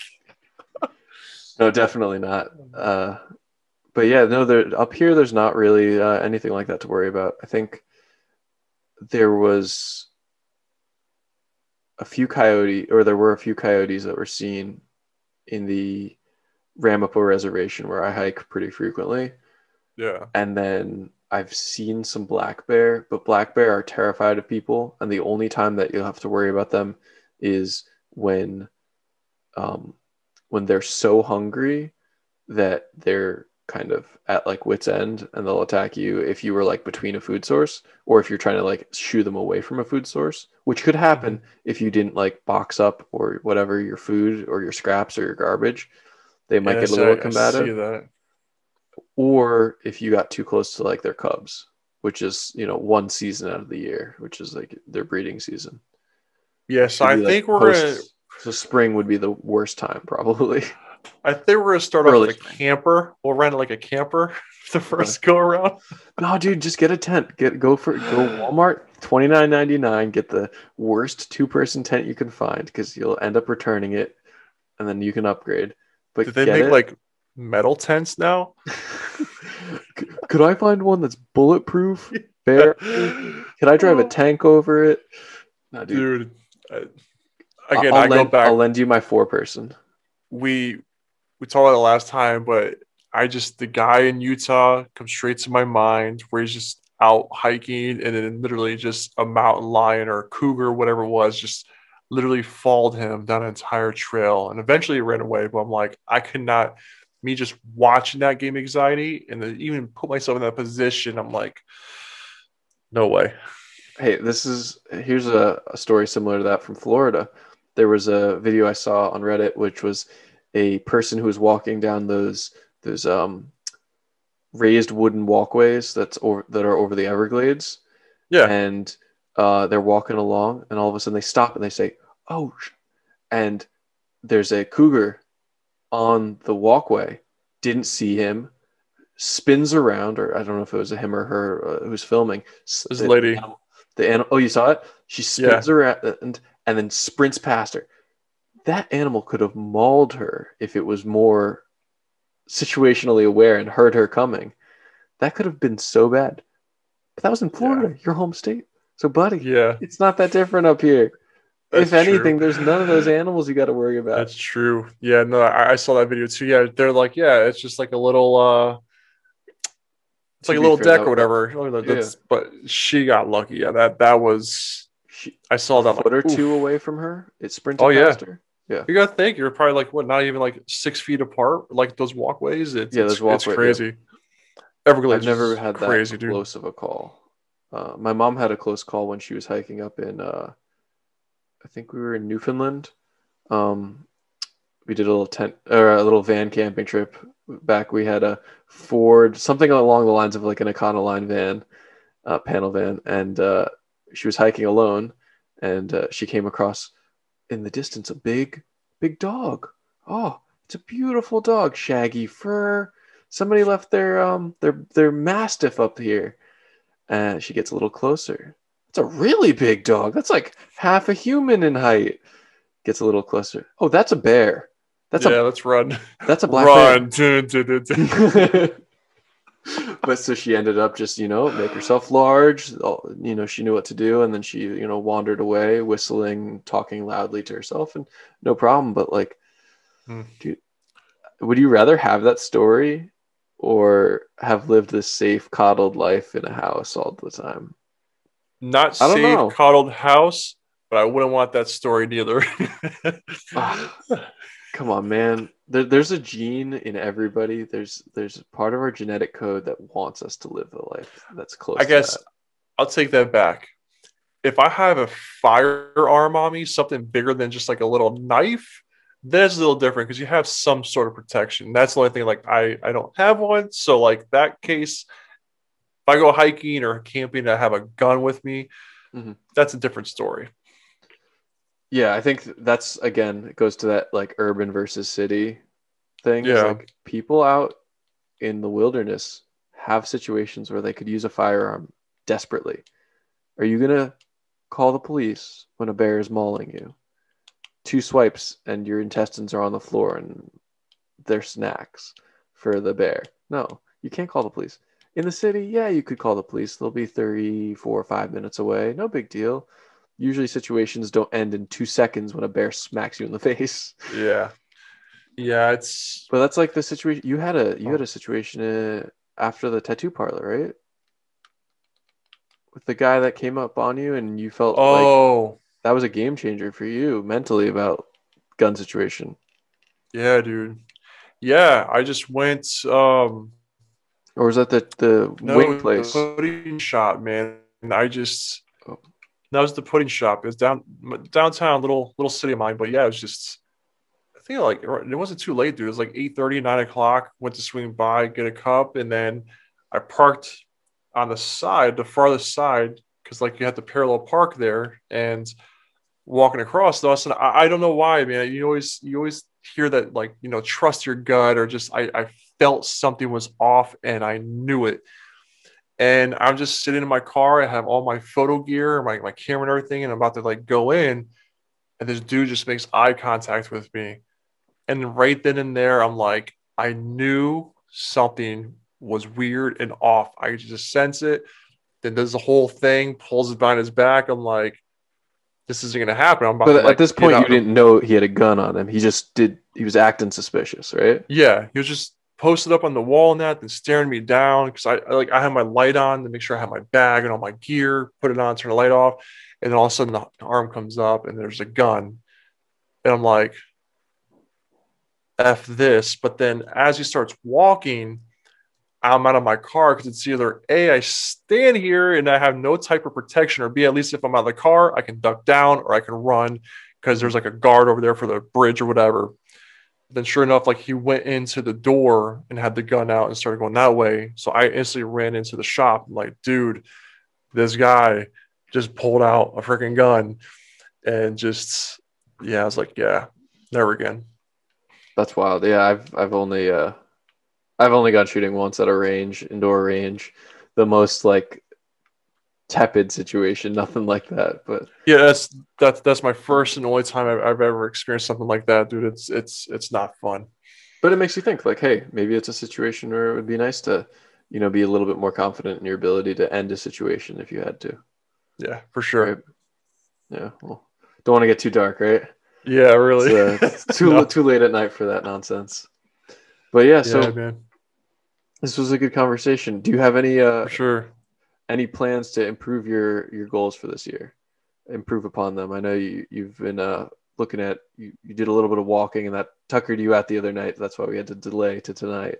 No, definitely not. But yeah, no, up here there's not really anything like that to worry about. I think there was there were a few coyotes that were seen in the Ramapo Reservation where I hike pretty frequently. Yeah, And then I've seen some black bear, but black bear are terrified of people, and the only time that you'll have to worry about them is um, when they're so hungry that they're kind of at like wit's end and they'll attack you if you were like between a food source or if you're trying to like shoo them away from a food source, which could happen if you didn't like box up or whatever your food or your scraps or your garbage. They might and get a little I see combative, that. or if you got too close to like their cubs, which is, one season out of the year, which is like their breeding season, Yes, which would I be like think we're gonna. post. So spring would be the worst time, probably. I think we're gonna start off with Early a spring. camper. We'll rent like a camper the Okay. first go around. No, dude, just get a tent. Go Walmart, $29.99. Get the worst 2-person tent you can find because you'll end up returning it, and then you can upgrade. Did But they get make it. like metal tents now? Could I find one that's bulletproof? Bear? Can I drive a tank over it? No, dude. Dude, again, I go I'll back. lend you my 4-person. We talked about it last time, but the guy in Utah comes straight to my mind where he's just out hiking and then literally just a mountain lion or a cougar, whatever it was, just literally followed him down an entire trail and eventually he ran away. But I'm like, I could not, me just watching that game anxiety and then even put myself in that position. I'm like, no way. Hey, here's a story similar to that from Florida. There was a video I saw on Reddit, which was a person who was walking down those raised wooden walkways that are over the Everglades, Yeah. and they're walking along, and all of a sudden they stop and they say, "Oh," and there's a cougar on the walkway. Didn't see him. Spins around, or I don't know if it was a him or her who's filming. This lady. The animal. Oh, you saw it? She Yeah. spins around and then sprints past her. that animal could have mauled her if it was more situationally aware and heard her coming. That could have been so bad. But that was in Yeah. Florida, your home state. So, buddy, Yeah. it's not that different up here. If That's true. anything, there's none of those animals you got to worry about. That's true. Yeah, no, I saw that video too. Yeah, they're like, yeah, it's just like a little it's To like a be little fair, deck or that whatever. yeah, But she got lucky. Yeah, that was I a saw that. I'm like, foot or two oof. away from her, it Oh sprinted yeah. past her. Yeah, You gotta think you're probably like what, not even like 6 feet apart, like those walkways. It's yeah. it's There's it's walkway. Yeah, crazy. I've Everglades never is had that crazy, dude. close of a call. My mom had a close call when she was hiking up in. I think we were in Newfoundland. Um, we did a little tent or a little van camping trip back. We had a Ford, something along the lines of like an Econoline van, panel van, and she was hiking alone, and she came across in the distance a big dog. Oh, it's a beautiful dog, shaggy fur. Somebody left their mastiff up here. And she gets a little closer. It's a really big dog. That's like half a human in height. Gets a little closer. Oh, that's a bear. That's Yeah, a let's run. that's a black Run. bear. Dun, dun, dun, dun. But so she ended up just, make herself large. She knew what to do, and then she, wandered away, whistling, talking loudly to herself, and no problem. But like, Hmm. dude, would you rather have that story or have lived this safe, coddled life in a house all the time? Not I don't safe, know. coddled house, but I wouldn't want that story neither. Ah, come on, man. There's a gene in everybody. There's part of our genetic code that wants us to live a life that's I close to guess that. I'll take that back. If I have a firearm on me, something bigger than just like a little knife, then it's a little different because you have some sort of protection. That's the only thing. Like I don't have one, so like that case, if I go hiking or camping, I have a gun with me. Hmm. That's a different story. Yeah, I think that's again, it goes to that like urban versus city thing. Is Yeah, like people out in the wilderness have situations where they could use a firearm desperately. Are you gonna call the police when a bear is mauling you? Two swipes and your intestines are on the floor and they're snacks for the bear. No, you can't call the police. In the city, yeah, you could call the police. They'll be 30, 4 or 5 minutes away. No big deal. Usually situations don't end in 2 seconds when a bear smacks you in the face. yeah, yeah. It's But that's like the situation you had oh, a situation after the tattoo parlor, right? With the guy that came up on you and you felt like oh that was a game changer for you mentally about gun situation. yeah, dude. Yeah, I just went. Or was that the wing No, the place? pudding shop, man. And I just Oh, that was the pudding shop. It was downtown, little city of mine. But yeah, it was just. I think like it wasn't too late, dude. It was like 8:30, 9 o'clock. Went to swing by, get a cup, and then I parked on the side, the farthest side, because like you had to parallel park there and walking across. Though, and I don't know why, man. You always hear that like trust your gut or just I felt something was off and I knew it. And I'm just sitting in my car. I have all my photo gear, my camera and everything, and I'm about to like go in, and this dude just makes eye contact with me. And right then and there, I'm like, I knew something was weird and off. I could just sense it. Then does the whole thing, pulls it behind his back. I'm like, this isn't gonna happen. I'm about to but at like this get point, you out. didn't know he had a gun on him. He was acting suspicious, right? Yeah, he was just posted up on the wall and that, then staring me down because I had my light on to make sure I had my bag and all my gear, put it on, turn the light off, and then all of a sudden the arm comes up and there's a gun, and I'm like, F this. But then as he starts walking, I'm out of my car because it's either A, I stand here and I have no type of protection, or B, at least if I'm out of the car, I can duck down or I can run because Mhm. there's like a guard over there for the bridge or whatever. Then sure enough, like he went into the door and had the gun out and started going that way. So I instantly ran into the shop. I'm like, dude, this guy just pulled out a freaking gun and just yeah, I was like, yeah, never again. That's wild. Yeah, I've only gone shooting once at a range, indoor range. The most like tepid situation, nothing like that. But Yeah, that's my first and only time I've ever experienced something like that, dude. It's not fun. it makes you think like, hey, maybe it's a situation where it would be nice to, be a little bit more confident in your ability to end a situation if you had to, Yeah, for right? sure. Yeah. Well, don't want to get too dark, right? Yeah, It's really. it's too No. too late at night for that nonsense. But yeah, Yeah, so man, this was a good conversation. Do you have for sure. any plans to improve your goals for this year? Improve upon them. I know you've been looking at you did a little bit of walking and that tuckered you out the other night. That's why we had to delay to tonight.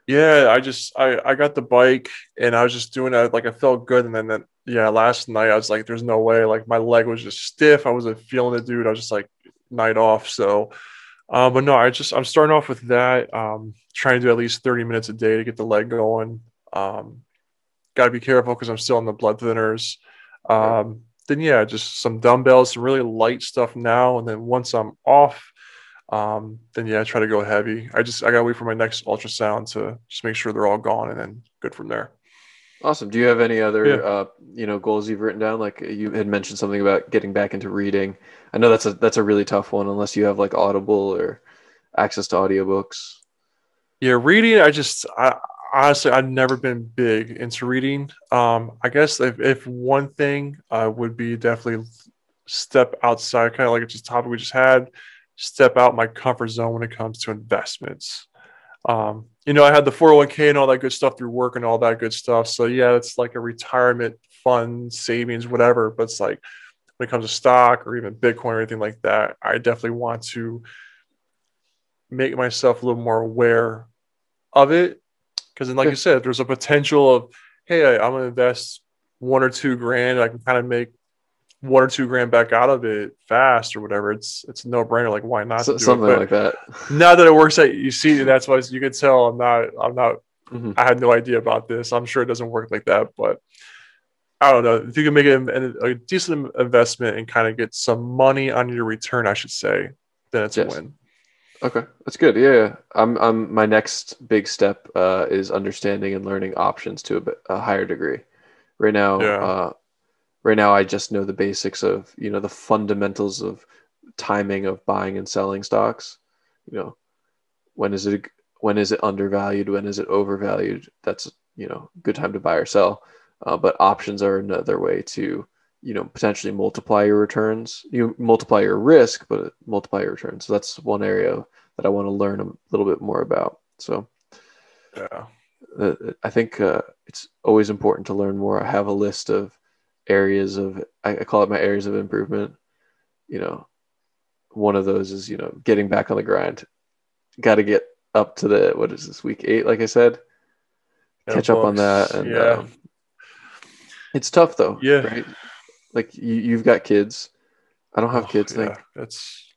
Yeah, I got the bike and I was just doing it like I felt good, and then yeah, last night I was like, there's no way. Like my leg was just stiff. I wasn't feeling it, dude. I was just like night off. So but no, I'm starting off with that. Trying to do at least 30 minutes a day to get the leg going. Got to be careful because I'm still on the blood thinners. Right. Then yeah, just some dumbbells, some really light stuff now, and then once I'm off, then yeah, I try to go heavy. I gotta wait for my next ultrasound to just make sure they're all gone, and then good from there. Awesome. Do you have any Yeah. other goals you've written down? Like you had mentioned something about getting back into reading. I know that's a really tough one unless you have like Audible or access to audiobooks. Yeah, reading. I honestly, I've never been big into reading. I guess if one thing would be definitely step outside, kind of like it's just topic we just had, step out my comfort zone when it comes to investments. I had the 401k and all that good stuff through work and all that good stuff. So yeah, it's like a retirement fund, savings, whatever. But it's like when it comes to stock or even Bitcoin or anything like that, I definitely want to make myself a little more aware of it. Because then, like Yeah. you said, there's a potential of, hey, I'm gonna invest 1 or 2 grand. I can kind of make 1 or 2 grand back out of it fast or whatever. It's a no brainer. Like, why not to So, do it? something But like that. now that it works out, you see, that's why you can tell I'm not. Hmm. I had no idea about this. I'm sure it doesn't work like that, but I don't know. If you can make it a decent investment and kind of get some money on your return, I should say, then it's a Yes. win. Okay, that's good. Yeah, I'm my next big step is understanding and learning options to a higher degree. Right now, Yeah. uh, right now I just know the basics of, the fundamentals of timing of buying and selling stocks. You know, when is it when is it undervalued? When is it overvalued? That's, good time to buy or sell. But options are another way to, potentially multiply your returns. You multiply your risk, but multiply your returns. So that's one area that I want to learn a little bit more about. So Yeah. I think it's always important to learn more. I have a list of areas of, I call it my areas of improvement. You know, one of those is, getting back on the grind. Got to get up to what is this, week 8, like I said, Yeah. catch up on that. Books. And Yeah. it's tough though, Yeah. right? Like you've got kids. I don't have Oh, kids, yeah.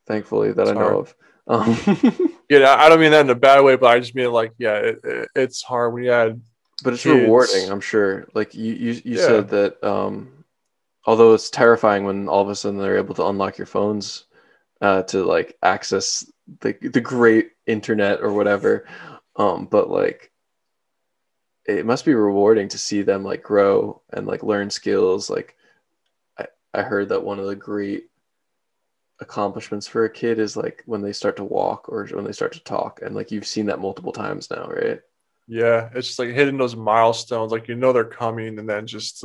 thankfully that It's I know hard. of. Um, Yeah, I don't mean that in a bad way, but I just mean like, yeah, it's hard when you had but it's rewarding, kids. I'm sure. Like you Yeah. said that, although it's terrifying when all of a sudden they're able to unlock your phones to like access the great internet or whatever, but like it must be rewarding to see them like grow and like learn skills. Like I, I heard that one of the great accomplishments for a kid is like when they start to walk or when they start to talk, and like you've seen that multiple times now, right? Yeah. It's just like hitting those milestones, like they're coming, and then just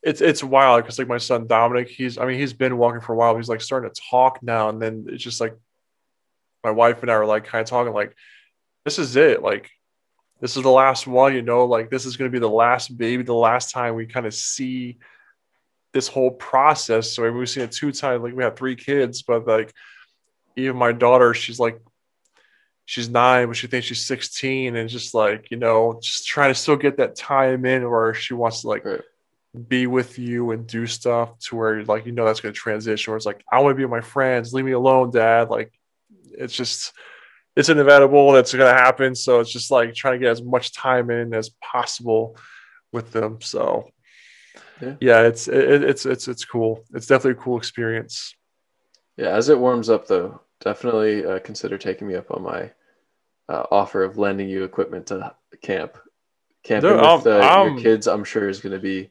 it's wild because like my son Dominic, he's been walking for a while. He's like starting to talk now, and then it's just like my wife and I are like kind of talking like, this is it. Like this is the last one, like this is gonna be the last baby, the last time we kind of see this whole process. So we've seen it 2 times. Like we have 3 kids, but like even my daughter, she's 9, but she thinks she's 16, and just like just trying to still get that time in where she wants to like Right. be with you and do stuff to where like that's going to transition. Where it's like I want to be with my friends, leave me alone, Dad. Like it's just it's inevitable. That's going to happen. So it's just like trying to get as much time in as possible with them. So Yeah. yeah, it's cool. It's definitely a cool experience. Yeah. As it warms up, though, definitely consider taking me up on my offer of lending you equipment to camp. Camping with your kids, I'm sure, is going to be,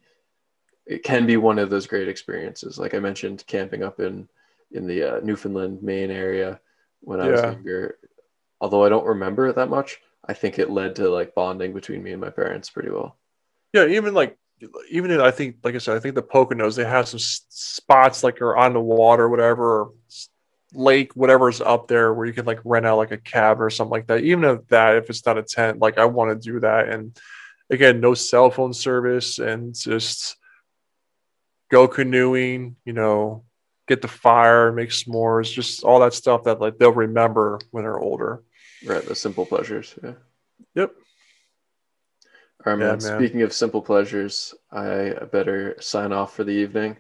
it can be one of those great experiences. Like I mentioned, camping up in the Newfoundland, Maine area when I was younger. Although I don't remember it that much, I think it led to like bonding between me and my parents pretty well. Yeah, even in, I think, like I said, I think the Poconos, they have some spots like are on the water, whatever, or lake, whatever's up there, where you can like rent out like a cabin or something like that. Even if it's not a tent, like I want to do that. And again, no cell phone service, and just go canoeing, get the fire, make s'mores, just all that stuff that like they'll remember when they're older. Right, the simple pleasures. Yeah. Yep. All right, man. Speaking of simple pleasures, I better sign off for the evening.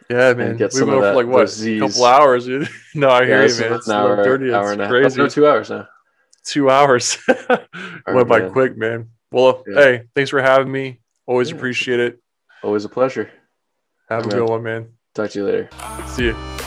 Yeah, man. And get We some went of for that, like what, a couple hours, dude. No, I hear you, man. It's 11:30. It's crazy. No, 2 hours now. 2 hours. Went by quick, man. Well, hey, thanks for having me. Always appreciate it. Always a pleasure. Have a good one, man. Talk to you later. See you.